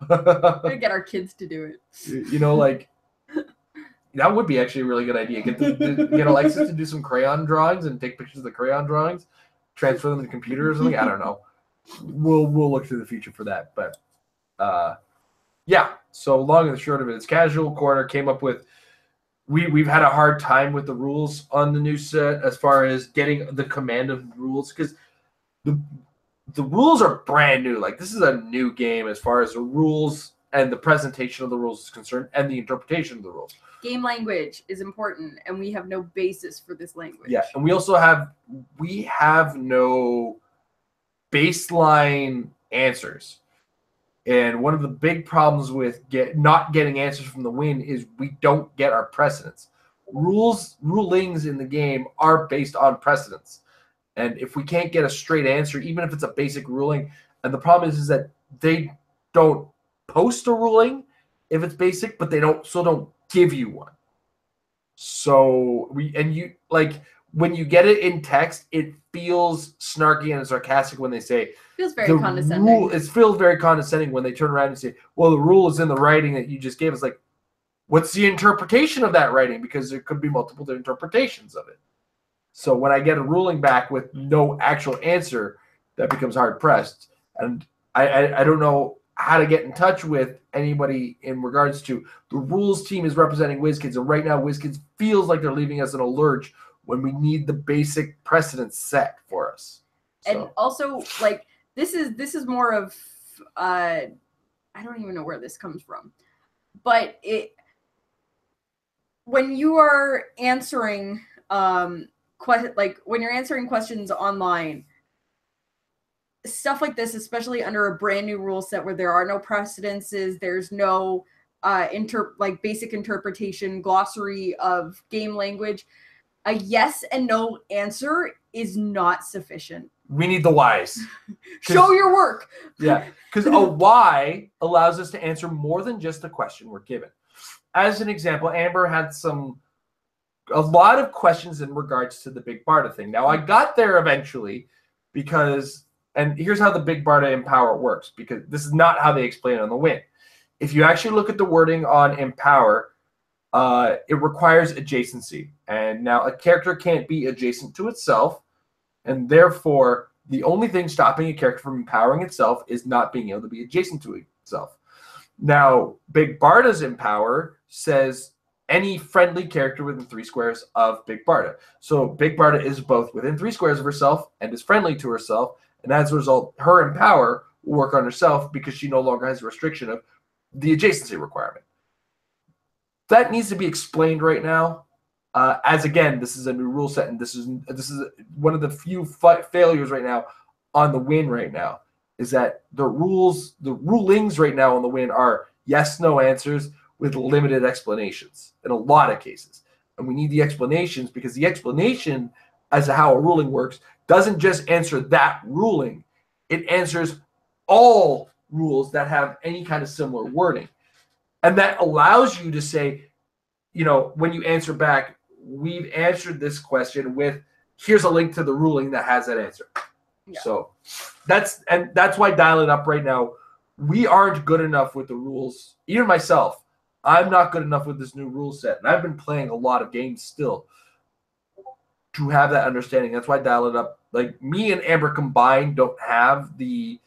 We're gonna get our kids to do it. You know, like, that would be actually a really good idea. Get Alexis to do some crayon drawings and take pictures of the crayon drawings, transfer them to the computer or something. I don't know. We'll look to the future for that. But yeah. So long and the short of it, it's Casual Corner came up with. We've had a hard time with the rules on the new set as far as getting the command of rules because the rules are brand new. Like, this is a new game as far as the rules and the presentation of the rules is concerned and the interpretation of the rules. Game language is important, and we have no basis for this language. Yeah, and we also have no baseline answers. And one of the big problems with not getting answers from the win is we don't get our precedents. Rulings in the game are based on precedents. And if we can't get a straight answer, even if it's a basic ruling, and the problem is that they don't post a ruling if it's basic, but they don't give you one. So when you get it in text, it feels snarky and sarcastic when they say feels very condescending. It feels very condescending when they turn around and say, well, the rule is in the writing that you just gave us. Like, what's the interpretation of that writing? Because there could be multiple interpretations of it. So when I get a ruling back with no actual answer, that becomes hard pressed. And I don't know how to get in touch with anybody in regards to the rules team is representing WizKids. And right now WizKids feels like they're leaving us in a lurch when we need the basic precedent set for us. So. And also, like, this is more of I don't even know where this comes from, but when you are answering when you're answering questions online, stuff like this, especially under a brand new rule set where there are no precedences, there's no basic interpretation, glossary of game language, a yes and no answer is not sufficient. We need the whys. Show your work. Yeah, because a why allows us to answer more than just the question we're given. As an example, Amber had a lot of questions in regards to the Big Barda thing. Now, I got there eventually because, and here's how the Big Barda Empower works, because this is not how they explain it on the win. If you actually look at the wording on Empower, it requires adjacency. And now a character can't be adjacent to itself, and therefore the only thing stopping a character from empowering itself is not being able to be adjacent to itself. Now, Big Barda's Empower says any friendly character within 3 squares of Big Barda. So Big Barda is both within 3 squares of herself and is friendly to herself, and as a result, her Empower will work on herself because she no longer has a restriction of the adjacency requirement. That needs to be explained right now. As again, this is a new rule set, and this is one of the few failures right now on the win right now, is that the rulings right now on the win are yes, no answers with limited explanations in a lot of cases. And we need the explanations because the explanation as to how a ruling works doesn't just answer that ruling. It answers all rules that have any kind of similar wording. And that allows you to say, when you answer back, we've answered this question with, here's a link to the ruling that has that answer. Yeah. So that's why dial it up right now. We aren't good enough with the rules. Even myself, I'm not good enough with this new rule set, and I've been playing a lot of games still to have that understanding. That's why I dial it up. Like, me and Amber combined don't have the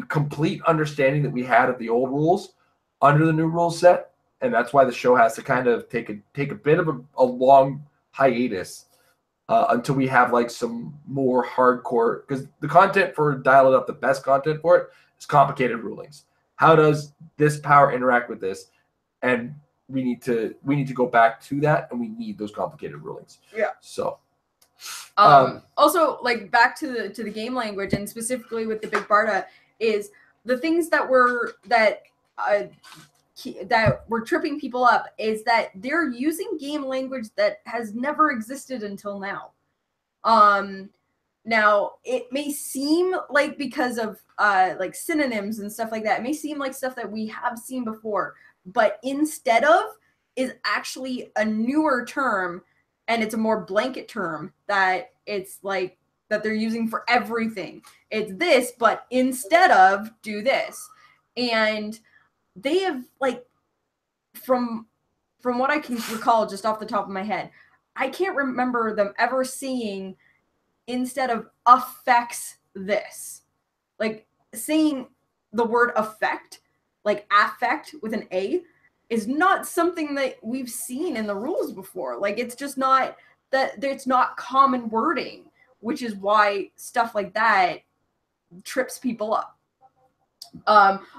complete understanding that we had of the old rules under the new rule set, and that's why the show has to kind of take a bit of a long hiatus until we have like some more hardcore, because the content for Dial It Up, the best content for it is complicated rulings. How does this power interact with this? And we need to go back to that, and we need those complicated rulings. Yeah. So also, like, back to the game language, and specifically with the Big Barda, is the things that were tripping people up is that they're using game language that has never existed until now. Now it may seem like, because of like synonyms and stuff like that, it may seem like stuff that we have seen before, but instead of is actually a newer term, and it's a more blanket term that it's like that they're using for everything. It's this, but instead of, do this. And they have, like, from what I can recall just off the top of my head, I can't remember them ever seeing, instead of affects this. Like, saying the word affect, like affect with an A, is not something that we've seen in the rules before. Like, it's just not that, it's not common wording, which is why stuff like that trips people up.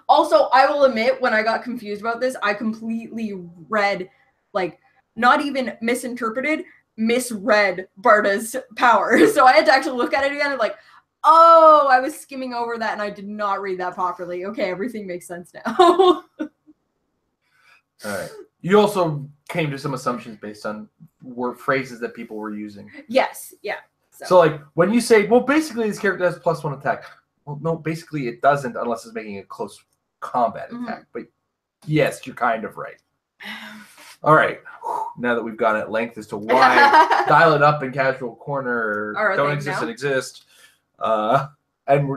Also, I will admit, when I got confused about this, I completely read, like, not even misread Barda's power. So I had to actually look at it again and like, oh, I was skimming over that and I did not read that properly. Okay, everything makes sense now. All right. You also came to some assumptions based on phrases that people were using. Yes, yeah. So like, when you say, well, basically this character has +1 attack. Well, no, basically it doesn't unless it's making a close combat attack. But yes, you're kind of right. All right. Now that we've gone at length as to why Dial It Up and Casual Corner don't exist and exist, and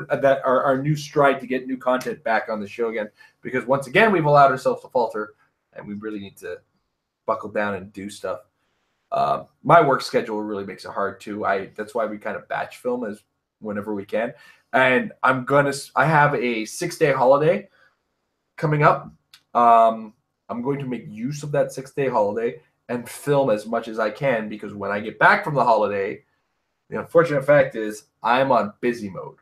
that our new stride to get new content back on the show again, because once again we've allowed ourselves to falter, and we really need to buckle down and do stuff. My work schedule really makes it hard too. That's why we kind of batch film as whenever we can. And I have a 6-day holiday coming up. I'm going to make use of that 6-day holiday and film as much as I can, because when I get back from the holiday, the unfortunate fact is I'm on busy mode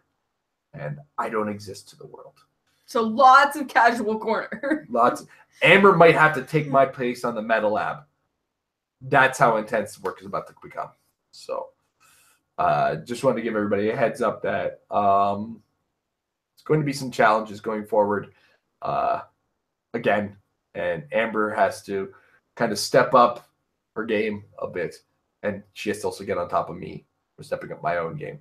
and I don't exist to the world. So lots of Casual Corner. Lots. Amber might have to take my place on the Meta Lab. That's how intense work is about to become. So just wanted to give everybody a heads up that it's going to be some challenges going forward again. And Amber has to kind of step up her game a bit. And she has to also get on top of me for stepping up my own game.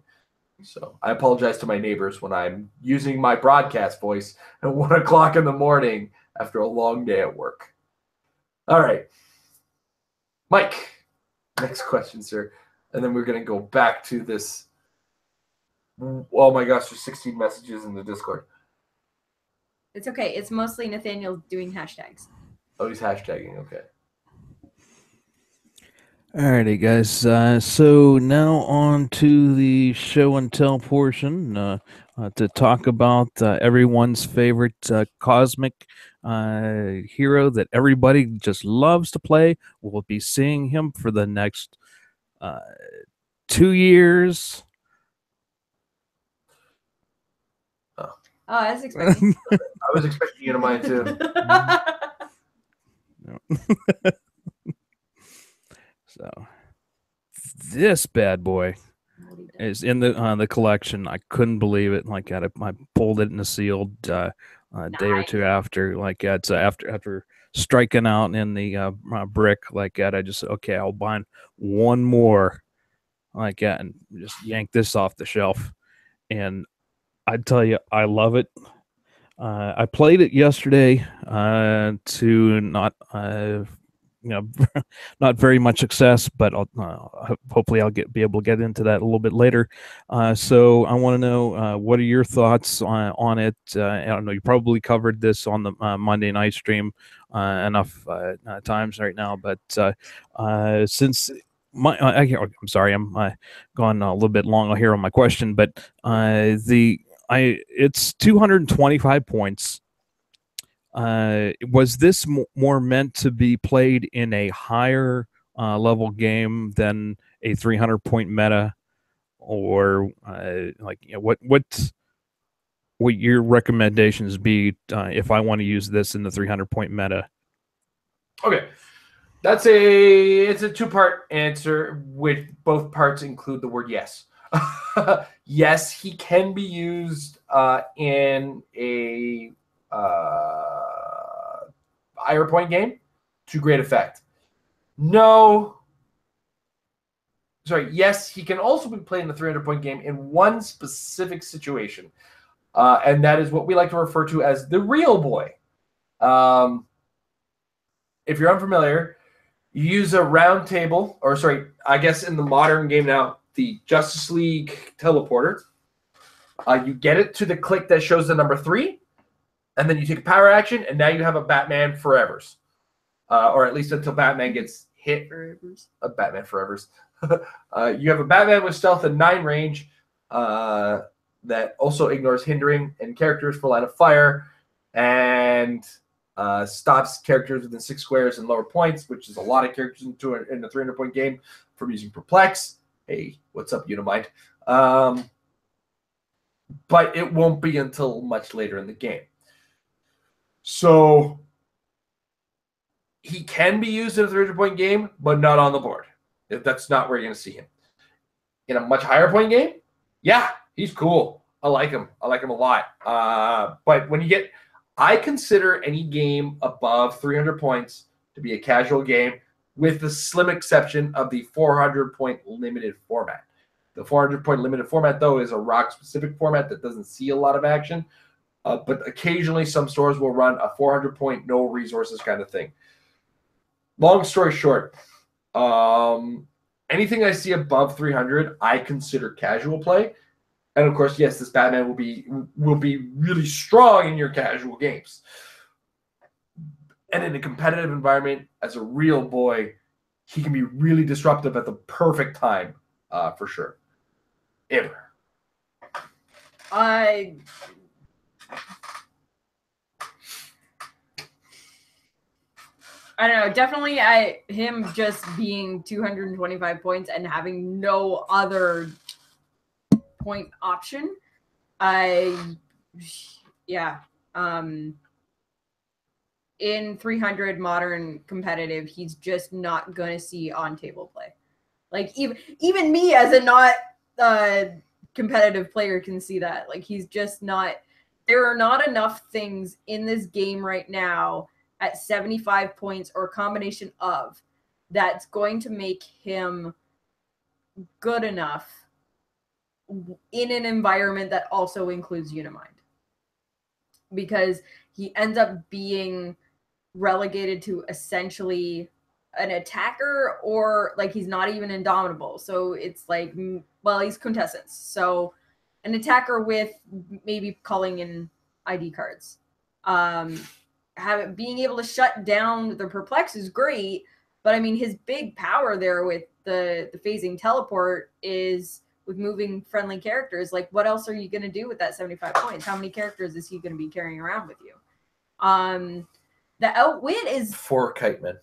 So I apologize to my neighbors when I'm using my broadcast voice at 1 o'clock in the morning after a long day at work. All right. Mike, next question, sir. And then we're going to go back to this. Oh my gosh, there's 16 messages in the Discord. It's okay. It's mostly Nathaniel doing hashtags. Oh, he's hashtagging. Okay. Alrighty, guys. So now on to the show and tell portion to talk about everyone's favorite cosmic hero that everybody just loves to play. We'll be seeing him for the next 2 years. Oh, I was expecting. I was expecting you to mine too. So this bad boy is in the collection. I couldn't believe it. Like I pulled it in a sealed day or two after. Like it's after striking out in the brick. Like that, I just okay. I'll buy one more. Like that, and just yank this off the shelf. And I tell you, I love it. I played it yesterday to not not very much success, but hopefully I'll be able to get into that a little bit later. So I want to know what are your thoughts on it? I don't know. You probably covered this on the Monday night stream enough times right now. But since I'm sorry, I'm gone a little bit long here on my question, but it's 225 points. Was this more meant to be played in a higher level game than a 300 point meta, or what your recommendations be if I want to use this in the 300 point meta? Okay, it's a two-part answer, with both parts include the word yes. Yes, he can be used in a higher point game to great effect. No. Sorry, yes, he can also be played in the 300 point game in one specific situation. And that is what we like to refer to as the real boy. If you're unfamiliar, you use a round table, or sorry, I guess in the modern game now, the Justice League teleporter. You get it to the click that shows the number 3, and then you take a power action, and now you have a Batman Forevers. Or at least until Batman gets hit. A Batman Forevers. You have a Batman with stealth and 9 range that also ignores hindering and characters for line of fire, and stops characters within 6 squares and lower points, which is a lot of characters in a 300 point game, from using Perplex. Hey, what's up, Unimind? But it won't be until much later in the game. So he can be used in a 300 point game, but not on the board. If that's not where you're going to see him. In a much higher point game, yeah, he's cool. I like him. I like him a lot. But when you get, I consider any game above 300 points to be a casual game, with the slim exception of the 400 point limited format. The 400 point limited format, though, is a rock specific format that doesn't see a lot of action. But occasionally some stores will run a 400 point no resources kind of thing. Long story short, anything I see above 300, I consider casual play. And of course, yes, this Batman will be really strong in your casual games. And in a competitive environment, as a real boy, he can be really disruptive at the perfect time, for sure. Ever. I don't know. Definitely, him just being 225 points and having no other point option. In 300 modern competitive, he's just not gonna see on table play. Like even me as a not competitive player can see that. Like, he's just not. There are not enough things in this game right now at 75 points or a combination of that's going to make him good enough in an environment that also includes Unimind. Because he ends up being relegated to essentially an attacker, or like he's not even indomitable. So it's like, well, he's quintessence. So an attacker with maybe calling in ID cards. Being able to shut down the Perplex is great, but I mean, his big power there with the phasing teleport is with moving friendly characters. Like, what else are you going to do with that 75 points? How many characters is he going to be carrying around with you? The outwit is 4 kitemen.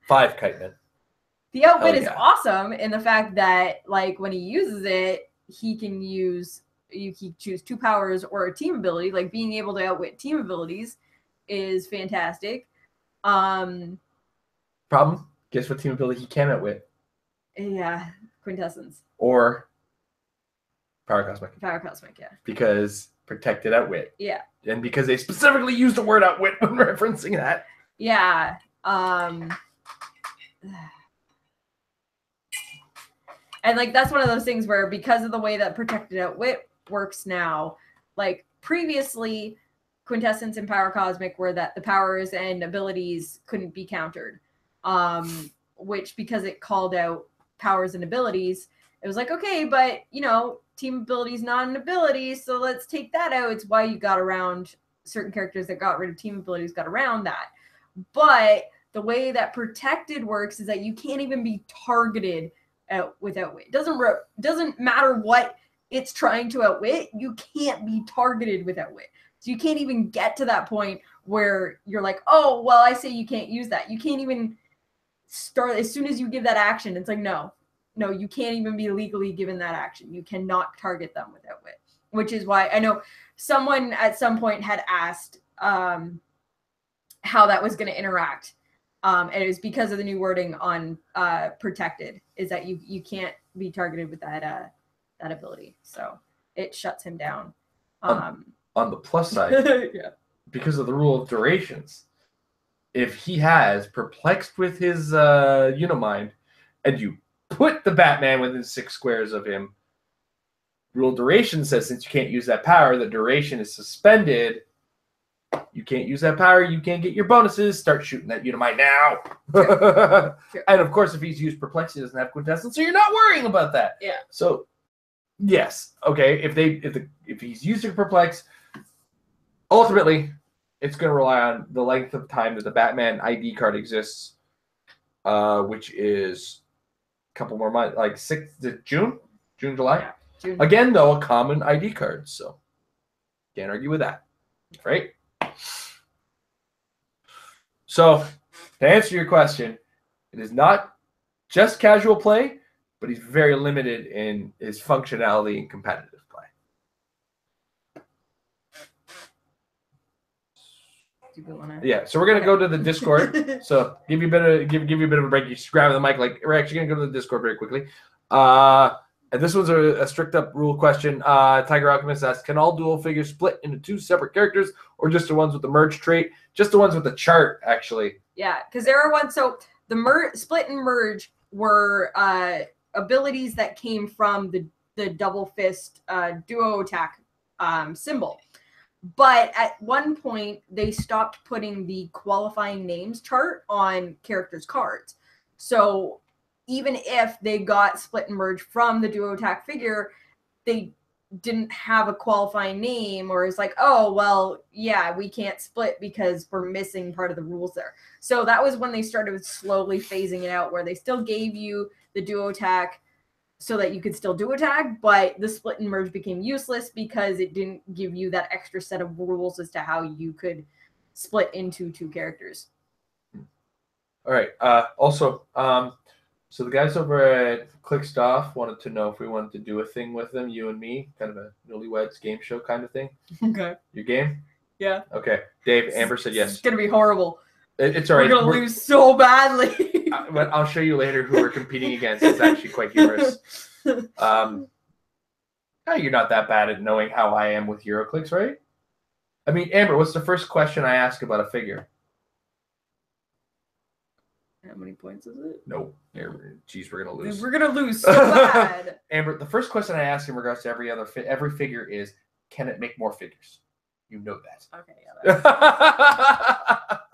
5 kitemen. The outwit is awesome in the fact that, like, when he uses it, he can use, you can choose 2 powers or a team ability. Like, being able to outwit team abilities is fantastic. Problem? Guess what team ability he can outwit? Yeah, quintessence. Or Power Cosmic. Power Cosmic, yeah. Because protected outwit. Yeah. And because they specifically use the word outwit when referencing that. Yeah. And like, that's one of those things where, because of the way that protected outwit works now, like previously quintessence and Power Cosmic were that the powers and abilities couldn't be countered. Which, because it called out powers and abilities, it was like, okay, but you know, team ability is not an ability, so let's take that out. It's why you got around certain characters that got rid of team abilities, got around that. But the way that protected works is that you can't even be targeted with outwit. It doesn't matter what it's trying to outwit, you can't be targeted with outwit. So you can't even get to that point where you're like, oh, well, I say you can't use that. You can't even start as soon as you give that action. It's like, no, you can't even be legally given that action. You cannot target them with outwit, which is why I know someone at some point had asked how that was going to interact. And it was because of the new wording on protected, is that you can't be targeted with that ability. So it shuts him down. On the plus side, yeah. Because of the rule of durations, if he has perplexed with his Unimind, and you put the Batman within 6 squares of him, rule of duration says since you can't use that power, the duration is suspended. You can't use that power. You can't get your bonuses. Start shooting that Unimind now. Sure. And of course, if he's used perplexity, he doesn't have quintessence, so you're not worrying about that. Yeah. So, yes, okay. If he's used to perplex, ultimately, it's going to rely on the length of time that the Batman ID card exists, which is a couple more months, like June, July. Yeah, June. Again, though, a common ID card, so can't argue with that, right? So, to answer your question, it is not just casual play, but he's very limited in his functionality and competitive play. Yeah, so we're gonna go to the Discord. So give you a bit of a break. You just grab the mic. Like we're actually gonna go to the Discord very quickly. And this one's a strict up rule question. Tiger Alchemist asks, can all dual figures split into 2 separate characters, or just the ones with the merge trait? Just the ones with the chart, actually. Yeah, because there are ones. So the split and merge were abilities that came from the double fist duo attack symbol. But at one point, they stopped putting the qualifying names chart on characters' cards. So even if they got split and merge from the duo attack figure, they didn't have a qualifying name, or it's like, oh, well, yeah, we can't split because we're missing part of the rules there. So that was when they started slowly phasing it out, where they still gave you the duo attack so that you could still do attack, but the split and merge became useless because it didn't give you that extra set of rules as to how you could split into 2 characters. All right. Also, so the guys over at Clix wanted to know if we wanted to do a thing with them, you and me, kind of a newlyweds game show kind of thing. Okay. Your game? Yeah. Okay. Dave, Amber said yes. It's going to be horrible. It's all right. We're going to lose so badly. But I'll show you later who we're competing against. It's actually quite humorous. You're not that bad at knowing how I am with HeroClix, right? I mean, Amber, what's the first question I ask about a figure? How many points is it? No. Geez, we're going to lose. We're going to lose so bad. Amber, the first question I ask in regards to every figure is, can it make more figures? You know that. Okay, yeah.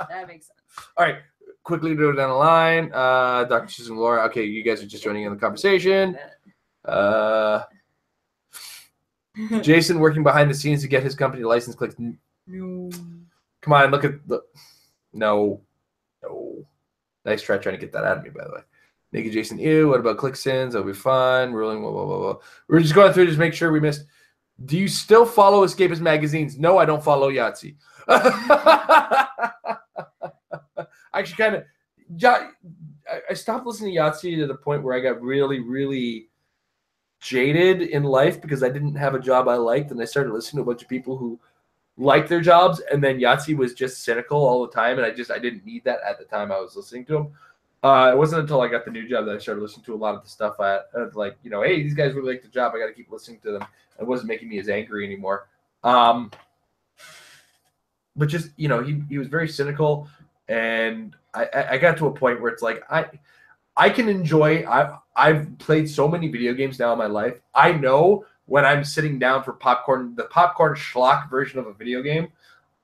That makes sense. All right. Quickly go down the line. Dr. Susan Laura. Okay, you guys are just joining in the conversation. Jason working behind the scenes to get his company license. Click. No. Come on, look at the. No. Nice try trying to get that out of me, by the way. Naked Jason, ew. What about click sins? That'll be fun. Ruling, blah, blah, blah, blah. We're just going through, just make sure we missed. Do you still follow Escapist magazines? No, I don't follow Yahtzee. Actually, kind of. I stopped listening to Yahtzee to the point where I got really, really jaded in life because I didn't have a job I liked, and I started listening to a bunch of people who liked their jobs, and then Yahtzee was just cynical all the time, and I didn't need that at the time I was listening to him. It wasn't until I got the new job that I started listening to a lot of the stuff like, hey, these guys really like the job. I got to keep listening to them. It wasn't making me as angry anymore. But just, he was very cynical, and I got to a point where it's like, I can enjoy, I've played so many video games now in my life. I know when I'm sitting down for popcorn, the popcorn schlock version of a video game.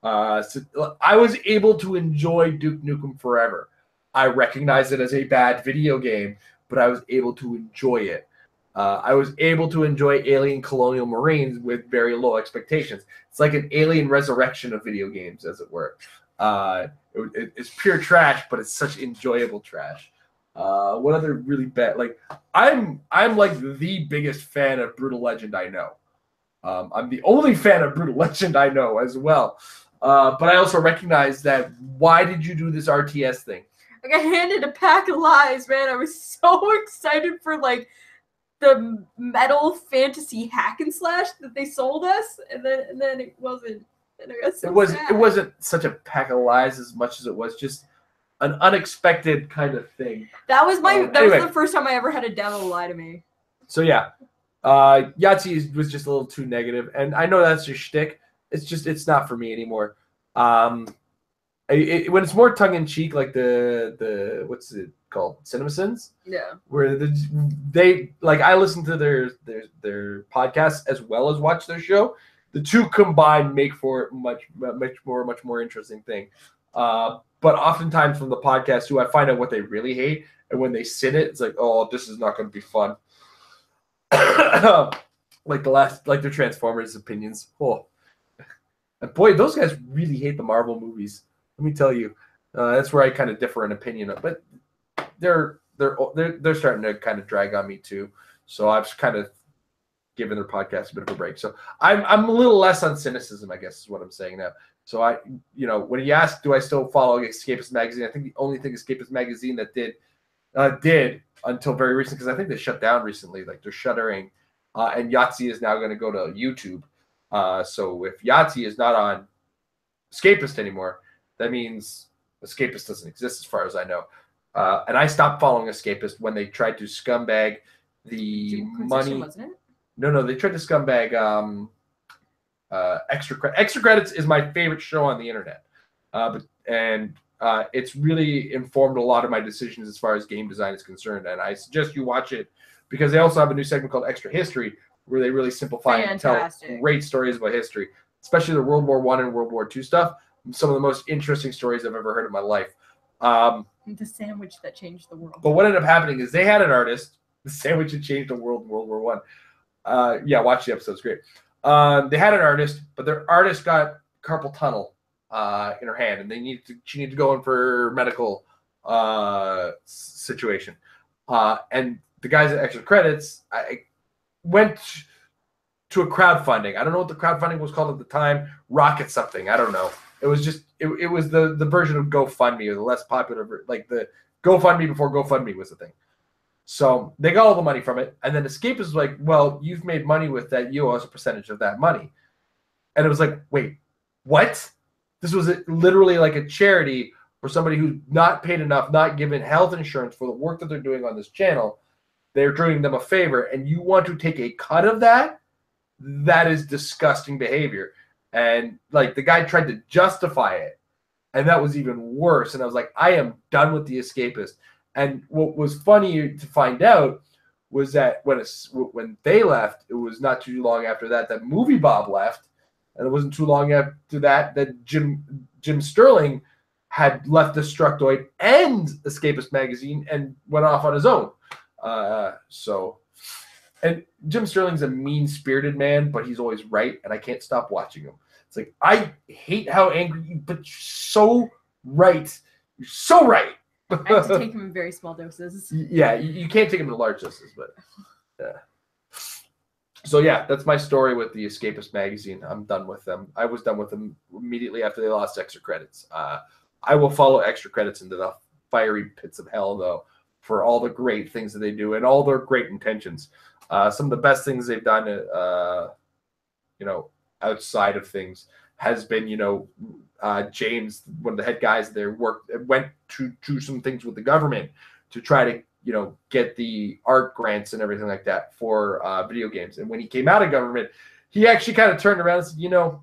So I was able to enjoy Duke Nukem Forever. I recognize it as a bad video game, but I was able to enjoy it. I was able to enjoy Alien Colonial Marines with very low expectations. It's like an Alien Resurrection of video games, as it were. It's pure trash, but it's such enjoyable trash. What other really bad? Like I'm like the biggest fan of Brutal Legend I know. I'm the only fan of Brutal Legend I know as well. But I also recognize that why did you do this RTS thing? I got handed a pack of lies, man. I was so excited for like the metal fantasy hack and slash that they sold us, and then it wasn't. And I got so sad. It wasn't such a pack of lies as much as it was just an unexpected kind of thing. That was was the first time I ever had a demo lie to me. So yeah, Yahtzee was just a little too negative, and I know that's your shtick. It's not for me anymore. When it's more tongue in cheek, like the what's it called, CinemaSins? Yeah. Where they like I listen to their podcasts as well as watch their show. The two combined make for a much more interesting thing. But oftentimes from the podcast too, I find out what they really hate, and when they sit it, it's like, oh, this is not going to be fun. Like their Transformers opinions. Oh, and boy, those guys really hate the Marvel movies. Let me tell you, that's where I kind of differ in opinion. But they're starting to kind of drag on me too. So I've kind of given their podcast a bit of a break. So I'm a little less on cynicism, I guess is what I'm saying now. So when you ask, do I still follow Escapist Magazine? I think the only thing Escapist Magazine that did until very recently, because I think they shut down recently, like they're shuttering, and Yahtzee is now going to go to YouTube. So if Yahtzee is not on Escapist anymore, that means Escapist doesn't exist as far as I know. And I stopped following Escapist when they tried to scumbag the money. Wasn't it? No, they tried to scumbag Extra Credits. Extra Credits is my favorite show on the internet. It's really informed a lot of my decisions as far as game design is concerned. And I suggest you watch it because they also have a new segment called Extra History where they really simplify and tell great stories about history, especially the World War I and World War II stuff. Some of the most interesting stories I've ever heard in my life. The sandwich that changed the world. But what ended up happening is they had an artist, the sandwich that changed the world in World War I. Yeah, watch the episode. It's great. They had an artist, but their artist got carpal tunnel in her hand, and she needed to go in for medical situation. And the guys at Extra Credits, I went to a crowdfunding. I don't know what the crowdfunding was called at the time. Rocket something. I don't know. It was just it was the version of GoFundMe, or the less popular, like the GoFundMe before GoFundMe was a thing. So they got all the money from it, and then Escapist was like, well, you've made money with that. You owe us a percentage of that money. And it was like, wait, what? This was literally like a charity for somebody who's not paid enough, not given health insurance for the work that they're doing on this channel. They're doing them a favor, and you want to take a cut of that? That is disgusting behavior. And like the guy tried to justify it, and that was even worse. And I was like, I am done with the Escapist. And what was funny to find out was that when they left, it was not too long after that Movie Bob left, and it wasn't too long after that Jim Sterling had left Destructoid and Escapist Magazine and went off on his own. And Jim Sterling's a mean-spirited man, but he's always right, and I can't stop watching him. It's like, I hate how angry you, but you're so right. You're so right. I have to take him in very small doses. Yeah, you can't take him in large doses, but yeah. So yeah, that's my story with the Escapist Magazine. I'm done with them. I was done with them immediately after they lost Extra Credits. I will follow Extra Credits into the fiery pits of hell, though, for all the great things that they do and all their great intentions. Some of the best things they've done, outside of things, has been, James, one of the head guys there, went to some things with the government to try to, get the art grants and everything like that for video games. And when he came out of government, he actually kind of turned around and said,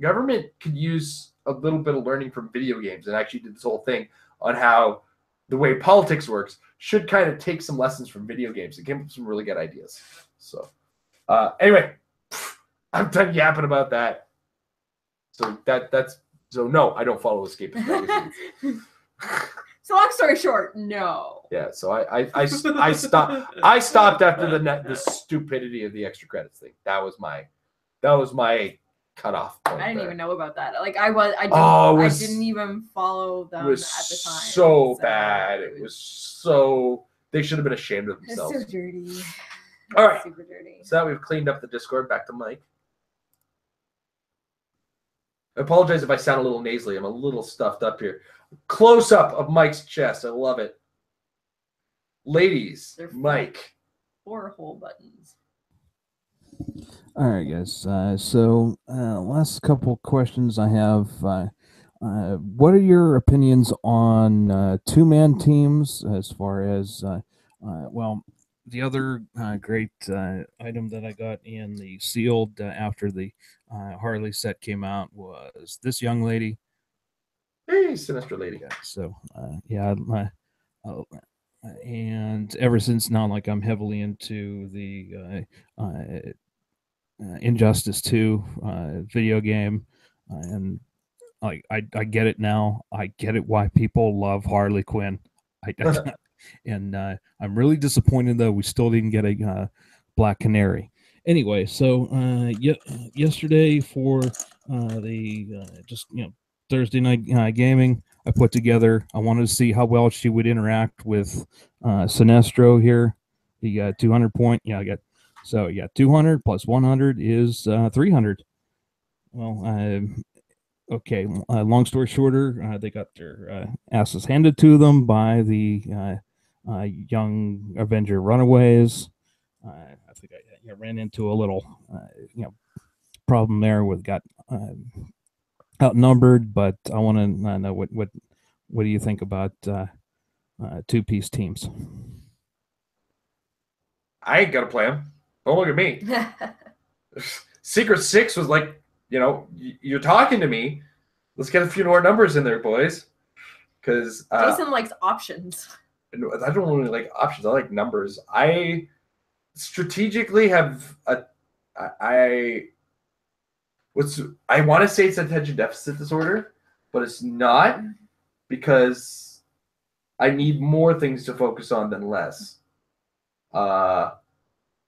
government could use a little bit of learning from video games, and actually did this whole thing on how the way politics works should kind of take some lessons from video games. It came up with some really good ideas. So anyway, I'm done yapping about that. So so no, I don't follow Escapist Magazine. So long story short, no. Yeah, so I stopped after the stupidity of the Extra Credits thing. That was my cutoff point. I didn't there. even know about that. Like I didn't even follow them It was at the time. so bad. It was so. They should have been ashamed of It's themselves. so dirty. All right. Super dirty. So now we've cleaned up the Discord. Back to Mike. I apologize if I sound a little nasally. I'm a little stuffed up here. Close up of Mike's chest. I love it. Ladies, Mike. 4 hole buttons. All right, guys. Last couple questions I have. What are your opinions on two-man teams as far as, the other great item that I got in the sealed after the Harley set came out was this young lady. Hey, Sinister Lady. And ever since now, like I'm heavily into the Injustice 2 video game, and like I get it now. I get it why people love Harley Quinn. And I'm really disappointed though we still didn't get a Black Canary. Anyway, so yesterday for the Thursday night gaming, I put together. I wanted to see how well she would interact with Sinestro here. You got 200 point. Yeah, I got. So you got 200 plus 100 is 300. Well, okay. Long story shorter, they got their asses handed to them by the young Avenger runaways. I think I ran into a little problem there with got outnumbered, but I want to know what do you think about two-piece teams? I ain't gonna play them. Don't look at me. Secret Six was like, you're talking to me. Let's get a few more numbers in there, boys. Because Jason likes options. I don't really like options. I like numbers. I strategically have I want to say it's attention deficit disorder, but it's not, because I need more things to focus on than less.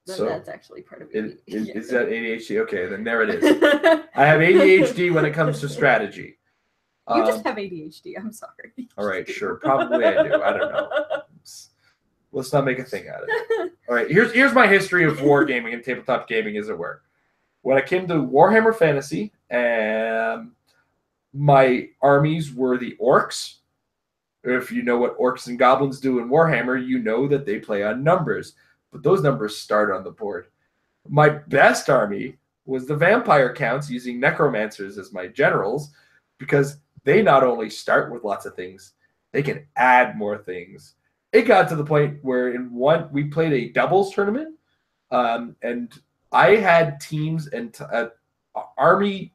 So that's actually part of it. Is that ADHD? Okay, then there it is. I have ADHD when it comes to strategy. You just have ADHD. I'm sorry. All right, sure. Probably I do. I don't know. Let's not make a thing out of it. All right, here's my history of wargaming and tabletop gaming, as it were. When I came to Warhammer Fantasy, my armies were the orcs. If you know what orcs and goblins do in Warhammer, you know that they play on numbers. But those numbers start on the board. My best army was the vampire counts, using necromancers as my generals, because they not only start with lots of things, they can add more things. It got to the point where we played a doubles tournament, and I had teams and army.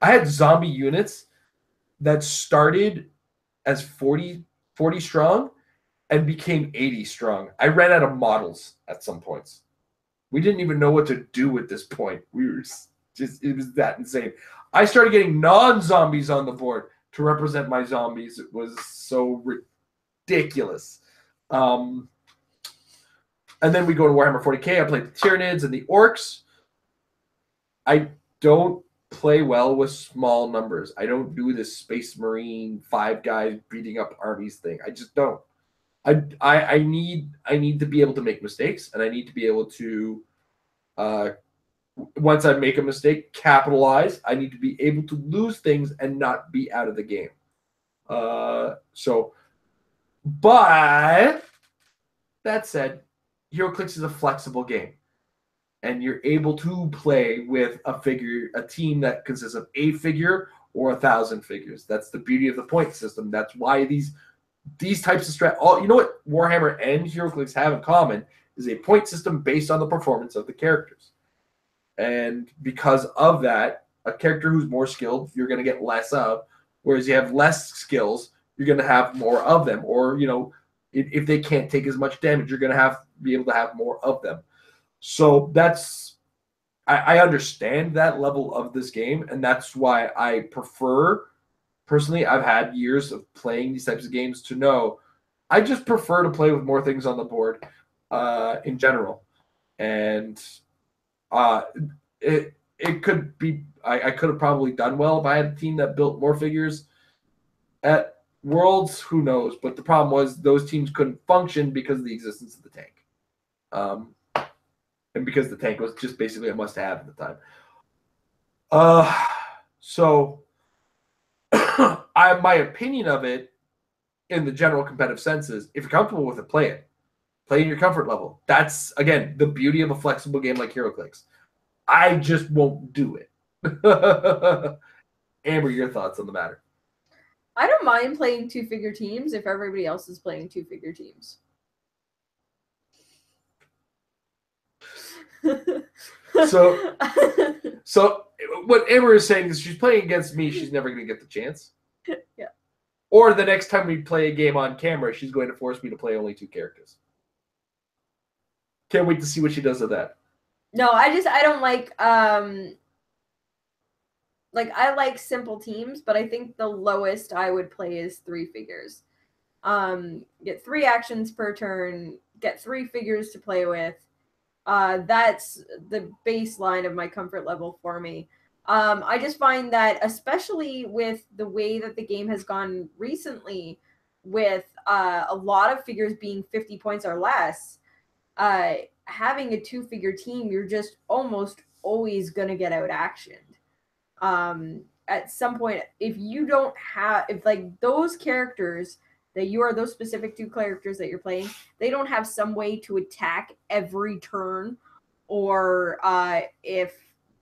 I had zombie units that started as 40 strong and became 80 strong. I ran out of models at some points. We didn't even know what to do at this point. We were it was that insane. I started getting non-zombies on the board to represent my zombies. It was so ridiculous. And then we go to Warhammer 40K. I played the Tyranids and the Orcs. I don't play well with small numbers. I don't do this Space Marine 5 guys beating up armies thing. I just don't. I need to be able to make mistakes, and I need to be able to once I make a mistake, capitalize. I need to be able to lose things and not be out of the game. But that said, HeroClix is a flexible game, and you're able to play with a team that consists of a figure or 1,000 figures. That's the beauty of the point system. That's why these types of you know what Warhammer and HeroClix have in common is a point system based on the performance of the characters. And because of that, a character who's more skilled, you're going to get less of. Whereas you have less skills, you're going to have more of them. Or, if they can't take as much damage, you're going to be able to have more of them. So I understand that level of this game, and that's why I prefer, personally, I've had years of playing these types of games to know I just prefer to play with more things on the board in general. And it could be. I could have probably done well if I had a team that built more figures at Worlds. Who knows? But the problem was those teams couldn't function because of the existence of the tank, and because the tank was just basically a must-have at the time. So my opinion of it in the general competitive sense is, if you're comfortable with it, play it. Play in your comfort level. That's, again, the beauty of a flexible game like HeroClix. I just won't do it. Amber, your thoughts on the matter? I don't mind playing 2-figure teams if everybody else is playing 2-figure teams. So what Amber is saying is, she's playing against me, she's never going to get the chance. Yeah. Or the next time we play a game on camera, she's going to force me to play only 2 characters. Can't wait to see what she does with that. No, I don't like I like simple teams, but I think the lowest I would play is 3 figures. Get 3 actions per turn, get 3 figures to play with. That's the baseline of my comfort level for me. I just find that, especially with the way that the game has gone recently, with a lot of figures being 50 points or less, having a 2-figure team, you're just almost always going to get out actioned. At some point, if you don't have, if like those characters that you are, those specific 2 characters that you're playing, they don't have some way to attack every turn, or if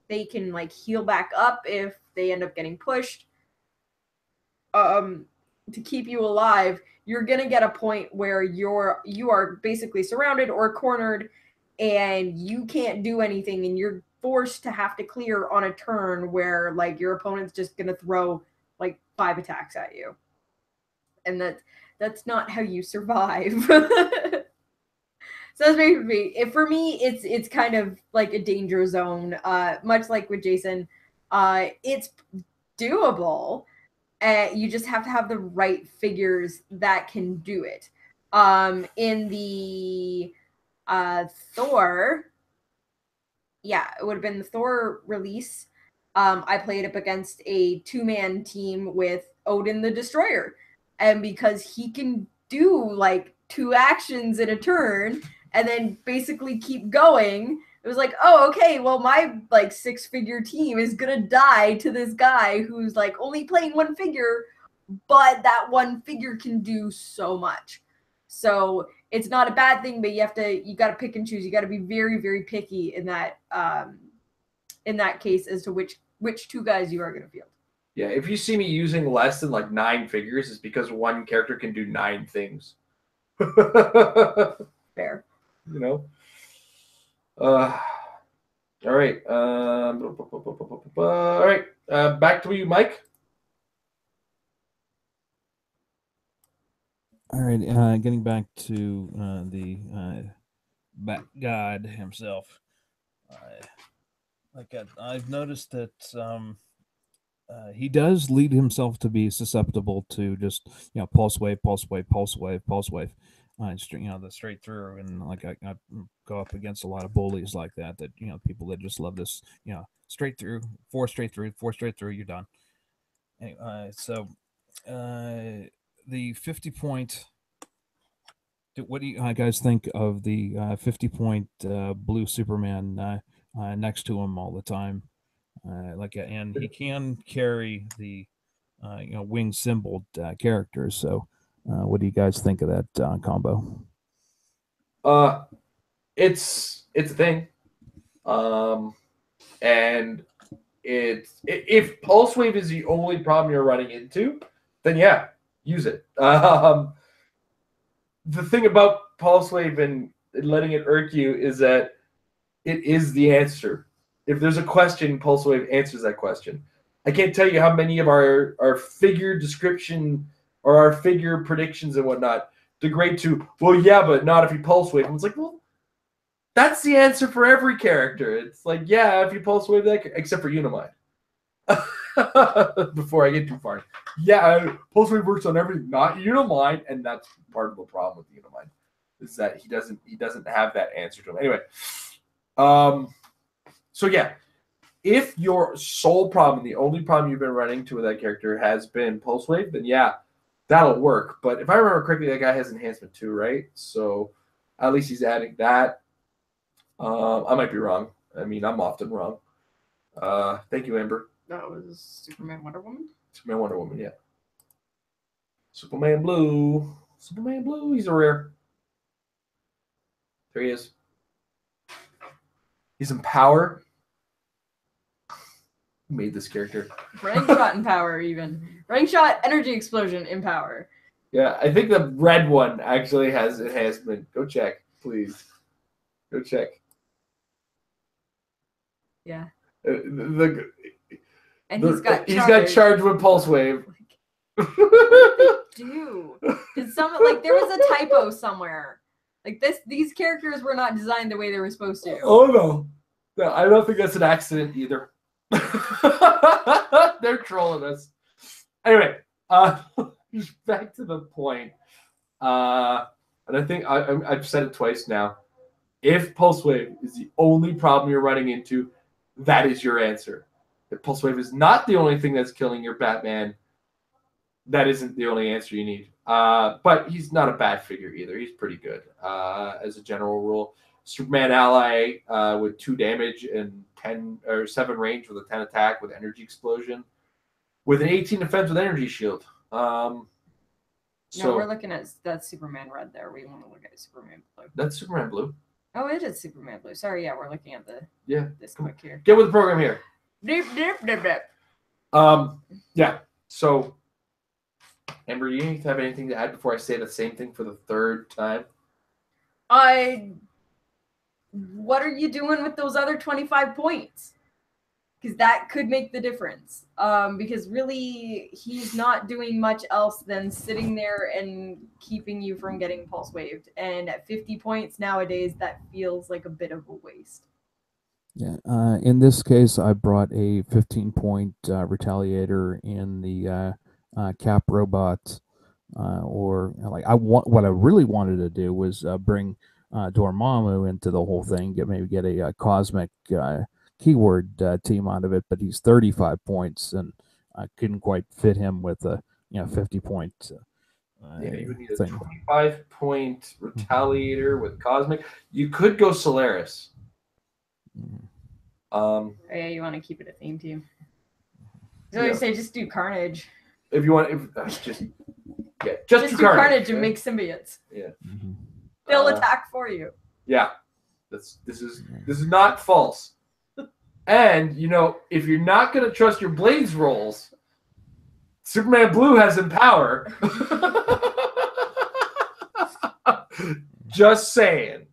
they can like heal back up if they end up getting pushed, to keep you alive, you're gonna get a point where you are basically surrounded or cornered, and you can't do anything, and you're forced to have to clear on a turn where like your opponent's just gonna throw like 5 attacks at you, and that's not how you survive. So that's maybe for me. It's kind of like a danger zone. Much like with Jason, it's doable. You just have to have the right figures that can do it. In the Thor, yeah, it would have been the Thor release. I played up against a 2-man team with Odin the Destroyer, and because he can do like 2 actions in a turn and then basically keep going, it was like, oh, okay, well, my like 6-figure team is gonna die to this guy who's like only playing 1 figure, but that 1 figure can do so much. So it's not a bad thing, but you gotta pick and choose. You gotta be very, very picky in that case as to which 2 guys you are gonna field. Yeah, if you see me using less than like 9 figures, it's because 1 character can do 9 things. Fair. You know? All right. All right. Back to you, Mike. All right. Getting back to the Bat God himself. I've noticed that he does lead himself to be susceptible to just pulse wave, the straight through, and like I go up against a lot of bullies like that people that just love this straight through, 4 straight through, you're done. Anyway, so the 50-point. What do you guys think of the 50-point blue Superman next to him all the time? And he can carry the wing symboled characters. So, what do you guys think of that combo? It's a thing, and if pulse wave is the only problem you're running into, then yeah, use it. The thing about pulse wave and letting it irk you is that it is the answer. If there's a question, pulse wave answers that question. I can't tell you how many of our figure description or our figure predictions and whatnot degrade to, well, yeah, but not if you pulse wave. And it's like, well, that's the answer for every character. It's like, yeah, if you pulse wave that, except for Unimind. Before I get too far. Yeah, pulse wave works on everything, not Unimind, and that's part of the problem with Unimind, is that he doesn't have that answer to him. Anyway, so yeah, If your sole problem, the only problem you've been running to with that character has been Pulse Wave, then yeah, that'll work. But if I remember correctly, that guy has enhancement too, right? So at least he's adding that. I might be wrong. I mean, I'm often wrong. Thank you, Amber. That was Superman Wonder Woman? Superman Wonder Woman, yeah. Superman Blue. Superman Blue, he's a rare. There he is. He's in power. Who made this character? Running shot in power, even. Running shot, energy explosion in power. Yeah, I think the red one actually has enhancement. Go check, please. Go check. Yeah. And he's got charged with Pulse Wave. Dude, did there was a typo somewhere. Like these characters were not designed the way they were supposed to. Oh no, I don't think that's an accident either. They're trolling us. Anyway, just back to the point. And I think I've said it twice now. If Pulse Wave is the only problem you're running into, that is your answer. If Pulse Wave is not the only thing that's killing your Batman, that isn't the only answer you need. But he's not a bad figure either. He's pretty good as a general rule. Superman ally with 2 damage and 10 or 7 range with a 10 attack with energy explosion, with an 18 defense with energy shield. No, we're looking at that Superman red there. We want to look at Superman blue. That's Superman blue. Oh, it is Superman blue. Sorry, yeah, we're looking at this quick here. Get with the program here. Dip, dip, dip, dip. Yeah. So, Amber, you have anything to add before I say the same thing for the 3rd time? What are you doing with those other 25 points? Because that could make the difference. Because really, he's not doing much else than sitting there and keeping you from getting pulse waved. And at 50 points nowadays, that feels like a bit of a waste. Yeah. In this case, I brought a 15-point retaliator in the Cap robot. What I really wanted to do was bring Dormammu into the whole thing. Maybe get a cosmic keyword team out of it, but he's 35 points, and I couldn't quite fit him with a 50-point. You would need a 25-point retaliator with cosmic. You could go Solaris. Yeah, you want to keep it a theme team. So you say just do Carnage. If you want, just do Carnage and make symbiotes. Yeah, they'll attack for you. Yeah, this is not false. And if you're not gonna trust your Blades rolls, Superman Blue has Empower. Just saying.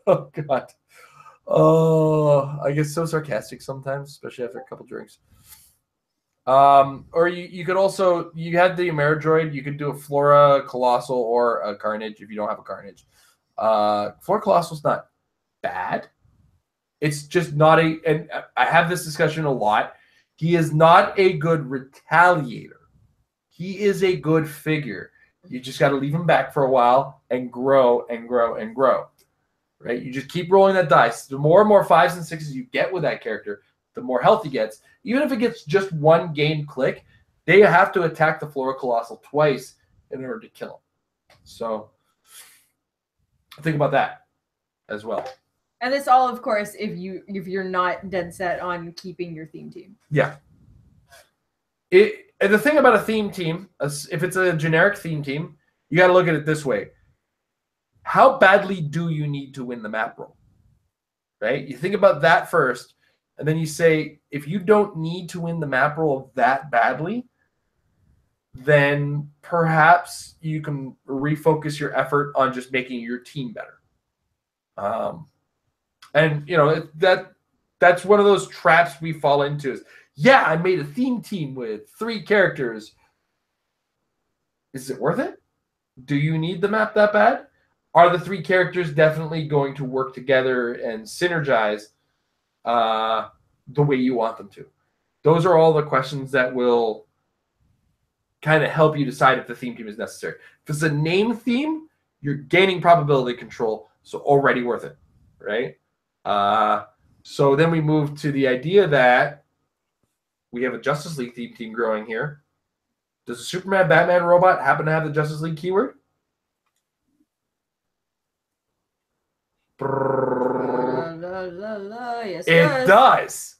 Oh God. Oh, I get so sarcastic sometimes, especially after a couple drinks. Or you could also, you had the Ameridroid, you could do a Flora Colossal or a Carnage if you don't have a Carnage. Flora Colossal's not bad. It's just not and I have this discussion a lot. He is not a good retaliator. He is a good figure. You just got to leave him back for a while and grow and grow and grow. Right? You just keep rolling that dice. The more and more 5s and 6s you get with that character, the more health he gets. Even if it gets just 1 gain click, they have to attack the Flora Colossal twice in order to kill him. So think about that as well. And this all, of course, if you're not dead set on keeping your theme team. Yeah. And the thing about a theme team, if it's a generic theme team, you got to look at it this way. How badly do you need to win the map roll? Right? You think about that first, and then you say, if you don't need to win the map roll that badly, then perhaps you can refocus your effort on just making your team better. And that's one of those traps we fall into. Is I made a theme team with 3 characters. Is it worth it? Do you need the map that bad? Are the 3 characters definitely going to work together and synergize the way you want them to? Those are all the questions that will kind of help you decide if the theme team is necessary. If it's a name theme, you're gaining probability control, so already worth it, right? So then we move to the idea that we have a Justice League team growing here. Does the Superman Batman robot happen to have the Justice League keyword? Yes, it does.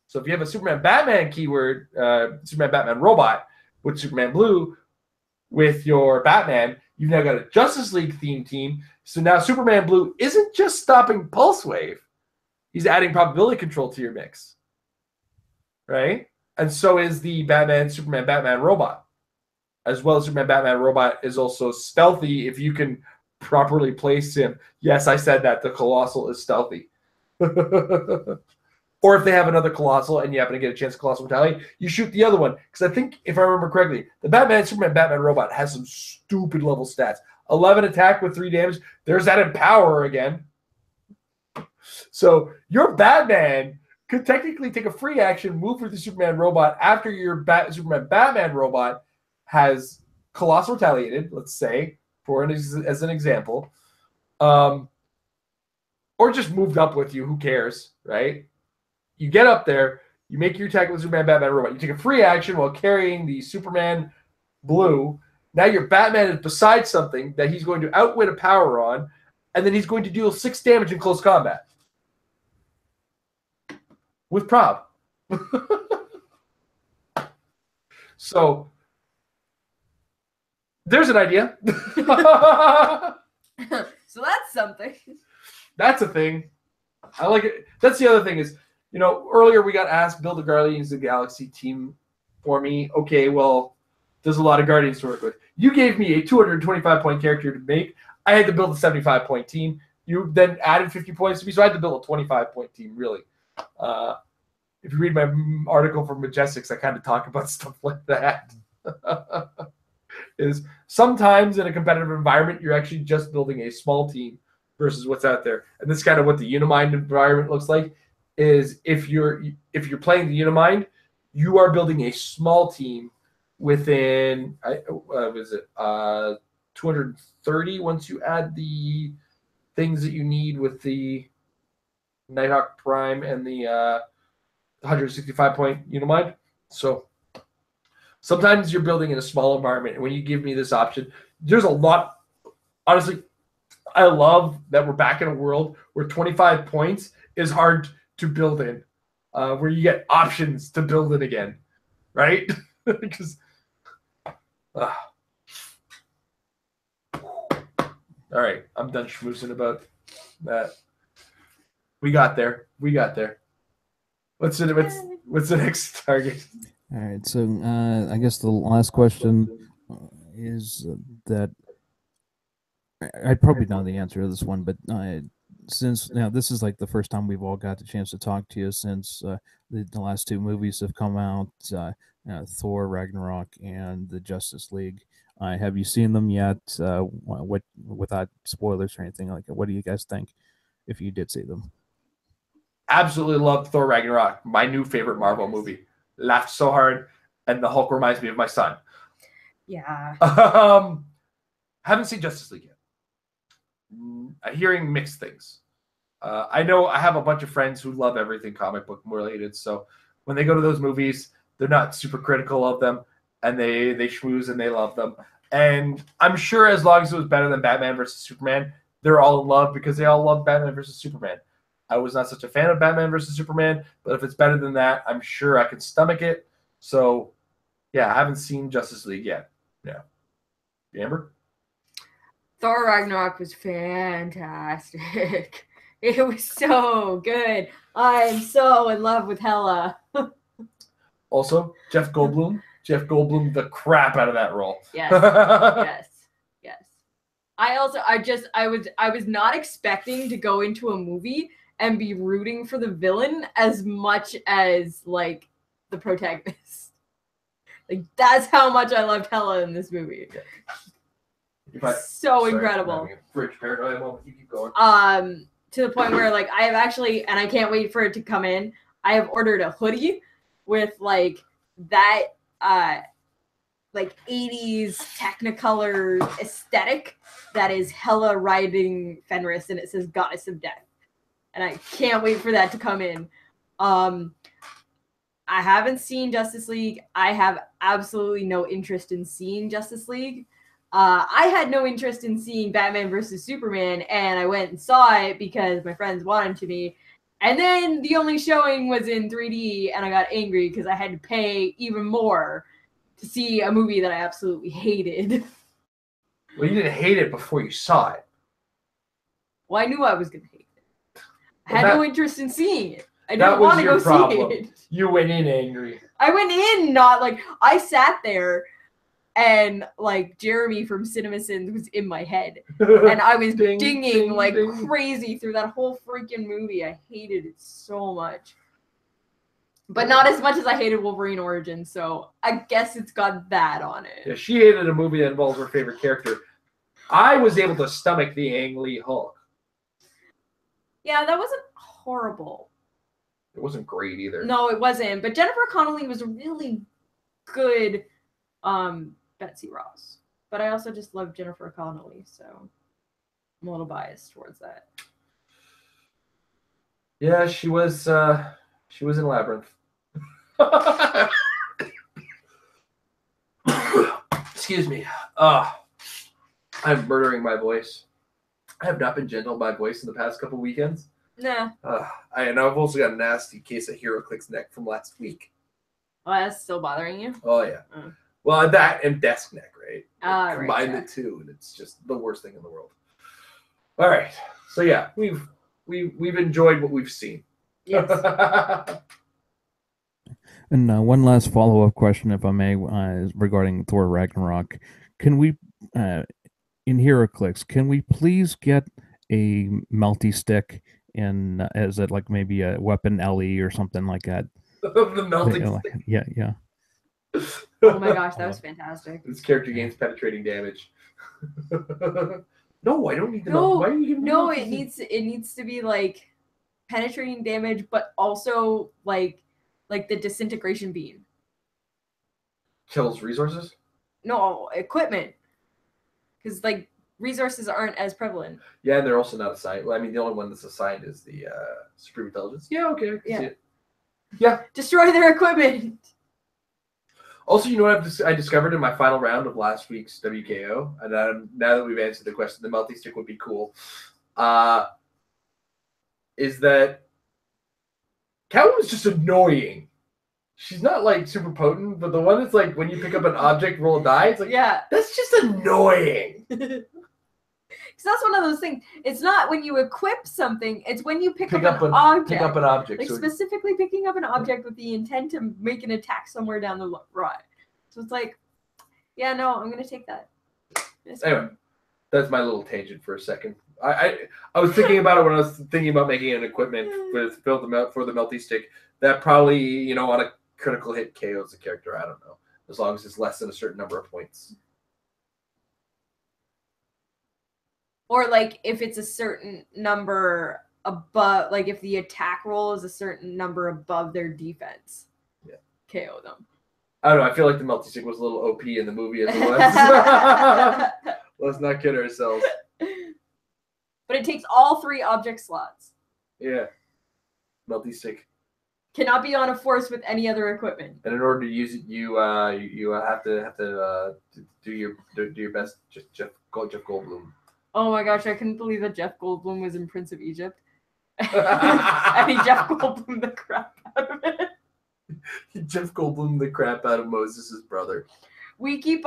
So if you have a Superman Batman keyword, Superman Batman robot with Superman Blue with your Batman, you've now got a Justice League themed team. So now Superman Blue isn't just stopping Pulse Wave. He's adding probability control to your mix. Right? And so is the Superman Batman robot. As well as Superman Batman robot is also stealthy if you can properly place him. Yes, I said that. The Colossal is stealthy. Or if they have another Colossal and you happen to get a chance of Colossal Mentality, you shoot the other one. Because I think, if I remember correctly, the Superman Batman robot has some stupid level stats. 11 attack with 3 damage. There's that Empower again. So your Batman could technically take a free action, move with the Superman robot after your Superman Batman robot has Colossal Retaliated, let's say, as an example. Or just moved up with you. Who cares, right? You get up there, you make your attack with Superman Batman robot. You take a free action while carrying the Superman Blue. Now your Batman is beside something that he's going to outwit a power on, and then he's going to deal 6 damage in close combat. With prob. So there's an idea. So that's something. That's a thing. I like it. That's the other thing is, earlier we got asked build a Guardians of the Galaxy team for me. Okay, well, there's a lot of Guardians to work with. You gave me a 225-point character to make. I had to build a 75-point team. You then added 50 points to me, so I had to build a 25-point team, really. If you read my article from Majestics, I kind of talk about stuff like that. Is sometimes in a competitive environment, you're actually just building a small team versus what's out there. And this is kind of what the Unimind environment looks like, is if you're playing the Unimind, you are building a small team within, 230 once you add the things that you need with the Nighthawk Prime and the 165-point Unimind. So sometimes you're building in a small environment, and when you give me this option, there's a lot. Honestly, I love that we're back in a world where 25 points is hard to build in, where you get options to build it again, right? Because, all right, I'm done schmoozing about that. We got there. What's the next target? All right, so I guess the last question is that I probably know the answer to this one, but since now this is like the first time we've all got the chance to talk to you since the last 2 movies have come out, Thor Ragnarok and the Justice League. Have you seen them yet? What, without spoilers or anything like that, what do you guys think if you did see them? Absolutely loved Thor Ragnarok, my new favorite Marvel movie. Laughed so hard, and the Hulk reminds me of my son. Yeah. Haven't seen Justice League yet. Hearing mixed things. I know I have a bunch of friends who love everything comic book related, so when they go to those movies, they're not super critical of them, and they schmooze and they love them. And I'm sure as long as it was better than Batman versus Superman, they're all in love because they all love Batman versus Superman. I was not such a fan of Batman versus Superman, but if it's better than that, I'm sure I can stomach it. So, yeah, I haven't seen Justice League yet. Yeah. Amber? Thor Ragnarok was fantastic. It was so good. I'm so in love with Hela. Also, Jeff Goldblum. Jeff Goldblum the crap out of that role. Yes. Yes. I was not expecting to go into a movie and be rooting for the villain as much as like the protagonist. Like that's how much I loved Hela in this movie. Incredible. Fridge paranoia moment. You keep going. To the point where like I have actually, and I can't wait for it to come in. I have ordered a hoodie with like that like 80s Technicolor aesthetic that is Hela riding Fenris, and it says Goddess of Death. and I can't wait for that to come in. I haven't seen Justice League. I have absolutely no interest in seeing Justice League. I had no interest in seeing Batman versus Superman, and I went and saw it because my friends wanted to me. And then the only showing was in 3D, and I got angry because I had to pay even more to see a movie that I absolutely hated. Well, you didn't hate it before you saw it. Well, I knew I was going to hate it. I had no interest in seeing it. I didn't want to go see it. You went in angry. I went in not like, I sat there and like Jeremy from CinemaSins was in my head. And I was ding, like crazy through that whole freaking movie. I hated it so much. But not as much as I hated Wolverine Origins, so I guess it's got that on it. Yeah, she hated a movie that involves her favorite character. I was able to stomach the Ang Lee Hulk. Yeah, that wasn't horrible. It wasn't great either. No, it wasn't. But Jennifer Connelly was a really good Betsy Ross. But I also just love Jennifer Connelly, so I'm a little biased towards that. Yeah, she was in Labyrinth. Excuse me. I'm murdering my voice. I have not been gentle with my voice in the past couple weekends. Nah. And I've also got a nasty case of HeroClix neck from last week. Oh, that's still bothering you? Oh, yeah. Well, that and desk neck, right? Combine right, the two, and it's just the worst thing in the world. All right. So, yeah, we've enjoyed what we've seen. Yes. And one last follow-up question, if I may, regarding Thor Ragnarok. Can we, in HeroClix, can we please get a melty stick in, as it like maybe a weapon LE or something like that? The melting stick. Yeah. Oh my gosh, that was fantastic. This character gains penetrating damage. No, I don't need the No, why are you giving me no, it needs to be like penetrating damage, but also like the disintegration beam. Kills resources? No, equipment. Because like resources aren't as prevalent. Yeah, and they're also not assigned. Well, I mean, the only one that's assigned is the Supreme Intelligence. Yeah, okay. I can see it. Yeah. Destroy their equipment. Also, you know what I discovered in my final round of last week's WKO, and now that we've answered the question, the melty stick would be cool, is that Catwoman's just annoying. She's not like super potent, but the one that's like when you pick up an object, roll a die, it's like, yeah, that's just annoying. Because that's one of those things. It's not when you equip something, it's when you pick up an object. Pick up an object. Like specifically picking up an object with the intent to make an attack somewhere down the road. So it's like, yeah, no, I'm going to take that. Anyway, that's my little tangent for a second. I was thinking about it when I was thinking about making an equipment for the melty stick. That probably, on a critical hit KOs the character. I don't know. As long as it's less than a certain number of points. Or like if it's a certain number above, like if the attack roll is a certain number above their defense. Yeah. KO them. I don't know. I feel like the melty stick was a little OP in the movie as it was. Let's not kid ourselves. But it takes all 3 object slots. Yeah. Melty stick. Cannot be on a force with any other equipment. And in order to use it, you have to do your best. Just Jeff Goldblum. Oh my gosh, I couldn't believe that Jeff Goldblum was in Prince of Egypt. I mean, Jeff Goldblum the crap out of it. Jeff Goldblum the crap out of Moses' brother. We keep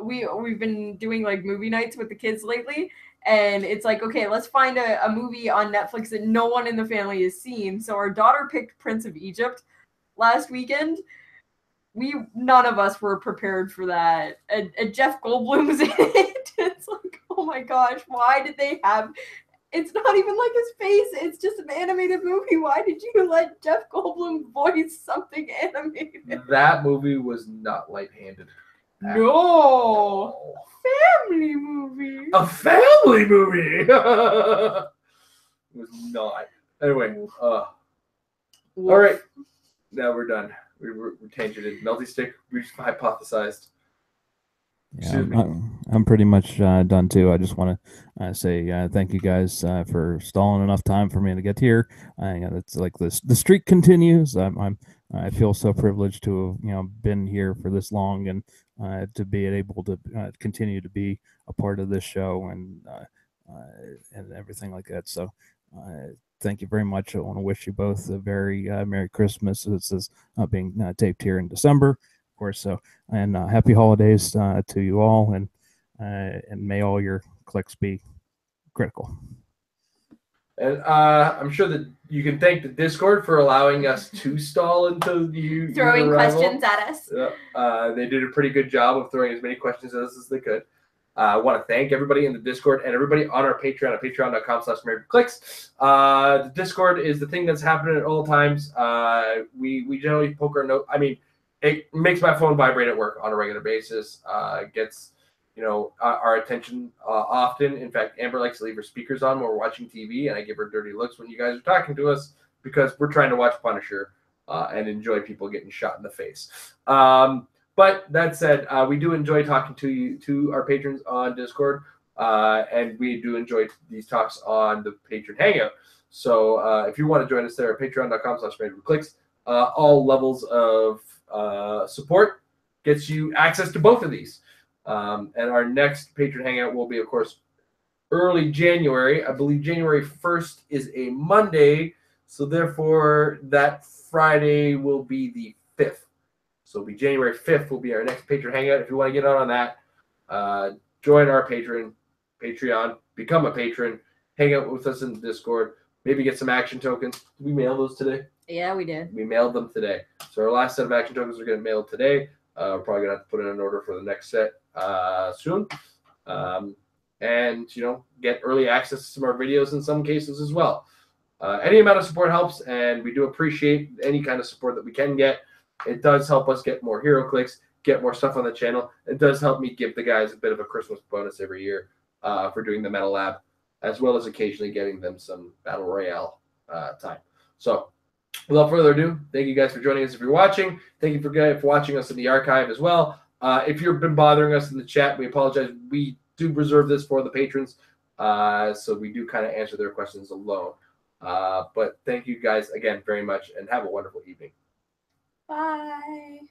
we've been doing like movie nights with the kids lately, and it's like, okay, let's find a movie on Netflix that no one in the family has seen. So our daughter picked Prince of Egypt last weekend. None of us were prepared for that. And Jeff Goldblum was in it. It's like, oh my gosh, why did they have... It's not even like his face. It's just an animated movie. Why did you let Jeff Goldblum voice something animated? That movie was not light-handed. No. Family movie. A family movie. It was not. Anyway, all right. Now we're done. We're tangented. Melty stick. We just hypothesized. I'm pretty much done too. I just want to say thank you guys for stalling enough time for me to get here. It's like this. The streak continues. I feel so privileged to have been here for this long and to be able to continue to be a part of this show and everything like that. So thank you very much. I want to wish you both a very Merry Christmas. This is being taped here in December, of course. So and happy holidays to you all, and may all your clicks be critical. And I'm sure that you can thank the Discord for allowing us to stall until you throwing questions at us. They did a pretty good job of throwing as many questions at us as they could. I want to thank everybody in the Discord and everybody on our Patreon at patreon.com/Clix. The Discord is the thing that's happening at all times. We generally poke our note. I mean, it makes my phone vibrate at work on a regular basis. Gets our attention often. In fact, Amber likes to leave her speakers on when we're watching TV, and I give her dirty looks when you guys are talking to us because we're trying to watch Punisher and enjoy people getting shot in the face. But that said, we do enjoy talking to our patrons on Discord, and we do enjoy these talks on the Patron Hangout. So if you want to join us there at patreon.com/Clix, all levels of support gets you access to both of these. And our next Patron Hangout will be, of course, early January. I believe January 1st is a Monday, so therefore that Friday will be the 5th. So it'll be January 5th will be our next Patron Hangout. If you want to get on that, join our Patreon, become a patron, hang out with us in the Discord, maybe get some action tokens. Did we mail those today? Yeah, we did. We mailed them today. So our last set of action tokens are getting mailed today. We're probably going to have to put in an order for the next set soon. And, get early access to some of our videos in some cases as well. Any amount of support helps, and we do appreciate any kind of support that we can get. It does help us get more hero clicks, get more stuff on the channel. It does help me give the guys a bit of a Christmas bonus every year for doing the Metal Lab, as well as occasionally getting them some Battle Royale time. So without further ado, thank you guys for joining us if you're watching. Thank you for watching us in the archive as well. If you've been bothering us in the chat, we apologize. We do reserve this for the patrons, so we do kind of answer their questions alone. But thank you guys again very much, and have a wonderful evening. Bye.